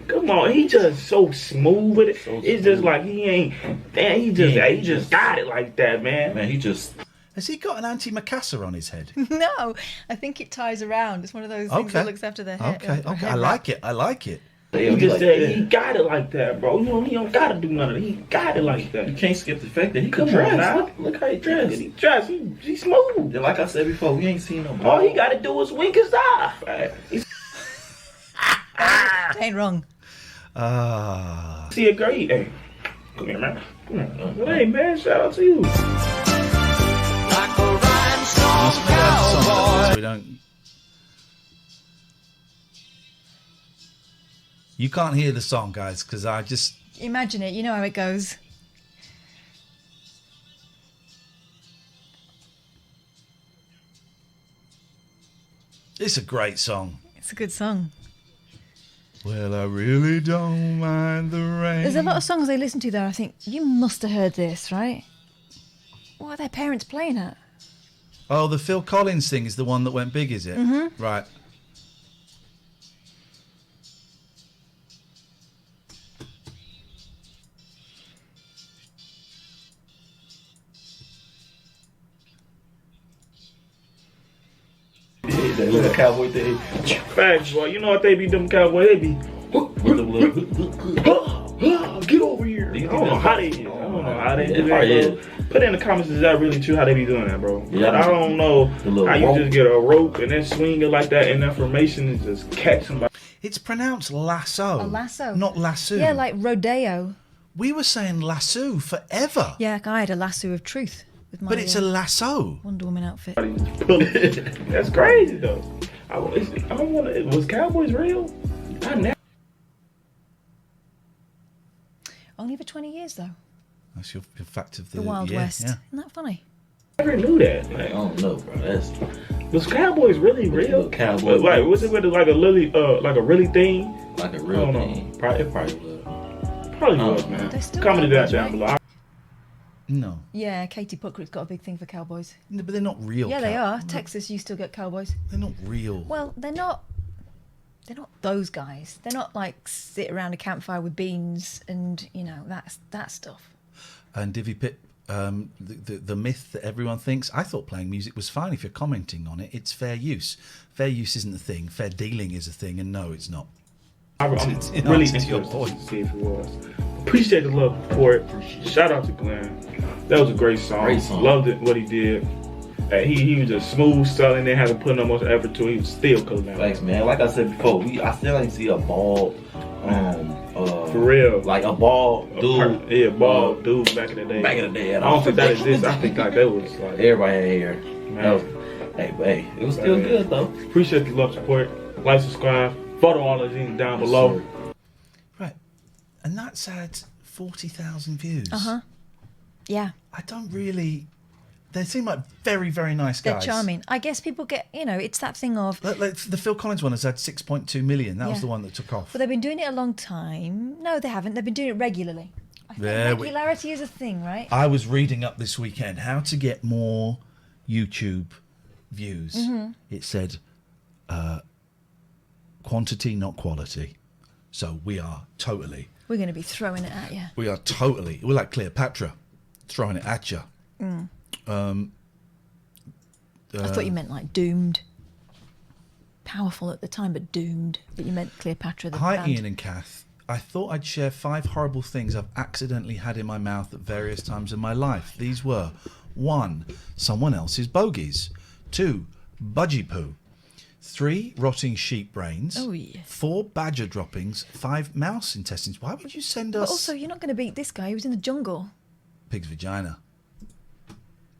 Come on, he just so smooth with it. It's just like he ain't. Damn, he just got it like that, man. Man, he just. Has he got an anti-macassar on his head? No, I think it ties around. It's one of those things that looks after their hair. Okay. or Okay. head I wrap. like it. I like it. He just said he got it like that, bro. You know, he don't gotta do none of it. He got it like that. You can't skip the fact that he Come can on dress. now. Look how he dressed. He dressed. He smooth. And like I said before, we ain't seen no. All he gotta do is wink his eye. Ain't wrong. See a girl, hey, come here, man. Come here. Hey, man, shout out to you. We don't. You can't hear the song, guys, because I just. Imagine it. You know how it goes. It's a great song. It's a good song. Well, I really don't mind the rain. There's a lot of songs they listen to there. I think you must have heard this, right? What are their parents playing at? Oh, the Phil Collins thing is the one that went big, is it? Mm-hmm. Right. That little cowboy thing. Facts, boy. You know what they be doing, cowboy? They be. Get over here. I don't know how they do that, bro. Put in the comments, is that really true how they be doing that, bro? Yeah, I don't know how you rope. just get a rope and then swing it like that and that formation is just catch somebody. It's pronounced lasso. A lasso. Not lasso. Yeah, like rodeo. We were saying lasso forever. Yeah, I had a lasso of truth with my. But it's a lasso. Wonder Woman outfit. That's crazy though. I don't want to. Was Cowboys real? I never. Only for 20 years though. That's your fact of The Wild West. Yeah. Isn't that funny? I never knew that. Like, I don't know, bro. That's. Was Cowboys really real? Cowboys. Like, was it with like a really thing? Like a I real don't know. thing. It probably was. Probably was, man. They still Comment have that down below. No. Yeah, Katie Puckrick's got a big thing for cowboys. No, but they're not real. Yeah, they are. Texas, you still get cowboys. They're not real. Well, they're not. They're not those guys. They're not like sit around a campfire with beans and that stuff. And Divvy Pip, the myth that everyone thinks. I thought playing music was fine if you're commenting on it. It's fair use. Fair use isn't a thing. Fair dealing is a thing, and no, it's not. I'm It's really to interested your to point. see if it was. Appreciate the love for it. Shout out to Glenn. That was a great song. Great song. Loved it, what he did. He was just smooth selling. They had to put no much effort to it. He was still cooking out. Thanks, man. Like I said before, I still ain't see a bald. For real. Like a bald dude. Yeah, bald dude back in the day. Back in the day. I don't think that exists. I think like that was like Everybody had hair. Man. Hey, it was still good though. Appreciate the love, support. Like, subscribe. Follow all of these down below. Right. And that's had 40,000 views. Yeah. I don't really. They seem like very, very nice They're guys. charming. I guess people get, it's that thing of. Like the Phil Collins one has had 6.2 million. That was Yeah. the one that took off. But they've been doing it a long time. No, they haven't. They've been doing it regularly. I think There we- regularity is a thing, right? I was reading up this weekend how to get more YouTube views. Mhm. It said quantity, not quality. So we are totally. We're going to be throwing it at you. We're like Cleopatra, throwing it at you. Mm. I I thought you meant like doomed. Powerful at the time, but doomed. But you meant Cleopatra. The Hi, band. Iain and Kath. I thought I'd share 5 horrible things I've accidentally had in my mouth at various times in my life. These were 1. Someone else's bogies. 2. Budgie poo. 3. Rotting sheep brains. Oh, yeah. 4. Badger droppings. 5. Mouse intestines. Why would you send us... But also, you're not going to beat this guy. He was in the jungle. Pig's vagina.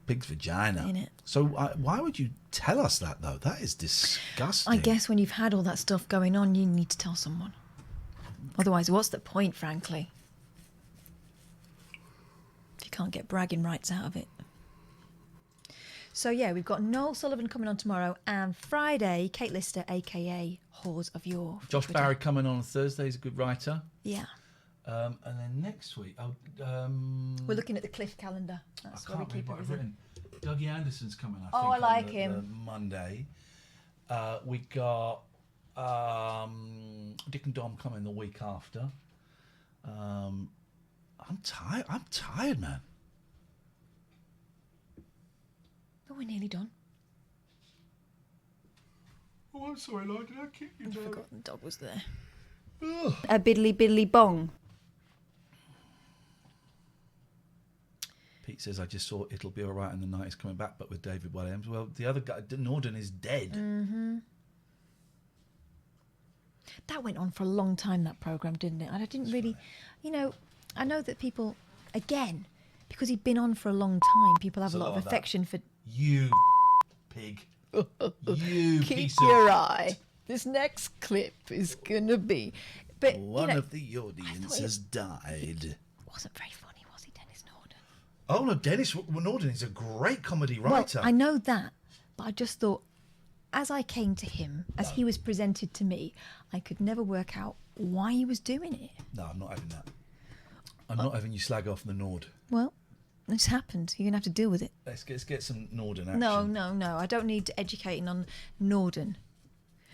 Pig's vagina. Innit? So why would you tell us that, though? That is disgusting. I guess when you've had all that stuff going on, you need to tell someone. Otherwise, what's the point, frankly? If you can't get bragging rights out of it. So, yeah, we've got Noel Sullivan coming on tomorrow, and Friday, Kate Lister, a.k.a. Whores of Yore. Josh Barry coming on Thursday. He's a good writer. Yeah. And then next week, We're looking at the Cliff calendar. That's where we keep what I've everything. written. Dougie Anderson's coming, I think. Oh, I like on him. the Monday. We got Dick and Dom coming the week after. I'm tired, man. But we're nearly done. Oh, I'm sorry, Lord. Did I kick you I forgot the dog was there. A biddly biddly bong. Pete says, I just saw It'll Be Alright in the Night is coming back, but with David Williams. Well, the other guy, Norden, is dead. Mm-hmm. That went on for a long time, that programme, didn't it? And I didn't really... You know, I know that people, again, because he'd been on for a long time, people have a lot of affection for... You pig. You Keep piece your of... eye. This next clip is going to be... But, One you know, of the audience has died. Wasn't very funny, was he, Denis Norden? Oh, no, Denis Norden is a great comedy writer. Well, I know that, but I just thought, as I came to him, as he was presented to me, I could never work out why he was doing it. No, I'm not having that. I'm not having you slag off the Nord. Well, it's happened. You're going to have to deal with it. Let's get some Norden action. No. I don't need educating on Norden.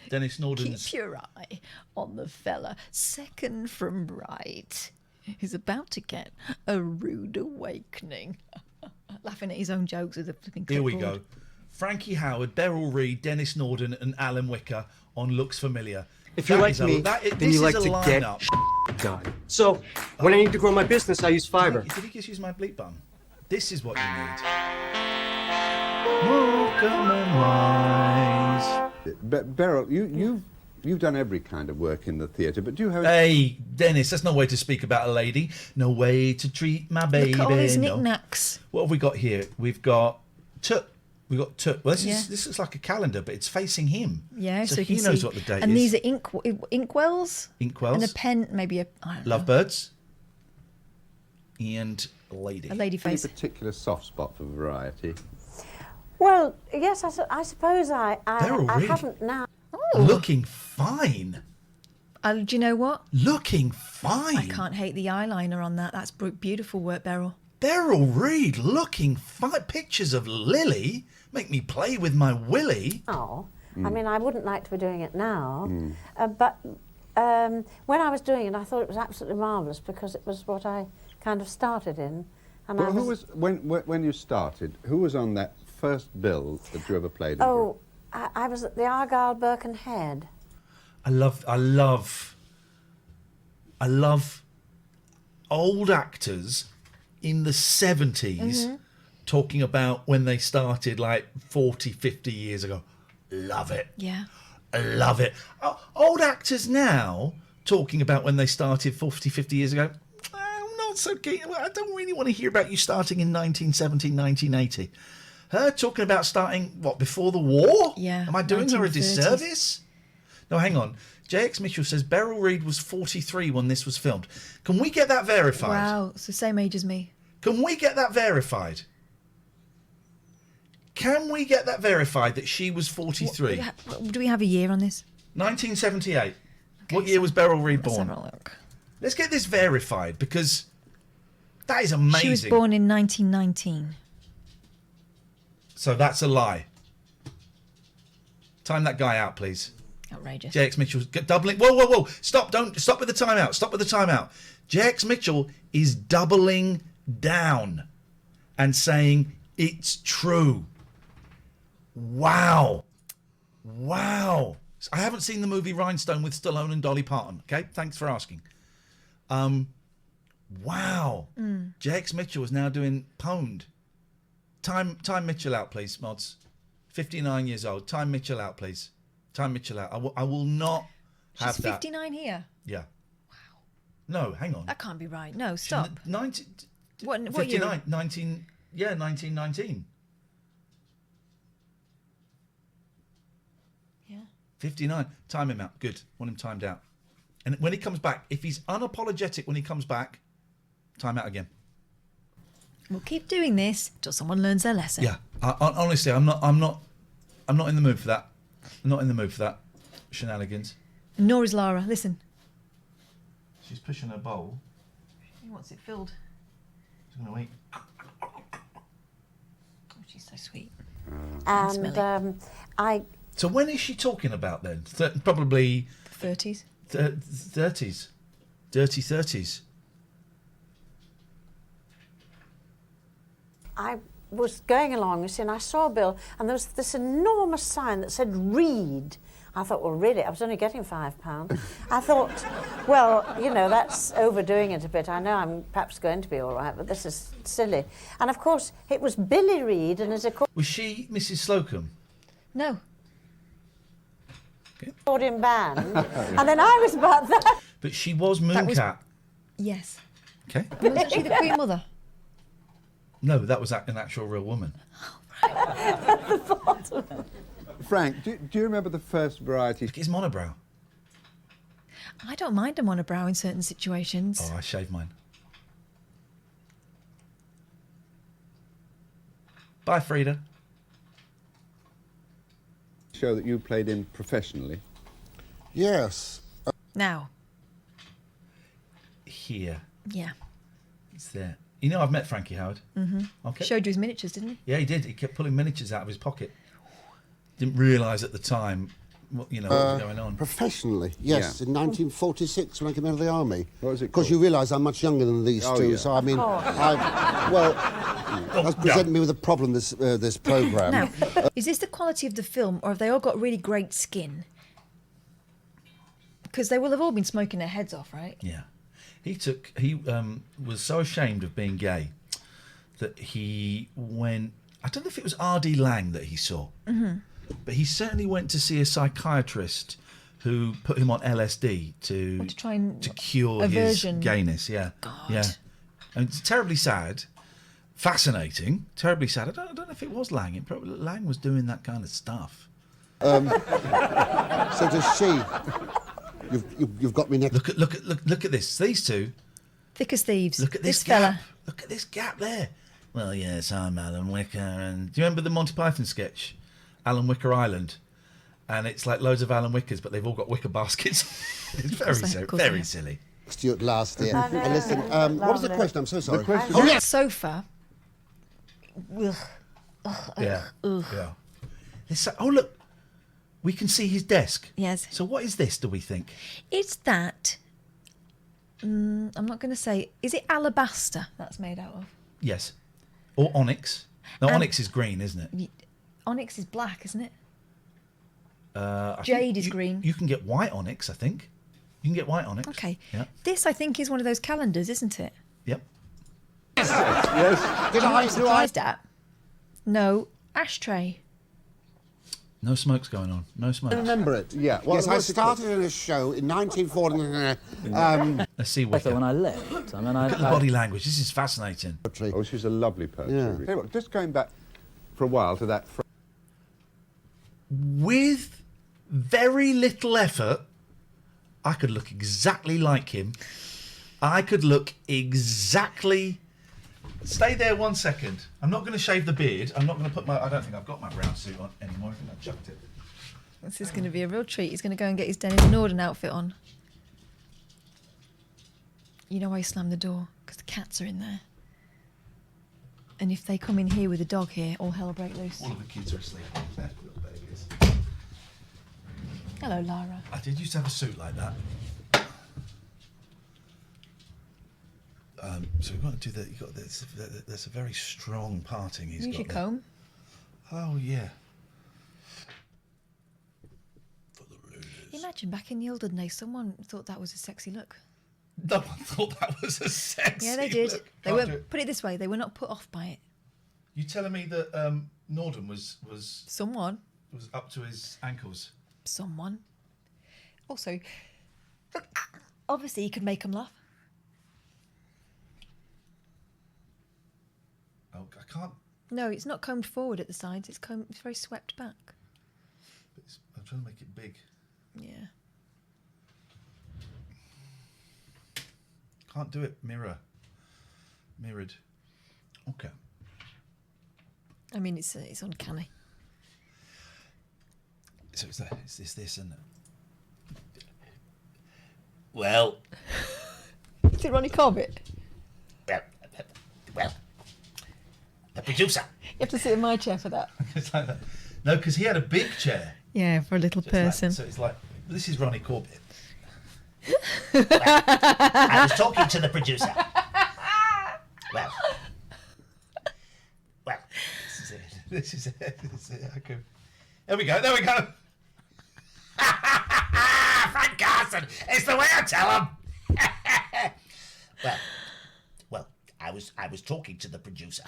Denis Norden's... Keep your eye on the fella second from right. He's about to get a rude awakening. Laughing at his own jokes with a flipping Here we clipboard. go. Frankie Howard, Beryl Reid, Denis Norden and Alan Wicker on Looks Familiar. If you like me, then you like to get done. So, when I need to grow my business, I use Fiverr. Did he just use my bleep button? This is what you need. Welcome and rise. But Beryl, you've done every kind of work in the theatre, but do you have... Hey, Dennis, that's no way to speak about a lady. No way to treat my baby. Look at all his no. knickknacks. What have we got here? We've got Tut. We've got Tut. Well, Yeah. this looks like a calendar, but it's facing him. Yeah, so you he can knows see. what the date and is. these are inkwells. Inkwells. And a pen, maybe a... I don't know. Lovebirds. And lady. A lady face. Any particular soft spot for variety? Well, yes, I suppose I Beryl Reid. haven't now. Looking fine. Do you know what? Looking fine. I can't hate the eyeliner on that. That's beautiful work, Beryl. Beryl Reid looking fine. Pictures of Lily make me play with my willy. Oh, I mean, I wouldn't like to be doing it now, but when I was doing it, I thought it was absolutely marvellous because it was what I kind of started in. And Well, I who was when you started? Who was on that first bill that you ever played? In Oh, I was at the Argyle Birkenhead. I love old actors in the 70s talking about when they started like 40, 50 years ago. Love it. Yeah. I love it. Old actors now talking about when they started 40, 50 years ago. I'm not so keen. I don't really want to hear about you starting in 1970, 1980. Her talking about starting, what, before the war? Yeah. Am I doing her a 1930s. disservice? No, hang on. JX Mitchell says Beryl Reid was 43 when this was filmed. Can we get that verified? Wow, it's the same age as me. Can we get that verified? Can we get that verified that she was 43? Do we have a year on this? 1978. What year was Beryl Reid born? Let's have a look. Let's get this verified because that is amazing. She was born in 1919. So that's a lie. Time that guy out, please. Outrageous. JX Mitchell doubling. Whoa. Stop with the timeout. Stop with the timeout. JX Mitchell is doubling down and saying it's true. Wow. I haven't seen the movie Rhinestone with Stallone and Dolly Parton. Okay, thanks for asking. Wow. JX Mitchell is now doing pwned. Time Mitchell out, please, mods. 59 years old. Time Mitchell out, please. Time Mitchell out. I will not have She's that. 59 here. Yeah. Wow. No, hang on. That can't be right. No, stop. 19. What 59, year? 19. Yeah, 1919. Yeah. 59. Time him out. Good. Want him timed out. And when he comes back, if he's unapologetic when he comes back, time out again. We'll keep doing this till someone learns their lesson. Yeah. Honestly, I'm not in the mood for that. I'm not in the mood for that shenanigans. Nor is Lara. Listen. She's pushing her bowl. He wants it filled. She's going to eat. Oh, she's so sweet. And So when is she talking about then? Probably 30s. 30s. Dirty 30s. I was going along, you see, and I saw a bill, and there was this enormous sign that said "read" I thought, well, really, I was only getting £5. I thought, well, you know, that's overdoing it a bit. I know I'm perhaps going to be all right, but this is silly. And, of course, it was Billy Reid, and as a Was she Mrs. Slocum? No. accordion band, and then I was about that. But she was Mooncat. Yes. Okay. Wasn't she the Queen Mother? No, that was an actual real woman. At the bottom. Frank, do you remember the first variety? Look at his monobrow. I don't mind a monobrow in certain situations. Oh, I shave mine. Bye, Frida. Show that you played in professionally. Yes. Now. Here. Yeah. It's there. You know, I've met Frankie Howard. Mm-hmm. Okay. Showed you his miniatures, didn't he? Yeah, he did. He kept pulling miniatures out of his pocket. Didn't realise at the time, what was going on. Professionally, yes. Yeah. In 1946, when I came out of the army. What was it Because you realise I'm much younger than these two, yeah. so I mean, that's presenting me with a problem. This programme. Now, is this the quality of the film, or have they all got really great skin? Because they will have all been smoking their heads off, right? Yeah. He was so ashamed of being gay that he went. I don't know if it was R.D. Laing that he saw, but he certainly went to see a psychiatrist who put him on LSD to try and cure aversion. his gayness. Yeah, God. yeah. And it's terribly sad, fascinating, terribly sad. I don't know if it was Laing. Laing was doing that kind of stuff. So does she? You've got me next. Look at this. These two. Thick as thieves. Look at this gap. fella. Look at this gap there. Well, yes, I'm Alan Wicker, and do you remember the Monty Python sketch, Alan Wicker Island? And it's like loads of Alan Wickers, but they've all got wicker baskets. It's very silly. Stuart last year. I know. And listen, what was the question? I'm so sorry. The question- Oh, that sofa. Ugh. Yeah. Ugh. Yeah. Oh, look. We can see his desk. Yes. So what is this, do we think? Is that... I'm not going to say... Is it alabaster that's made out of? Yes. Or onyx. No, onyx is green, isn't it? Onyx is black, isn't it? I Jade think is green. You can get white onyx, I think. You can get white onyx. Okay. Yeah. This, I think, is one of those calendars, isn't it? Yep. Yes. Do you know what I'm surprised at? No. Ashtray. No smoke's going on. No smoke. I remember it. Yeah. Yes, I started in a show in 1940. Let's see Wicker. When I left, I mean, Look at the body language. This is fascinating. Oh, she's a lovely person. Yeah. Tell you what, just going back for a while to that. With very little effort, I could look exactly like him. I could look exactly... Stay there 1 second. I'm not going to shave the beard. I'm not going to put my... I don't think I've got my brown suit on anymore. I think I chucked it. This is going to be a real treat. He's going to go and get his Denis Norden outfit on. You know why he slammed the door? Because the cats are in there. And if they come in here with a dog here, all hell will break loose. All of the kids are asleep. Little babies. Hello, Lara. I did used to have a suit like that. So we've got to do that. You got this. There's a very strong parting. He's Use got your there. comb. Oh yeah. Imagine back in the olden days, someone thought that was a sexy look. No one thought that was a sexy. Yeah, they did. Look. They Can't were. do it. Put it this way: they were not put off by it. You telling me that Norden was Someone. was up to his ankles? Someone. Also, obviously, you could make them laugh. Oh, I can't. No, it's not combed forward at the sides. It's combed. It's very swept back. I'm trying to make it big. Yeah. Can't do it. Mirrored. Okay. I mean, it's uncanny. So it's this, isn't it? Well. Is it Ronnie Corbett? Well. The producer. You have to sit in my chair for that. It's like that. No, because he had a big chair. Yeah, for a little person. So it's like, this is Ronnie Corbett. I was talking to the producer. Well, this is it. Okay. There we go. Parson. It's the way I tell them. well, I was talking to the producer.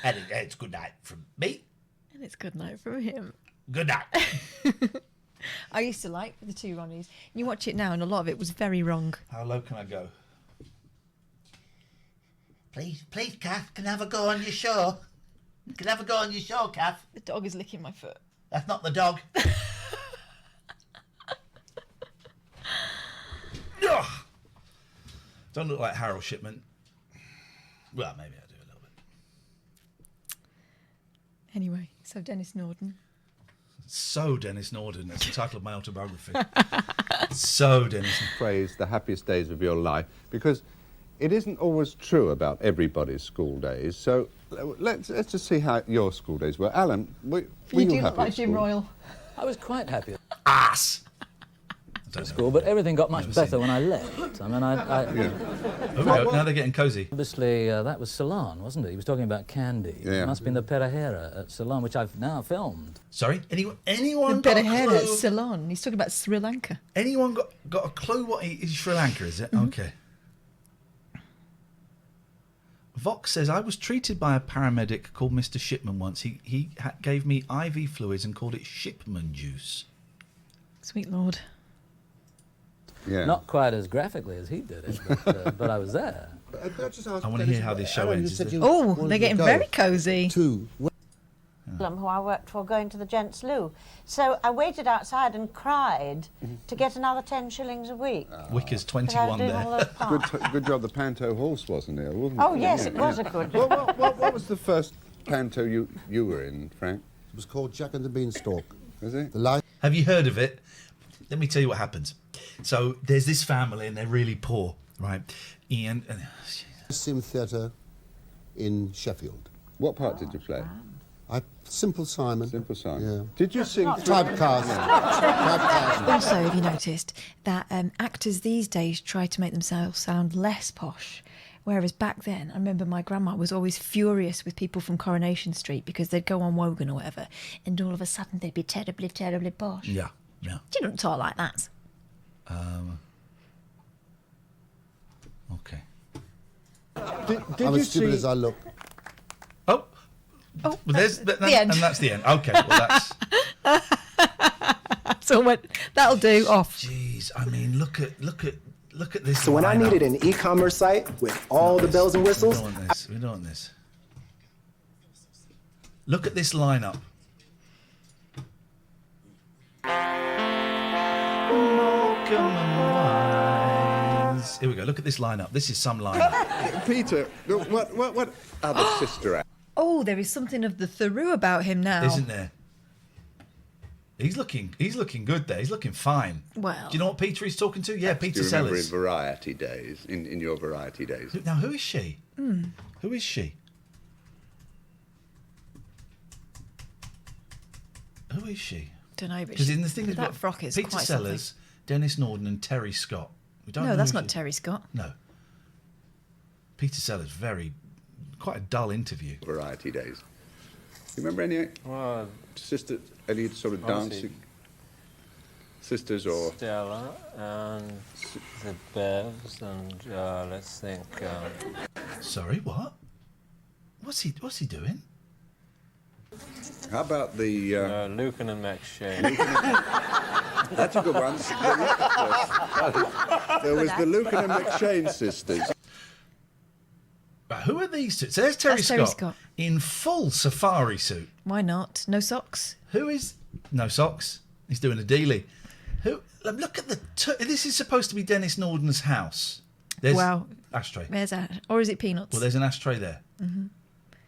And it's good night from me. And it's good night from him. Good night. I used to like the two Ronnies. You watch it now, and a lot of it was very wrong. How low can I go? Please, Kath, can I have a go on your show? Can I have a go on your show, Kath? The dog is licking my foot. That's not the dog. Don't look like Harold Shipman. Well, maybe I do a little bit. Anyway, so Denis Norden. So Denis Norden. That's the title of my autobiography. So Denis. Phrase the happiest days of your life, because it isn't always true about everybody's school days. So let's just see how your school days were. Alan, were You do happy look like at Jim school? Royal. I was quite happy Ass! at school, but everything got much better when I left. I mean, Now they're getting cosy. Obviously, that was Ceylon, wasn't it? He was talking about candy. Yeah. It must have been the Perahera at Ceylon, which I've now filmed. Sorry? Anyone The got a Perahera at clue? Ceylon. He's talking about Sri Lanka. Anyone got a clue what is Sri Lanka, is it? Mm-hmm. Okay. Vox says, I was treated by a paramedic called Mr. Shipman once. He gave me IV fluids and called it Shipman juice. Sweet Lord. Yeah. Not quite as graphically as he did it, but I was there. I want to hear how this show ends. Oh, they're getting very cosy. Who I worked for going to the gents' loo. So I waited outside and cried to get another 10 shillings a week. Wicker's Because I was 21 doing all there. those parts. Good job the panto horse wasn't there, wasn't it? Oh, yes, it was a good What was the first panto you were in, Frank? It was called Jack and the Beanstalk. Was it? Have you heard of it? Let me tell you what happens. So there's this family and they're really poor, right? Iain and Sim Theatre in Sheffield. What part did you play? Simple Simon. Simple Simon. Yeah. Did you sing? Typecast. Also, have you noticed that actors these days try to make themselves sound less posh? Whereas back then, I remember my grandma was always furious with people from Coronation Street because they'd go on Wogan or whatever, and all of a sudden they'd be terribly, terribly posh. Yeah, yeah. You don't talk like that. Okay. I'm as stupid as I look. Well, there's the end. And that's the end. Okay, well that's. So that'll do. Off. Jeez, I mean, look at this. So when I needed an e-commerce site with all the bells and whistles, We don't want this. Look at this lineup. Here we go. Look at this lineup. This is some lineup. Peter, what other sister act? Oh, there is something of the Theroux about him now. Isn't there? He's looking good there. He's looking fine. Well. Do you know what Peter he's talking to? Yeah, Peter Do you remember Sellers. in Variety days, in your Variety days? Now, who is she? Who is she? Who is she? Don't know, but Because in the thing is, that frock is Peter quite Sellers, Dennis Norden, and Terry Scott. We don't know No, that's who not she- Terry Scott. No. Peter Sellers, quite a dull interview. Variety days. You remember any sister, any sort of Obviously. dancing sisters or? Stella and the Bevs and let's think. Sorry, what? What's he doing? How about the? Lucan and McShane. That's a good one. There was the Lucan and McShane sisters. Right, who are these two? So there's Terry That's Scott, Terry Scott. in full safari suit. Why not? No socks? Who is... No socks. He's doing a dealie. Who? Look at the... This is supposed to be Denis Norden's house. There's Wow. ashtray. Where's that? Or is it peanuts? Well, there's an ashtray there. Mm-hmm.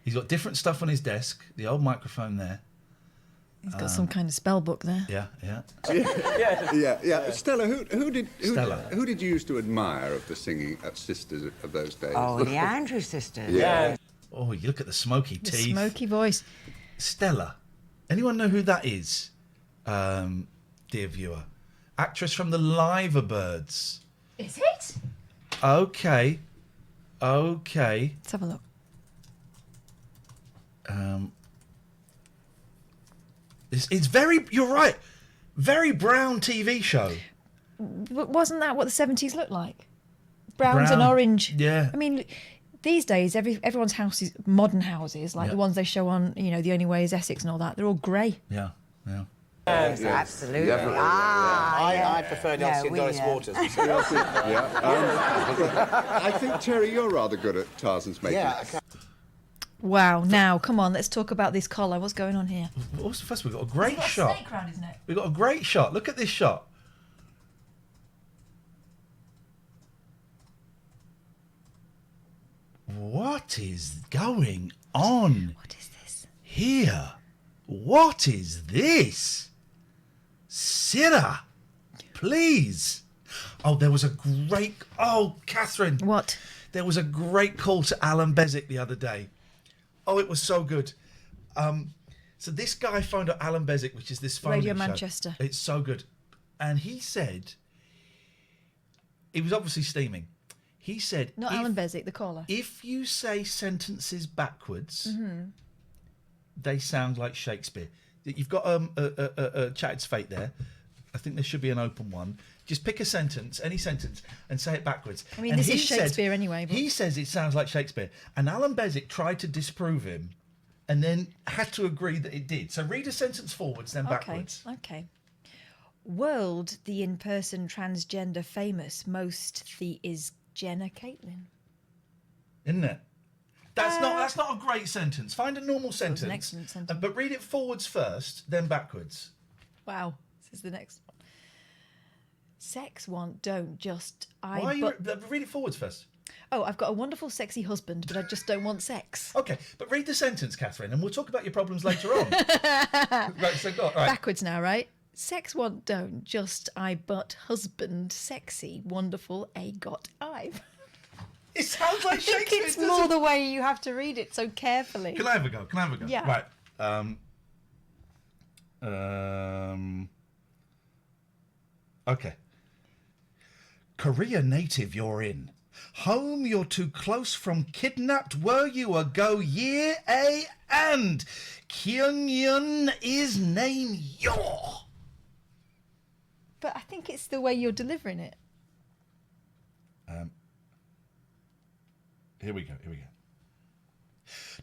He's got different stuff on his desk. The old microphone there. He's got some kind of spell book there. Yeah. Yeah. Stella, who did you used to admire of the singing sisters of those days? Oh, the Andrews sisters. Yeah. Oh, you look at the smoky The teeth. smoky voice. Stella. Anyone know who that is? Dear viewer. Actress from the Liverbirds. Is it? Okay. Let's have a look. It's very... You're right. Very brown TV show. Wasn't that what the 70s looked like? Browns and orange. Yeah. I mean, these days, everyone's houses, modern houses, like the ones they show on, The Only Way is Essex and all that, they're all grey. Yeah. Yes, absolutely. Definitely. I prefer Elsie and Doris Waters. I think, Terry, you're rather good at Tarzan's making. Yeah. Wow, now, come on, let's talk about this collar. What's going on here? Also, first, we've got a great shot. A snake round his neck. We've got a great shot. Look at this shot. What is going on? What is this? Here. What is this? Sarah, please. Oh, there was a great... Oh, Catherine. What? There was a great call to Alan Bezic the other day. Oh, it was so good. So this guy phoned up Alan Bezic, which is this phone Radio show. Manchester. It's so good. And he said... He was obviously steaming. He said... Not Alan Bezic, the caller. If you say sentences backwards, they sound like Shakespeare. You've got a Chatter's Fate there. I think there should be an open one. Just pick a sentence, any sentence, and say it backwards. I mean, this is Shakespeare anyway. But... He says it sounds like Shakespeare. And Alan Bezic tried to disprove him and then had to agree that it did. So read a sentence forwards, then backwards. Okay. World, the in-person transgender famous, most the is Jenna Caitlin. Isn't it? That's not a great sentence. Find a normal sentence. An excellent sentence. But read it forwards first, then backwards. Wow. This is the next one. Sex want, don't, just I... Why are you... Read it forwards first. Oh, I've got a wonderful, sexy husband, but I just don't want sex. Okay, but read the sentence, Catherine, and we'll talk about your problems later on. Right, so go on. Right. Backwards now, right? Sex want, don't, just I but husband, sexy, wonderful, a got I've. It sounds like Shakespeare. I think it's more the way you have to read it so carefully. Can I have a go? Yeah. Right. Okay. Korea native you're in. Home you're too close from kidnapped were you a go year a and Kyung-yun is name your. But I think it's the way you're delivering it. Here we go.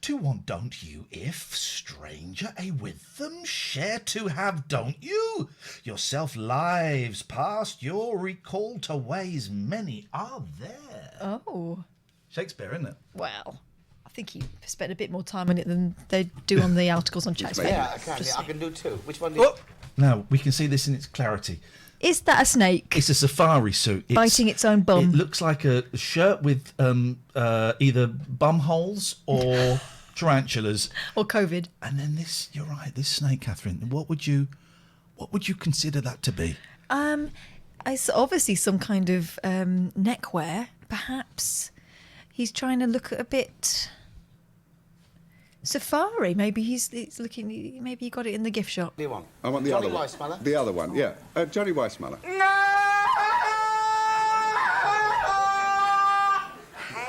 To want don't you, if stranger a with them share to have don't you? Yourself lives past your recall to ways many are there. Oh. Shakespeare, isn't it? Well, I think he spent a bit more time on it than they do on the articles on Shakespeare. Yeah, I can do two. Which one do you... Now, we can see this in its clarity. Is that a snake? It's a safari suit. Biting its own bum. It looks like a shirt with either bum holes or tarantulas. Or COVID. And then this, you're right, this snake, Catherine, what would you consider that to be? It's obviously some kind of neckwear, perhaps. He's trying to look a bit safari. Maybe he's looking. Maybe he got it in the gift shop. What do you want? I want the Johnny other one. Weissmuller? The other one, yeah. Johnny Weissmuller.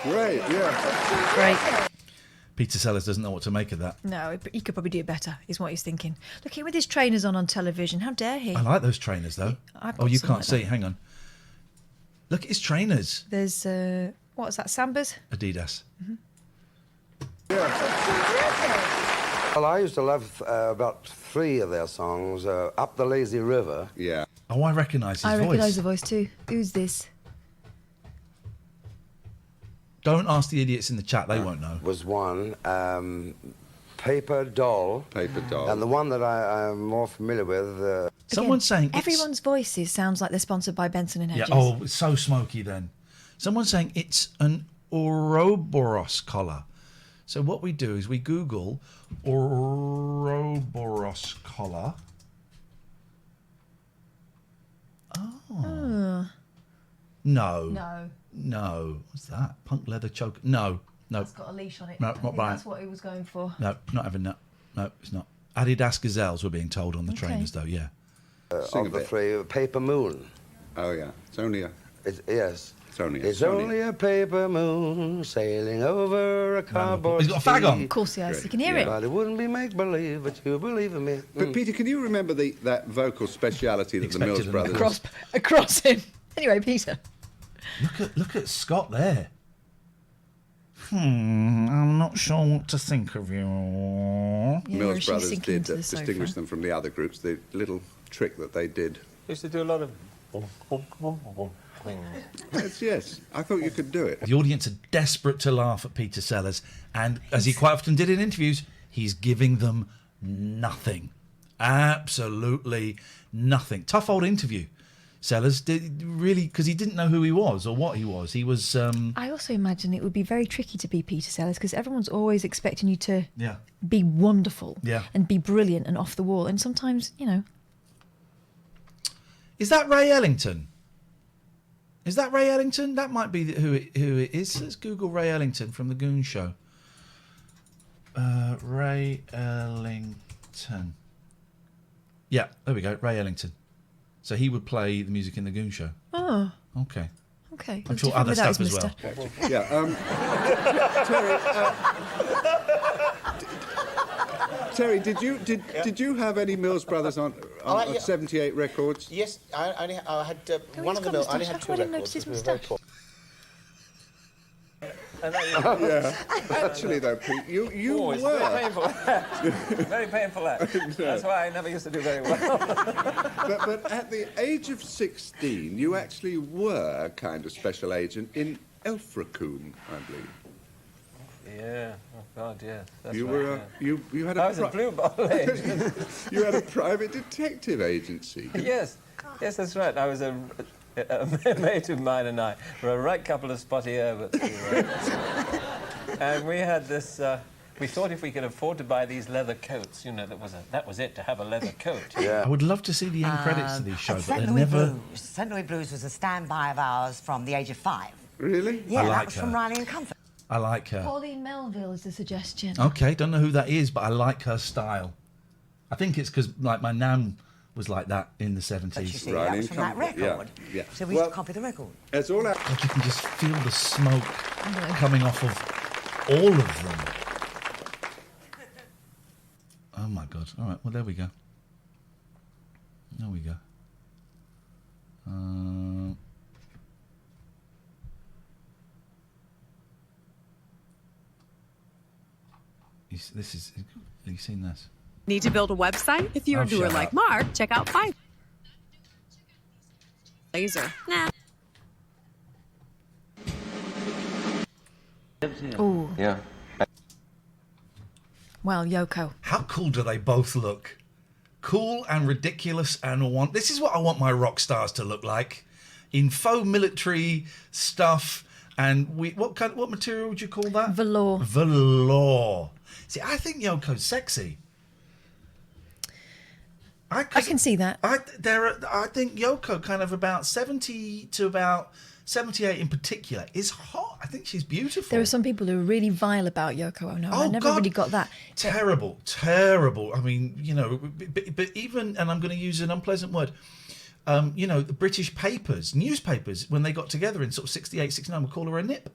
Great, yeah. Great. Peter Sellers doesn't know what to make of that. No, he could probably do it better, is what he's thinking. Look, here with his trainers on television. How dare he? I like those trainers, though. Oh, you can't see. Hang on. Look at his trainers. There's, what's that, Sambas? Adidas. Well, I used to love about 3 of their songs. Up the Lazy River. Yeah. Oh, I recognise his voice. I recognise the voice too. Who's this? Don't ask the idiots in the chat, they won't know. Was one. Paper Doll. Paper Doll. And the one that I'm more familiar with... Someone's saying... Everyone's voices sounds like they're sponsored by Benson and Hedges. Yeah, oh, it's so smoky then. Someone's saying it's an Ouroboros collar. So what we do is we Google Ouroboros collar. Oh. No. What's that? Punk leather choker? No. It's got a leash on it. No, I not think buying. that's what he was going for. No, not having that. No, it's not. Adidas Gazelles we're being told on the trainers though, yeah. of the 3, Paper Moon. Oh, yeah. It's only a... Yes. It's only a paper moon sailing over a cardboard. He's got a fag on. Of course he has. You can hear it. But it wouldn't be make-believe, but you believe in me. But Peter, can you remember that vocal speciality that the Mills brothers... Across him. Anyway, Peter. Look at Scott there. I'm not sure what to think of you. Mills brothers did distinguish them from the other groups. The little trick that they did. Used to do a lot of... Yes. I thought you could do it. The audience are desperate to laugh at Peter Sellers, and as he quite often did in interviews, he's giving them nothing. Absolutely nothing. Tough old interview. Sellers did really, because he didn't know who he was or what he was. He was. I also imagine it would be very tricky to be Peter Sellers because everyone's always expecting you to Yeah. be wonderful Yeah. and be brilliant and off the wall, and sometimes, you know. Is that Ray Ellington? Is that Ray Ellington? That might be who it is. Let's Google Ray Ellington from the Goon Show. Ray Ellington. Yeah, there we go. Ray Ellington. So he would play the music in the Goon Show. Oh. Okay. Okay. I'm sure other stuff as well. Yeah. Terry, did you have any Mills brothers on 78 records? Yes, I had one of the Mills. I only had 2 records. It was very poor. Yeah. Actually, though, Pete, you it's were. very painful. Very painful act. That's why I never used to do very well. but at the age of 16, you actually were a kind of special agent in Elfracombe, I believe. Yeah. Oh God, yeah. That's You right, were yeah. you had I was a blue bottle agent. You had a private detective agency. Yes, that's right. I was a mate of mine and I were a right couple of spotty herberts. And we had this. We thought if we could afford to buy these leather coats, you know, that was it, to have a leather coat. Yeah. I would love to see the end credits to these shows, but they're never. St. Louis Blues was a standby of ours from the age of 5. Really? Yeah, I like that was from her. Riley and Comfort. I like her. Pauline Melville is a suggestion. Okay, don't know who that is, but I like her style. I think it's because, like, my nan was like that in the 70s. But you see, that was from that record. Yeah. So we should copy the record. It's all out. God, you can just feel the smoke coming off of all of them. Oh, my God. All right, well, there we go. There we go. This is... Have you seen this? Need to build a website? If you're a doer like Mark, check out 5 Laser. Nah. Ooh. Yeah. Well, Yoko. How cool do they both look? Cool and ridiculous and want. This is what I want my rock stars to look like, in faux military stuff. And what material would you call that? Velour. Velour. See, I think Yoko's sexy. I can see that. I think Yoko, kind of about 70 to about 78 in particular, is hot. I think she's beautiful. There are some people who are really vile about Yoko Ono. Oh, I never really got that. Terrible. I mean, you know, but even, and I'm going to use an unpleasant word, you know, the British newspapers, when they got together in sort of 68, 69, would call her a nip.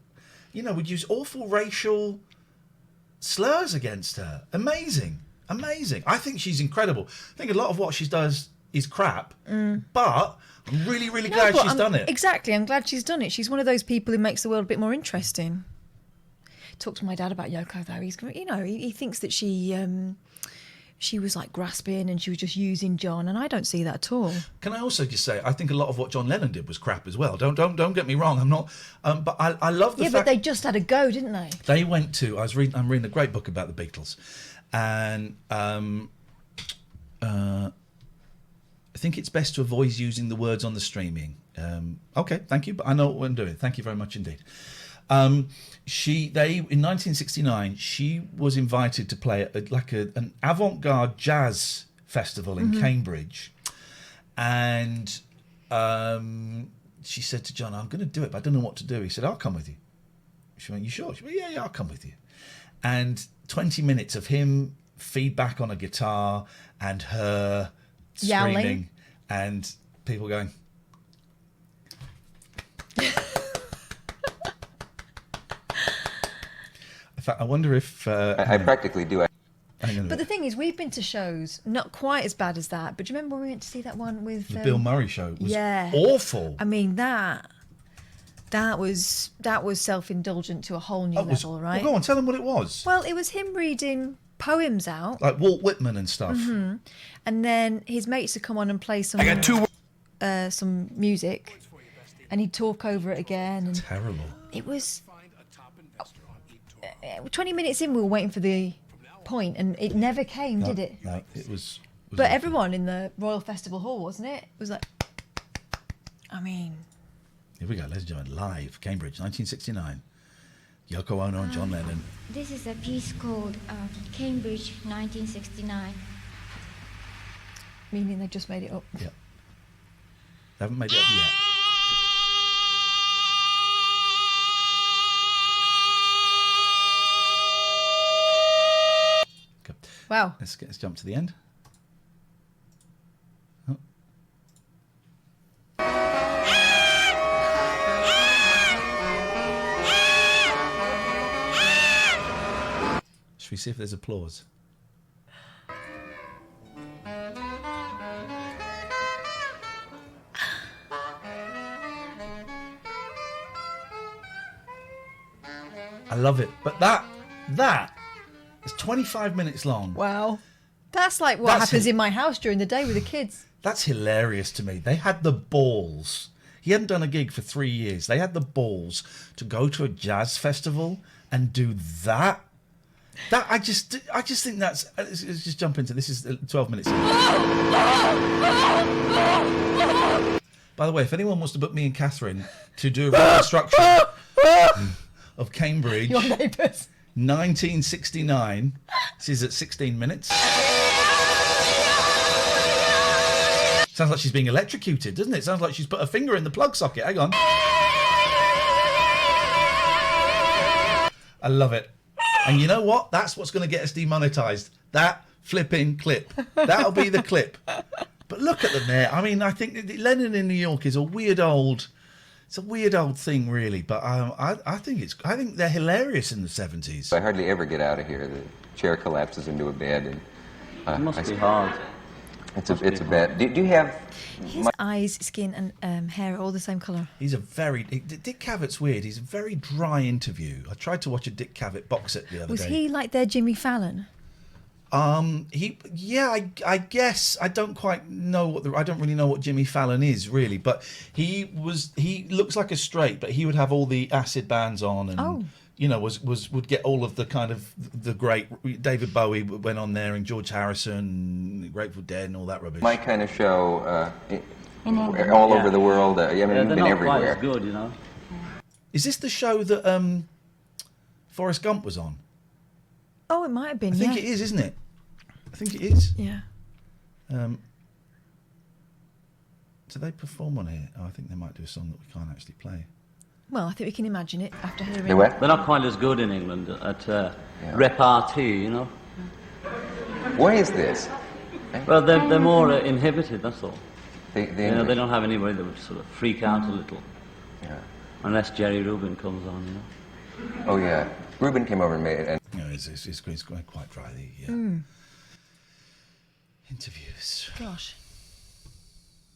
You know, would use awful racial slurs against her. Amazing. I think she's incredible. I think a lot of what she does is crap, but I'm really, really glad she's done it. Exactly, I'm glad she's done it. She's one of those people who makes the world a bit more interesting. Talk to my dad about Yoko, though. He's, you know, he thinks that she was like grasping and she was just using John, and I don't see that at all. Can I also just say, I think a lot of what John Lennon did was crap as well. Don't get me wrong. I'm not, but I love the fact. Yeah, but they just had a go, didn't they? They went to. I'm reading a great book about the Beatles, and I think it's best to avoid using the words on the streaming. Okay, thank you, but I know what I'm doing. Thank you very much indeed. In 1969, she was invited to play at an avant-garde jazz festival in Cambridge, and she said to John, "I'm going to do it, but I don't know what to do." He said, "I'll come with you." She went, "You sure?" She went, "Yeah, I'll come with you." And 20 minutes of him feedback on a guitar and her screaming and people going. In fact, I wonder if... I practically do. But the thing is, we've been to shows, not quite as bad as that, but do you remember when we went to see that one with... The Bill Murray show was yeah. awful. I mean, that was self-indulgent to a whole new level, right? Well, go on, tell them what it was. Well, it was him reading poems out. Like Walt Whitman and stuff. Mm-hmm. And then his mates would come on and play some music, and he'd talk over it again. And terrible. It was 20 minutes in, we were waiting for the point, and it never came, did it? No, it was but awful. Everyone in the Royal Festival Hall, wasn't it? It was like, I mean... Here we go, ladies and gentlemen, live, Cambridge, 1969. Yoko Ono and John Lennon. This is a piece called Cambridge, 1969. Meaning they just made it up. Yeah. They haven't made it up yet. Okay. Wow. Let's jump to the end. Oh. Should we see if there's applause? I love it. But that is 25 minutes long. Wow. That's like what happens in my house during the day with the kids. That's hilarious to me. They had the balls. He hadn't done a gig for 3 years. They had the balls to go to a jazz festival and do that. That I just think that's... Let's just jump into this. Is 12 minutes in. By the way, if anyone wants to book me and Catherine to do a reconstruction of Cambridge, Your neighbours, 1969, this is at 16 minutes. Sounds like she's being electrocuted, doesn't it? Sounds like she's put her finger in the plug socket. Hang on. I love it. And you know what? That's what's going to get us demonetised. That flipping clip. That'll be the clip. But look at them there. I mean, I think Lennon in New York is a weird old... It's a weird old thing, really. But I think they're hilarious in the 70s. I hardly ever get out of here. The chair collapses into a bed. And, it must be hard. It's a bad... Do you have... His eyes, skin and hair are all the same colour. He's a very... Dick Cavett's weird. He's a very dry interview. I tried to watch a Dick Cavett box set the other day. Was he like their Jimmy Fallon? I guess I don't quite know I don't really know what Jimmy Fallon is really, but he looks like a straight, but he would have all the acid bands on and would get all of the kind of the great David Bowie went on there and George Harrison, Grateful Dead and all that rubbish. My kind of show all over the world. I mean, they're been not everywhere. quite as good, you know. Is this the show that Forrest Gump was on? Oh, it might have been. I think it is, isn't it? I think it is. Yeah. Do they perform on here? Oh, I think they might do a song that we can't actually play. Well, I think we can imagine it after hearing. They're not quite as good in England at repartee, you know. Why is this? Well, they're more inhibited. That's all. They don't have anybody that would sort of freak out a little. Yeah. Unless Jerry Rubin comes on, you know. Oh yeah, Rubin came over and made it. No, it's going quite dry. Interviews. Gosh.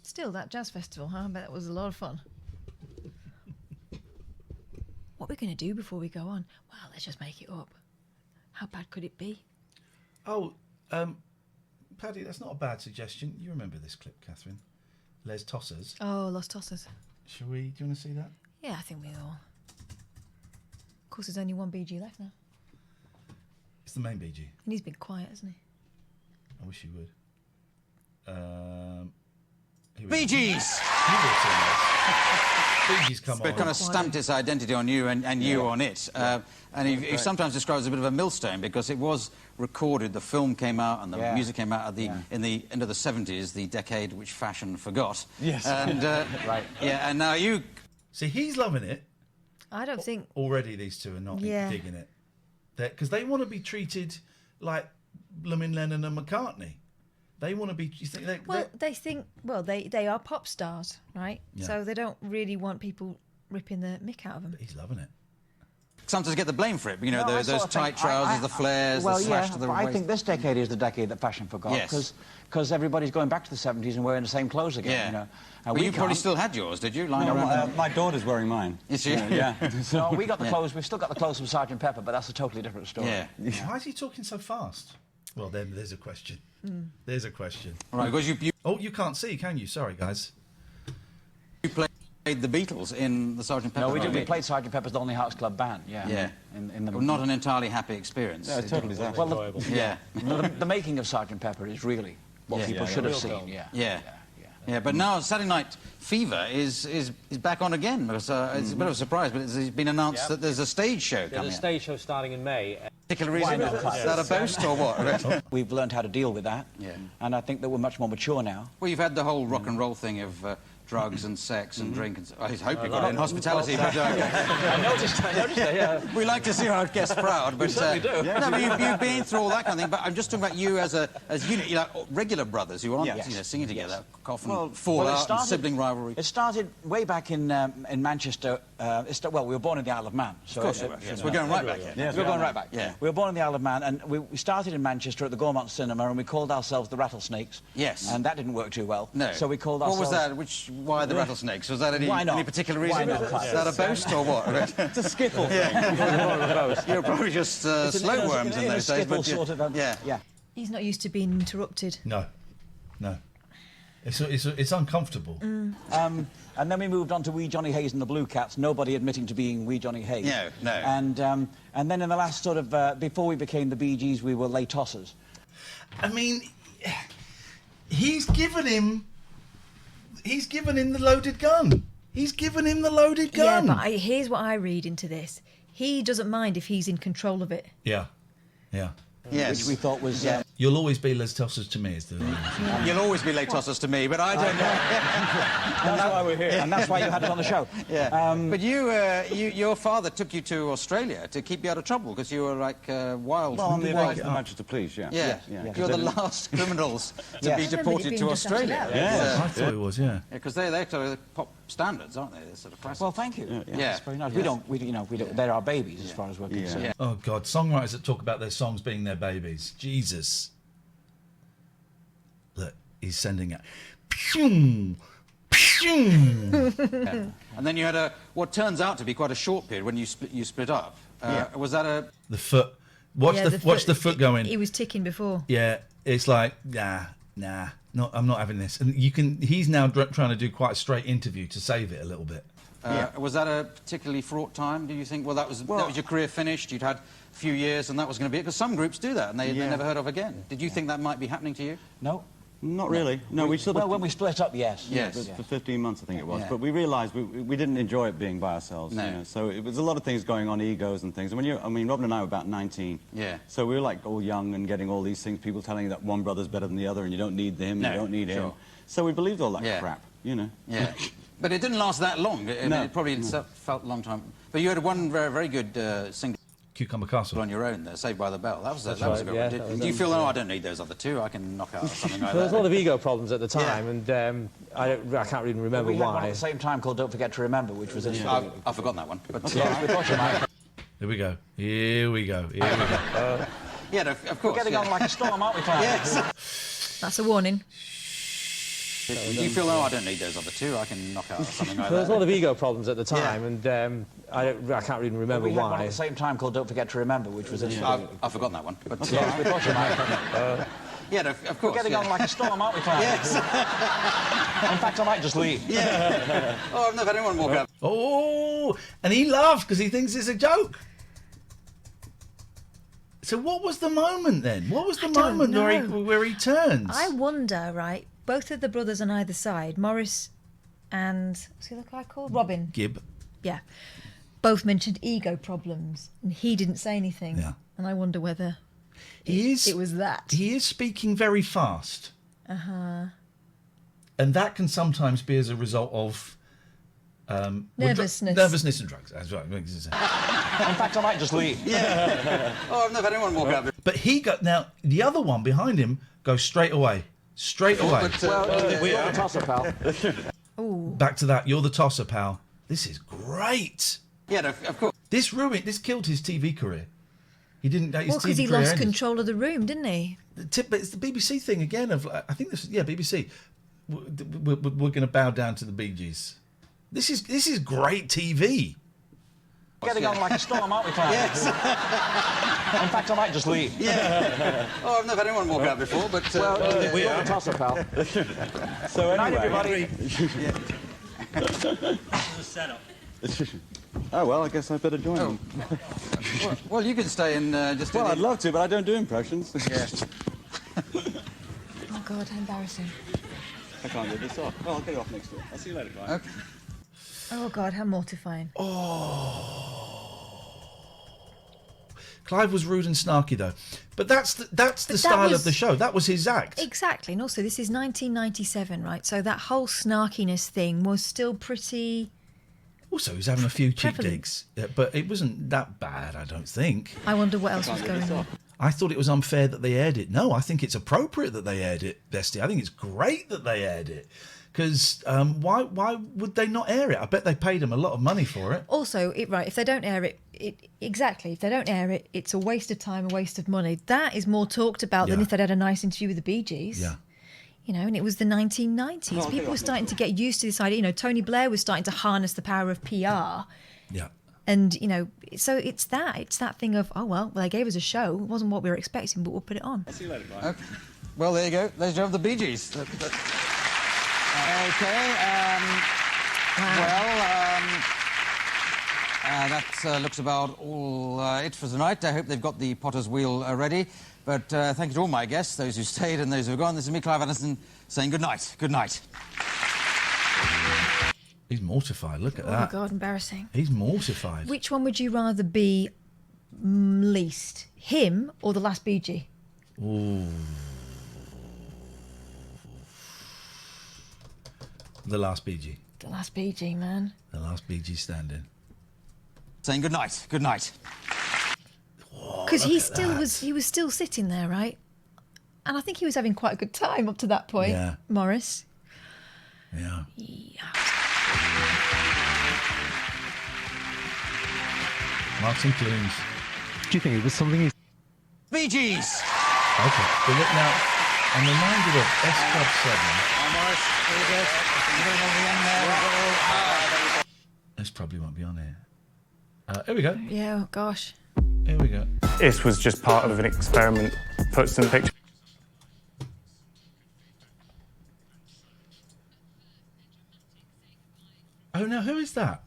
Still, that jazz festival, huh? I bet that was a lot of fun. What are we going to do before we go on? Well, let's just make it up. How bad could it be? Oh, Paddy, that's not a bad suggestion. You remember this clip, Catherine? Les Tossers. Oh, Los Tossers. Do you want to see that? Yeah, I think we all. Of course, there's only one BG left now. It's the main BG. And he's been quiet, hasn't he? I wish he would. Bee Gees! Bee Gees come on. It kind of stamped its identity on you and you on it. And he sometimes describes it as a bit of a millstone because it was recorded, the film came out and the music came out in the end of the 70s, the decade which fashion forgot. Yes. And, right. Yeah, and now you... See, he's loving it. I don't think... Already these two are not digging it. Because they want to be treated like blooming Lennon and McCartney. They want to be... They are pop stars, right? Yeah. So they don't really want people ripping the mick out of them. But he's loving it. sometimes get the blame for it. You know, No, I those sort of tight think- trousers, the flares, well, the slash yeah, to the but I waist. think this decade is the decade that fashion forgot. Yes. Because everybody's going back to the 70s and wearing the same clothes again, Yeah. you know. But you probably still had yours, did you? Lying No, around? my daughter's wearing mine. Is she? Yeah. No, we got the Yeah. clothes. We've still got the clothes from Sergeant Pepper, but that's a totally different story. Yeah. Why is he talking so fast? Well, then there's a question. Mm. There's a question. All right, because you... Oh, you can't see, can you? Sorry, guys. You played the Beatles in the Sergeant Pepper. No, we did. We played Sergeant Pepper's Lonely Hearts Club Band. Yeah. Yeah. In the Well, not an entirely happy experience. No, totally disaster. Well, yeah. the making of Sergeant Pepper is really what people should have seen. Yeah, but now Saturday Night Fever is back on again because it's a bit of a surprise, but it's been announced that there's a stage show coming. There's a stage show starting in May. Particular reason? Is that a boast or what? We've learned how to deal with that. Yeah. And I think that we're much more mature now. Well, you've had the whole rock and roll thing of drugs and sex and drink. And I hope you got it in hospitality. But, I noticed that, yeah. We like to see our guests proud, but We certainly do. No, but you've been through all that kind of thing. But I'm just talking about you as you know, regular brothers who aren't singing together, often fall out, and sibling rivalry. It started way back in Manchester. Well, we were born in the Isle of Man. So Of course we were, yes. We're going right back here. Yes, we're going right back. Yeah. We were born in the Isle of Man, and we started in Manchester at the Gaumont Cinema, and we called ourselves the Rattlesnakes. Yes. And that didn't work too well. No. So we called What ourselves... was that? Why the Rattlesnakes? Was that any particular reason? Why not? Is that a boast or what? It's a skittle. You're probably just slow worms in those days. But sort of, yeah. He's not used to being interrupted. No. It's uncomfortable. And then we moved on to Wee Johnny Hayes and the Blue Cats, nobody admitting to being Wee Johnny Hayes. No. And then in the last sort of, before we became the Bee Gees, we were lay tossers. I mean, he's given him the loaded gun. He's given him the loaded gun. Yeah, but here's what I read into this. He doesn't mind if he's in control of it. Yeah. Yes. Which we thought was... You'll always be Les Tossers to me, is the... You'll always be late tossers to me, but I don't know. And that's why we're here. And that's why you had it on the show. Yeah. But your father took you to Australia to keep you out of trouble because you were like wild. Well, on the wild. Manchester Police, yeah. Yeah. You're the last criminals to be deported to Australia. Yeah. I thought it was, yeah. Because they're pop standards, aren't they? They're sort of classic. Well, thank you. Yeah. That's very nice. We don't. They're our babies as far as we're concerned. Yeah. Oh, God. Songwriters that talk about their songs being their babies. Jesus. Look, he's sending it. Pew! Pew! And then you had what turns out to be quite a short period when you split up. Was that the foot? Watch the foot go in. He was ticking before. Yeah, it's like nah. No, I'm not having this. And he's now trying to do quite a straight interview to save it a little bit. Was that a particularly fraught time? Do you think? Well, that was your career finished. You'd had a few years, and that was going to be it. Because some groups do that, and they're never heard of again. Did you think that might be happening to you? No. Not really. No, we sort of... Well, when we split up, yes. Yes. For 15 months, I think it was. But we realised we didn't enjoy it being by ourselves. No. You know? So it was a lot of things going on, egos and things. And Robin and I were about 19. Yeah. So we were like all young and getting all these things, people telling you that one brother's better than the other and you don't need him, you don't need him. So we believed all that crap, you know. Yeah. But it didn't last that long. It probably felt a long time. But you had one very, very good single. Cucumber Castle. On your own there, Saved by the Bell. That was a good one. Do you feel, I don't need those other two, I can knock out something like that? There was a lot of ego problems at the time, and I can't even remember we had why. one at the same time called Don't Forget to Remember, which was... I've forgotten that one. But we thought you might. Here we go. Yeah, of course. We're getting on like a storm, aren't we, Clive? Yes. That's a warning. Do you feel, I don't need those other two, I can knock out something like that? There was a lot of ego problems at the time, and I can't even remember we had why. one at the same time called Don't Forget to Remember, which was... I've forgotten that one. But we thought you might. Yeah, of course. We're getting on like a storm, aren't we, Clive? Yes. In fact, I might just leave. Yeah. Oh, I've never had anyone walk out. Oh, and he laughs because he thinks it's a joke. So what was the moment then? What was the moment where he turns? I wonder, right, both of the brothers on either side, Morris and, what's the other guy called? Robin. Gibb. Yeah. Both mentioned ego problems, and he didn't say anything. Yeah. And I wonder whether it was that. He is speaking very fast. Uh-huh. And that can sometimes be as a result of... nervousness. Nervousness and drugs. That's right. In fact, I might just leave. Yeah. Oh, I've never had anyone walk out. But now, the other one behind him goes straight away. Straight away. We're the tosser, pal. Back to that. You're the tosser, pal. This is great. Yeah, of course. This killed his TV career. He didn't. Well, because he lost control of the room, didn't he? But it's the BBC thing again. I think this. Yeah, BBC. We're going to bow down to the Bee Gees. This is great TV. Getting on like a storm, aren't we, Clive? Yes. In fact, I might just leave. Yeah. Oh, I've never had anyone walk out before, but... well, we are. Toss up, pal. So anyway... everybody. This is a setup. Oh, well, I guess I better join them. Well, you can stay and just... Well, I'd love to, but I don't do impressions. Yeah. Oh, God, how embarrassing. I can't do this off. Well, I'll get it off next week. I'll see you later, Clive. Okay. Oh, God, how mortifying. Clive was rude and snarky, though. But that's the style of the show. That was his act. Exactly. And also, this is 1997, right? So that whole snarkiness thing was still pretty... Also, he was having a few cheek digs. But it wasn't that bad, I don't think. I wonder what else was going on. I thought it was unfair that they aired it. No, I think it's appropriate that they aired it, Bestie. I think it's great that they aired it. Because why would they not air it? I bet they paid him a lot of money for it. Also, if they don't air it, if they don't air it, it's a waste of time, a waste of money. That is more talked about than if they'd had a nice interview with the Bee Gees. Yeah. You know, and it was the 1990s. Oh, People were starting to get used to this idea. You know, Tony Blair was starting to harness the power of PR. Yeah. And, you know, so it's that thing of, oh, well, they gave us a show. It wasn't what we were expecting, but we'll put it on. I'll see you later, Brian. Okay. Well, there you go. There's the Bee Gees. Okay, that looks about all it for tonight. I hope they've got the potter's wheel ready. But thank you to all my guests, those who stayed and those who have gone. This is me, Clive Anderson, saying good night. Good night. He's mortified. Look at that. Oh, my God, embarrassing. He's mortified. Which one would you rather be least? Him or the last Bee Gee? Ooh. The last Bee Gee. The last Bee Gee, man. The last Bee Gee standing. Saying good night. Good night. Because he was still sitting there, right? And I think he was having quite a good time up to that point. Yeah. Morris. Yeah. Martin Clunes. Do you think it was something he... Bee Gees! Okay. But look now, I'm reminded of S Club 7. Morris, here we go. This probably won't be on here. Here we go. Yeah, oh gosh. Here we go. This was just part of an experiment. Put some pictures. Oh no, who is that?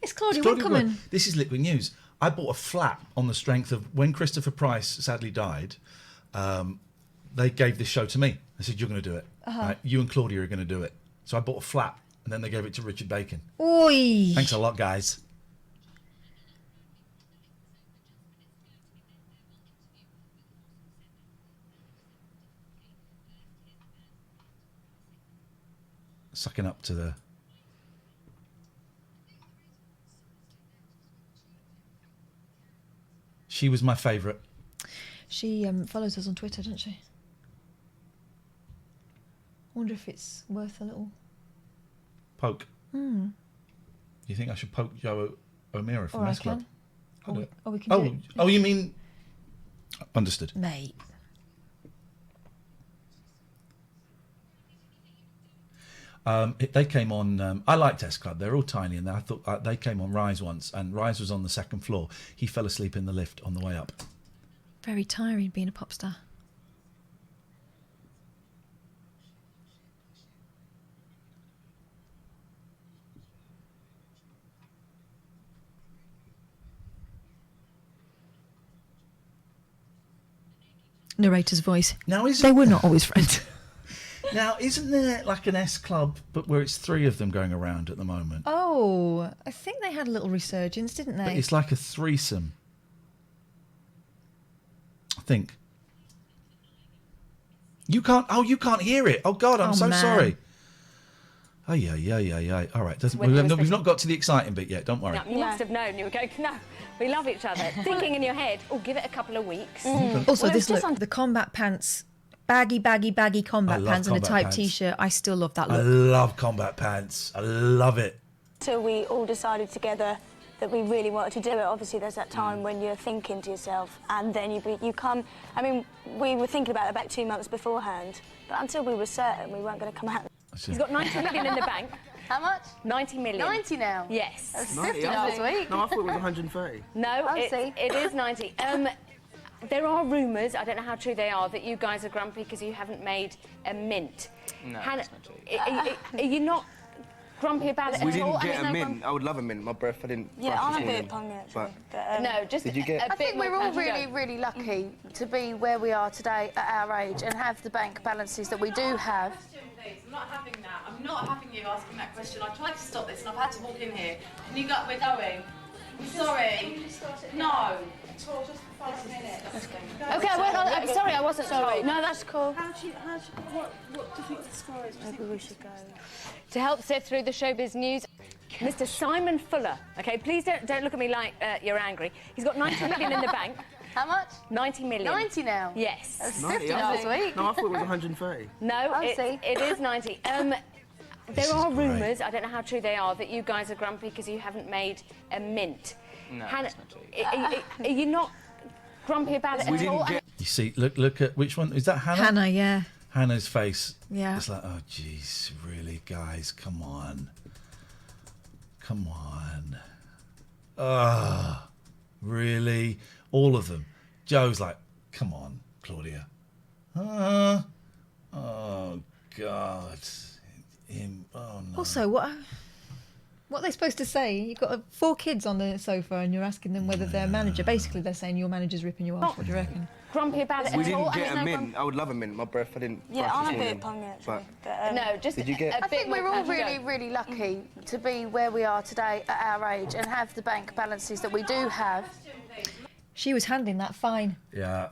It's Claudia Winkleman. This is Liquid News. I bought a flat on the strength of when Christopher Price sadly died. They gave this show to me. They said, "You're going to do it. Right? You and Claudia are going to do it." So I bought a flat, and then they gave it to Richard Bacon. Oi! Thanks a lot, guys. Sucking up to the... She was my favourite. She follows us on Twitter, doesn't she? I wonder if it's worth a little... Poke. Hmm. You think I should poke Joe O'Meara from Or I S Club? can. Or we can do it. Oh, you mean... Understood. Mate. They came on... I liked S Club. They're all tiny, and I thought they came on Rise once, and Rise was on the second floor. He fell asleep in the lift on the way up. Very tiring being a pop star. Narrator's voice. Now, they were not always friends. Now, isn't there like an S Club, but where it's 3 of them going around at the moment? Oh, I think they had a little resurgence, didn't they? But it's like a threesome. I think. You can't... Oh, you can't hear it. Oh, God, I'm so man. sorry. Oh, yeah. All right. We've not got to the exciting bit yet. Don't worry. No, you must have known. You were going, no, we love each other. Thinking in your head, oh, give it a couple of weeks. Also, Well, this it's look, the combat pants, baggy combat pants and a tight T-shirt. I still love that look. I love combat pants. I love it. So we all decided together that we really wanted to do it. Obviously, there's that time when you're thinking to yourself, and then you come. I mean, we were thinking about it about 2 months beforehand, but until we were certain we weren't going to come out. He's got 90 million in the bank. How much? 90 million. 90 now? Yes. That was 50 last week. No, I thought it was 130. No, it is 90. There are rumours, I don't know how true they are, that you guys are grumpy because you haven't made a mint. No, Hannah, that's not true. Are you not grumpy about it We at all? didn't get a mint. I would love a mint. My breath, I didn't. Yeah, I'm a brush bit this morning, pungy actually. but- No, just Did you get? I think we're all really lucky to be where we are today at our age and have the bank balances that we do have. I'm not having that. I'm not having you asking that question. I tried to stop this and I've had to walk in here. And we're going. Sorry. No. Just for 5 minutes. Okay, I'm sorry, I wasn't told. No, that's cool. What do you think the score is? Maybe we should go. To help sift through the showbiz news, Mr. Simon Fuller. Okay, please don't look at me like you're angry. He's got 90 million in the bank. How much? 90 million. 90 now? Yes. That was 90, 50 last week. No, I thought it was 130. No, it is 90. There are rumours, I don't know how true they are, that you guys are grumpy because you haven't made a mint. No, Hannah, that's not true. are you not grumpy about it at all? You see, look at which one is that? Hannah. Hannah, yeah. Hannah's face. Yeah. It's like, oh, jeez, really, guys, come on. Really, all of them. Joe's like, come on, Claudia. Oh God. Him. Oh no. Also, what are they supposed to say? You've got 4 kids on the sofa and you're asking them whether their manager. Basically, they're saying your manager's ripping you off. What do you reckon? Grumpy about it We at all? didn't get a mint. I would love a mint. My breath, I didn't. Yeah, brush I'm this a bit morning, pungy actually. but- No, just Did you get? I think we're all really lucky to be where we are today at our age and have the bank balances that we do have. She was handling that fine. Yeah.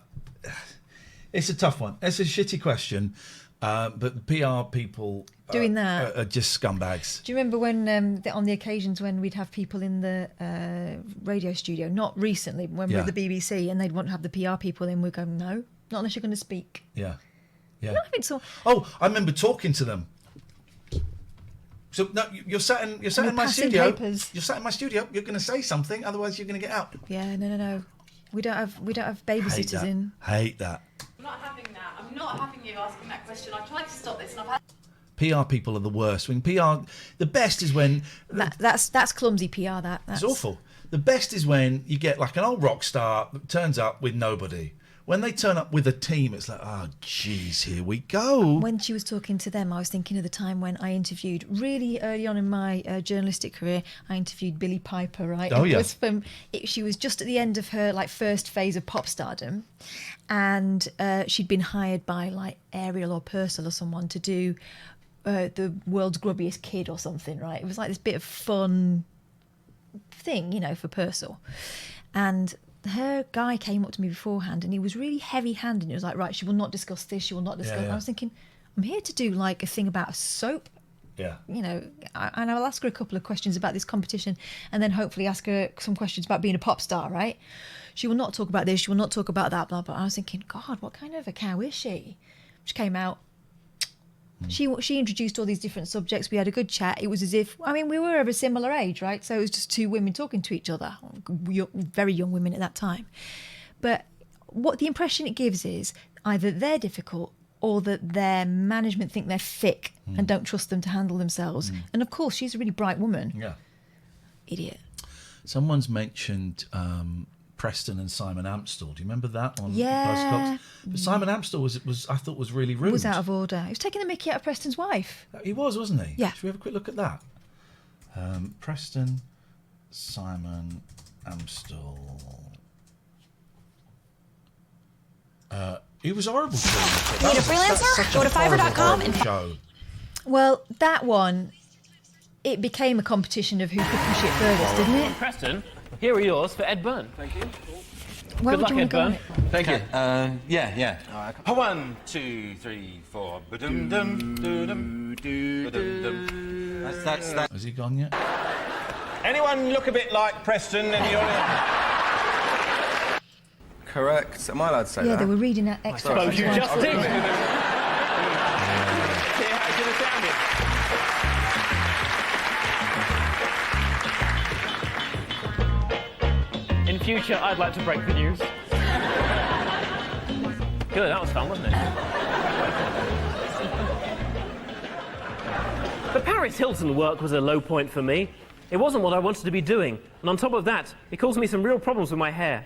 It's a tough one. It's a shitty question, but the PR people Doing that. are just scumbags. Do you remember when, on the occasions when we'd have people in the radio studio, not recently, when we were at the BBC, and they'd want to have the PR people in, we'd go, no, not unless you're going to speak. Yeah. You're not having to... Oh, I remember talking to them. So no, you're sat in my passing studio. papers. You're sat in my studio. You're going to say something, otherwise you're going to get out. Yeah, no. We don't have babysitters in. Hate that. I'm not having that. I'm not having you asking that question. I tried to stop this and I've had... PR people are the worst. When PR, the best is when That's clumsy PR. That's it's awful. The best is when you get like an old rock star that turns up with nobody. When they turn up with a team, it's like, oh, jeez, here we go. When she was talking to them, I was thinking of the time when I interviewed, really early on in my journalistic career, I interviewed Billie Piper, right? Oh, yeah. She was just at the end of her first phase of pop stardom, and she'd been hired by like Ariel or Purcell or someone to do the world's grubbiest kid or something, right? It was like this bit of fun thing, for Purcell. And her guy came up to me beforehand and he was really heavy-handed. And he was like, right, she will not discuss this, she will not discuss... Yeah. I was thinking, I'm here to do like a thing about a soap. Yeah. And I'll ask her a couple of questions about this competition and then hopefully ask her some questions about being a pop star, right? She will not talk about this, she will not talk about that, blah, blah. I was thinking, God, what kind of a cow is she? She came out. She introduced all these different subjects. We had a good chat. It was as if, we were of a similar age, right? So it was just 2 women talking to each other, very young women at that time. But what the impression it gives is either they're difficult or that their management think they're thick and don't trust them to handle themselves. And of course, she's a really bright woman. Yeah. Idiot. Someone's mentioned Preston and Simon Amstell. Do you remember that on Yeah. Postcox? But Simon Amstell I thought was really rude. Was out of order. He was taking the mickey out of Preston's wife. He was, wasn't he? Yeah. Should we have a quick look at that? Preston, Simon Amstell. He was horrible. Need a freelancer? Go to Fiverr.com and show. Well, that one, it became a competition of who could push it furthest, didn't it? Preston, here are yours for Ed Byrne. Thank you. Where Good would luck, you want Ed to go on Byrne. it? Thank you. Yeah. 1, 2, 3, 4. Ba-dum-dum, doo-dum, doo-dum-dum. That's that. Has he gone yet? Anyone look a bit like Preston in the audience? Correct. Am I allowed to say Yeah, that? they were reading that extra. Well, you just did. future, I'd like to break the news. Good, that was fun, wasn't it? The Paris Hilton work was a low point for me. It wasn't what I wanted to be doing. And on top of that, it caused me some real problems with my hair.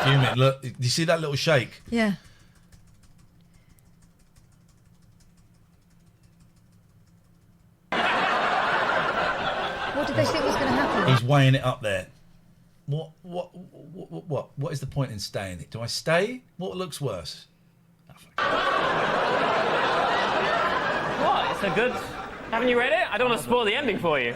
Fuming. Look, do you see that little shake? Yeah. What did they think was going to happen? He's weighing it up there. What is the point in staying? Do I stay? What looks worse? What? It's a good... Haven't you read it? I don't want to spoil the ending for you.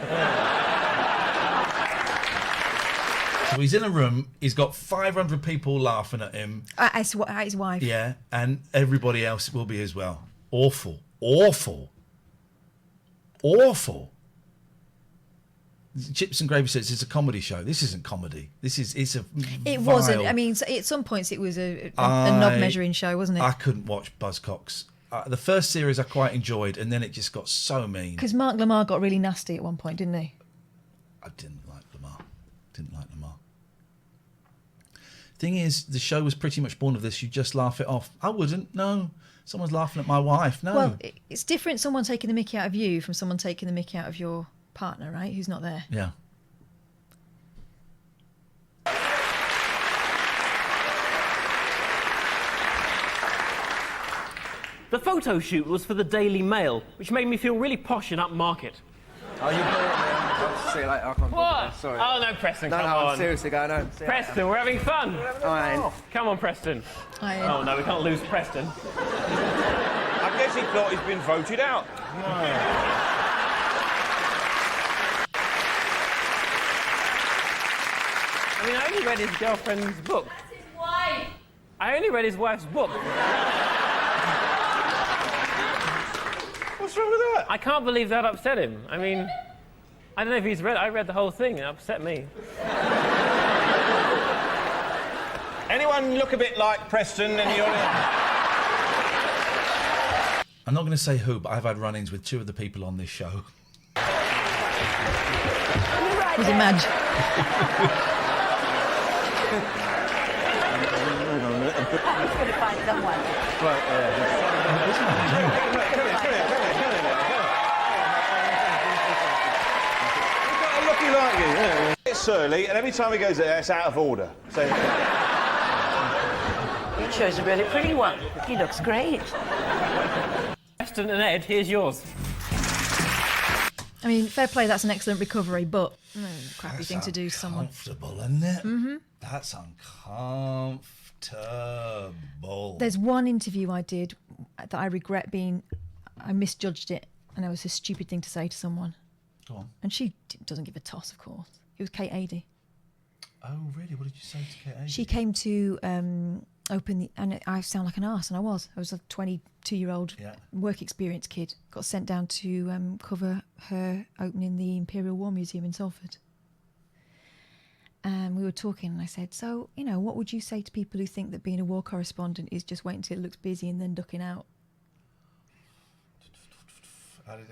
So he's in a room, he's got 500 people laughing at him. At his wife. Yeah, and everybody else will be as well. Awful. Awful. Awful. Chips and Gravy says it's a comedy show. This isn't comedy. It's a It vile... wasn't. I mean, at some points it was a knob measuring show, wasn't it? I couldn't watch Buzzcocks. The first series I quite enjoyed, and then it just got so mean. Because Mark Lamar got really nasty at one point, didn't he? I didn't like Lamar. Thing is, the show was pretty much born of this. You just laugh it off. I wouldn't. No. Someone's laughing at my wife. No. Well, it's different someone taking the mickey out of you from someone taking the mickey out of your partner, right? Who's not there. Yeah. The photo shoot was for the Daily Mail, which made me feel really posh and upmarket. Oh, you brilliant, man. I'll see you later. I can't What? Sorry. Oh, no, Preston, come no, on. I'm seriously going home. Preston, we're having fun. Ian. Come on, Preston. Ian. Oh, no, we can't lose Preston. I guess he thought he's been voted out. I mean, I only read his girlfriend's book. That's his wife. I only read his wife's book. What's wrong with that? I can't believe that upset him. I mean, I don't know if he's read... I read the whole thing and it upset me. Anyone look a bit like Preston in the audience? I'm not going to say who, but I've had run-ins with two of the people on this show. Was it Madge? I'm just going to find someone. Looking like you. Yeah. It's Surly, and every time he goes there, it's out of order. So... You chose a really pretty one. He looks great. Preston and Ed, here's yours. I mean, fair play, that's an excellent recovery, but crappy thing to do to someone. Uncomfortable, isn't it? Mm-hmm. That's uncomfortable. There's one interview I did that I regret I misjudged it, and it was a stupid thing to say to someone. Go on. And she doesn't give a toss, of course. It was Kate Adie. Oh, really? What did you say to Kate Adie? She came to open the... And I sound like an arse, and I was. I was a 22-year-old work experience kid. Got sent down to cover her opening the Imperial War Museum in Salford. And we were talking, and I said, so, what would you say to people who think that being a war correspondent is just waiting until it looks busy and then ducking out? How did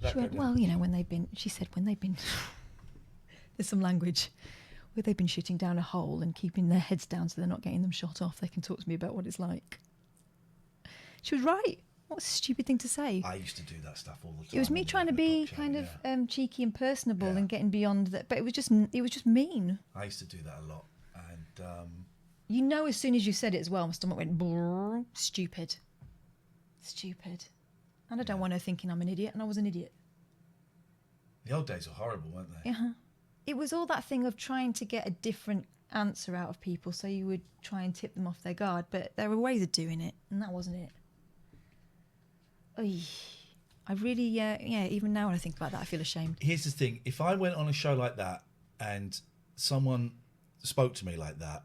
that She went, well, when they've been... She said, when they've been... There's some language. Where they've been shooting down a hole and keeping their heads down so they're not getting them shot off, they can talk to me about what it's like. She was right. What a stupid thing to say. I used to do that stuff all the time. It was me trying to be kind of cheeky and personable and getting beyond that, but it was just mean. I used to do that a lot, and as soon as you said it as well, my stomach went brrr, stupid, and I don't want her thinking I'm an idiot, and I was an idiot. The old days were horrible, weren't they? Uh-huh. It was all that thing of trying to get a different answer out of people, so you would try and tip them off their guard, but there were ways of doing it, and that wasn't it. Oy. I really, even now when I think about that, I feel ashamed. Here's the thing. If I went on a show like that and someone spoke to me like that,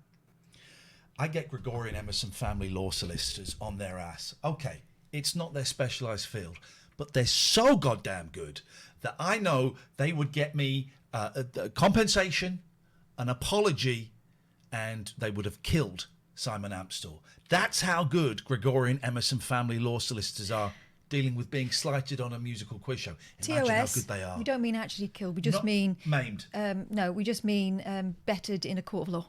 I get Gregorian Emerson family law solicitors on their ass. Okay, it's not their specialised field, but they're so goddamn good that I know they would get me a compensation, an apology, and they would have killed Simon Amstell. That's how good Gregorian Emerson family law solicitors are. dealing with being slighted on a musical quiz show. Imagine how TOS, good they are. we don't mean actually killed. We just Not mean maimed. No, we just mean bettered in a court of law.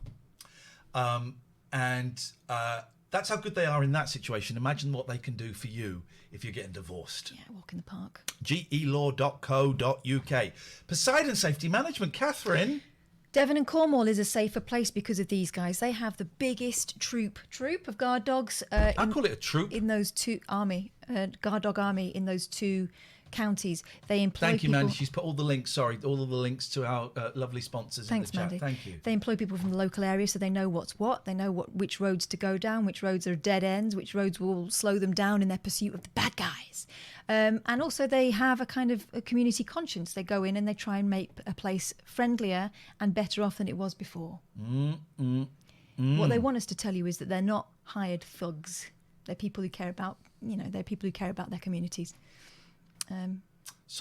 That's how good they are in that situation. Imagine what they can do for you if you're getting divorced. Yeah, walk in the park. gelaw.co.uk. Poseidon Safety Management, Katherine. Devon and Cornwall is a safer place because of these guys. They have the biggest troop of guard dogs. I call it a troop. In those two guard dog army in those two counties. They employ Thank you, people... Mandy. She's put all the links, all of the links to our lovely sponsors Thanks, in the chat. Mandy. Thank you. They employ people from the local area so they know what's what. They know which roads to go down, which roads are dead ends, which roads will slow them down in their pursuit of the bad guys. And also they have a kind of a community conscience. They go in and they try and make a place friendlier and better off than it was before. What they want us to tell you is that they're not hired thugs. They're people who care about, they're people who care about their communities.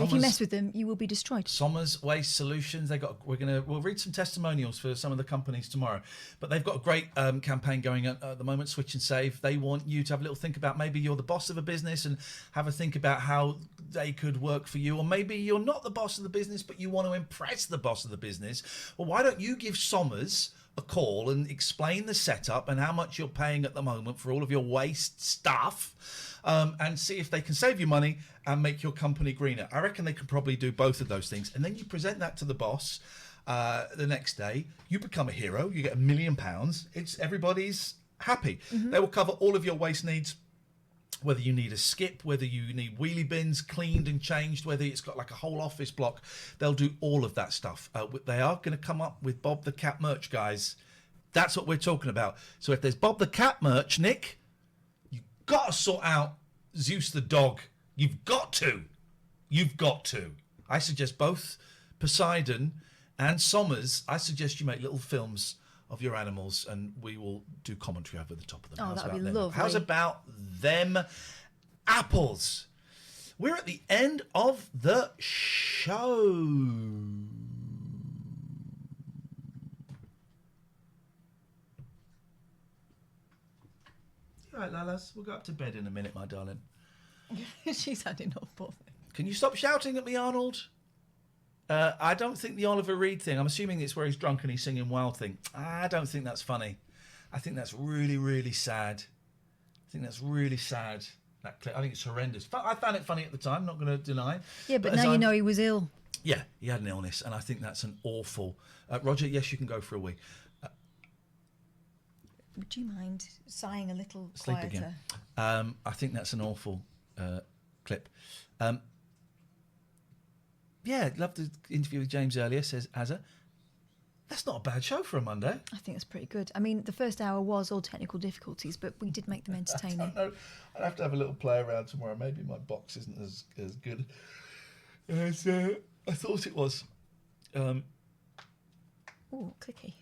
If you mess with them, you will be destroyed. Somers Waste Solutions. We'll read some testimonials for some of the companies tomorrow, but they've got a great campaign going at the moment. Switch and Save. They want you to have a little think about maybe you're the boss of a business and have a think about how they could work for you, or maybe you're not the boss of the business but you want to impress the boss of the business. Well, why don't you give Somers a call and explain the setup and how much you're paying at the moment for all of your waste stuff, and see if they can save you money and make your company greener. I reckon they can probably do both of those things. And then you present that to the boss the next day. You become a hero. You get £1 million. Everybody's happy. Mm-hmm. They will cover all of your waste needs, whether you need a skip, whether you need wheelie bins cleaned and changed, whether it's got like a whole office block. They'll do all of that stuff. They are going to come up with Bob the Cat merch, guys. That's what we're talking about. So if there's Bob the Cat merch, Nick, you've got to sort out Zeus the dog. You've got to. I suggest both Poseidon and Somers. I suggest you make little films of your animals and we will do commentary over the top of them. Oh, that would be lovely. How's about them apples? We're at the end of the show. All right, Lalas, we'll go up to bed in a minute, my darling. She's had enough, poor thing. Can you stop shouting at me, Arnold? I don't think the Oliver Reed thing, I'm assuming it's where he's drunk and he's singing Wild thing. I don't think that's funny. I think that's really, really sad. That clip. I think it's horrendous. I found it funny at the time, not going to deny. Yeah, but now you know he was ill. Yeah, he had an illness, and I think that's an awful... Roger, yes, you can go for a wee. Would you mind sighing a little Sleep quieter? Again. I think that's an awful clip. Yeah, loved the interview with James earlier, says Azza. That's not a bad show for a Monday. I think it's pretty good. I mean, the first hour was all technical difficulties, but we did make them entertaining. I don't know. I'd have to have a little play around tomorrow. Maybe my box isn't as good as I thought it was. Oh, clicky.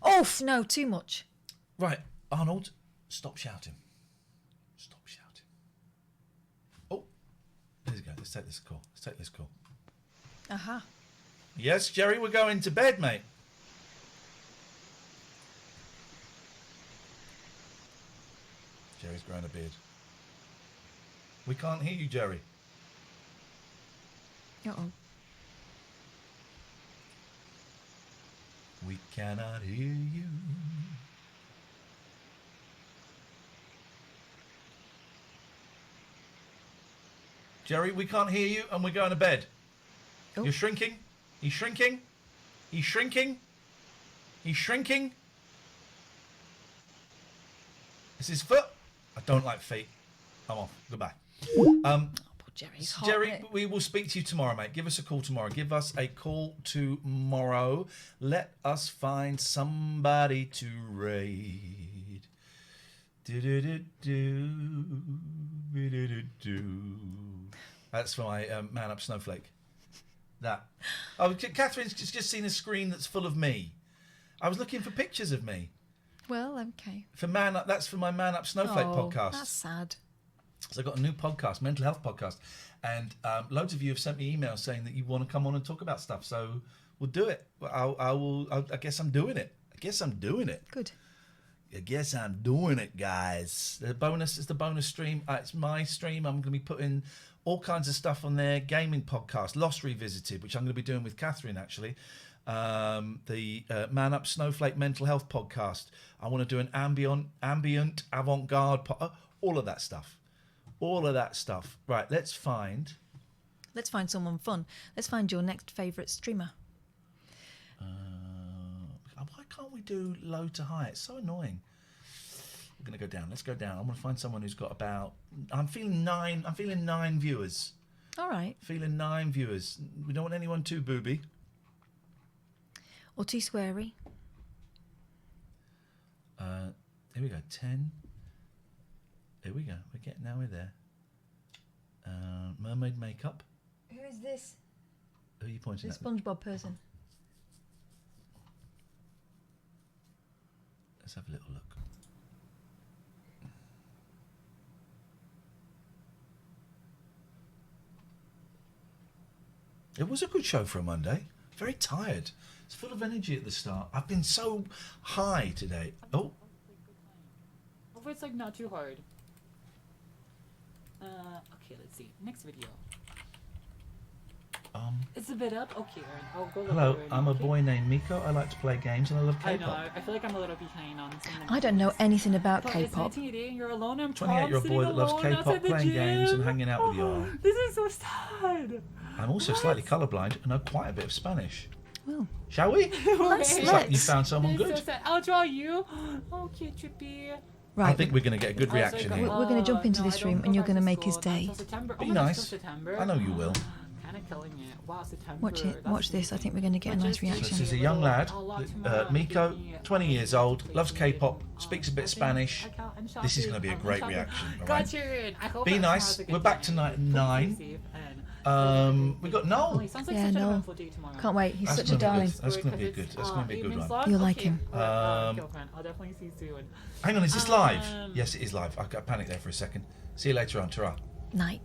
Oh, no, too much. Right, Arnold, stop shouting. Oh, there you go. Let's take this call. Aha. Yes, Jerry, we're going to bed, mate. Jerry's growing a beard. We can't hear you, Jerry. Uh-oh. We cannot hear you. Jerry, we can't hear you and we're going to bed. Oh. You're shrinking. He's shrinking. He's shrinking. He's shrinking. It's his foot. I don't like feet. I'm off. Goodbye. Jerry's hot, Jerry, we will speak to you tomorrow, mate. Give us a call tomorrow. Give us a call tomorrow. Let us find somebody to raid. That's for my Man Up Snowflake. That. Oh, Catherine's just seen a screen that's full of me. I was looking for pictures of me. Well, okay. That's for my Man Up Snowflake podcast. That's sad. So I've got a new podcast, mental health podcast, and loads of you have sent me emails saying that you want to come on and talk about stuff. So we'll do it. I guess I'm doing it. Good. I guess I'm doing it, guys. The bonus is the bonus stream. It's my stream. I'm going to be putting all kinds of stuff on there. Gaming podcast, Lost Revisited, which I'm going to be doing with Katherine, actually. The Man Up Snowflake Mental Health podcast. I want to do an ambient avant-garde all of that stuff. All of that stuff. Right, let's find someone fun. Let's find your next favourite streamer. Why can't we do low to high? It's so annoying. We're going to go down. Let's go down. I want to find someone who's got about... I'm feeling 9 viewers. All right. Feeling 9 viewers. We don't want anyone too booby. Or too sweary. Here we go. 10. Here we go. We're there. Mermaid makeup. Who is this? Who are you pointing The at? SpongeBob person. Let's have a little look. It was a good show for a Monday. Very tired. It's full of energy at the start. I've been so high today. Oh. Hopefully it's like not too hard. Okay, let's see. Next video. It's a bit up. Okay, I'll go. Hello, I'm a boy named Miko. I like to play games and I love I K-pop. know. I feel like I'm a little behind on something. I don't know anything about But it's K-pop. 1980 and you're alone. I'm 28-year-old boy that loves K-pop, playing games and hanging out with you. This is so sad. I'm also slightly colourblind and know quite a bit of Spanish. Well, shall we? Let's. It's like you found someone This is good. so sad. I'll draw you. Oh, cute, trippy. I think we're going to get a good reaction here. We're going to jump into this room and you're going to make his day. Be nice. I know you will. Kind of killing it. Wow, September. Watch it. Watch this. I think we're going to get a nice So reaction. this is a young lad, Miko, 20 years old, loves K-pop, speaks a bit of Spanish. This is going to be a great reaction. All right? Be nice. We're back tonight at 9. We got Noel. Yeah, no. Can't wait. He's such a darling. That's going to be a good. That's going to be a good one. You'll like him. I'll definitely see you soon. Hang on, is this live? Yes, it is live. I panicked there for a second. See you later on. Ta-ra. Night.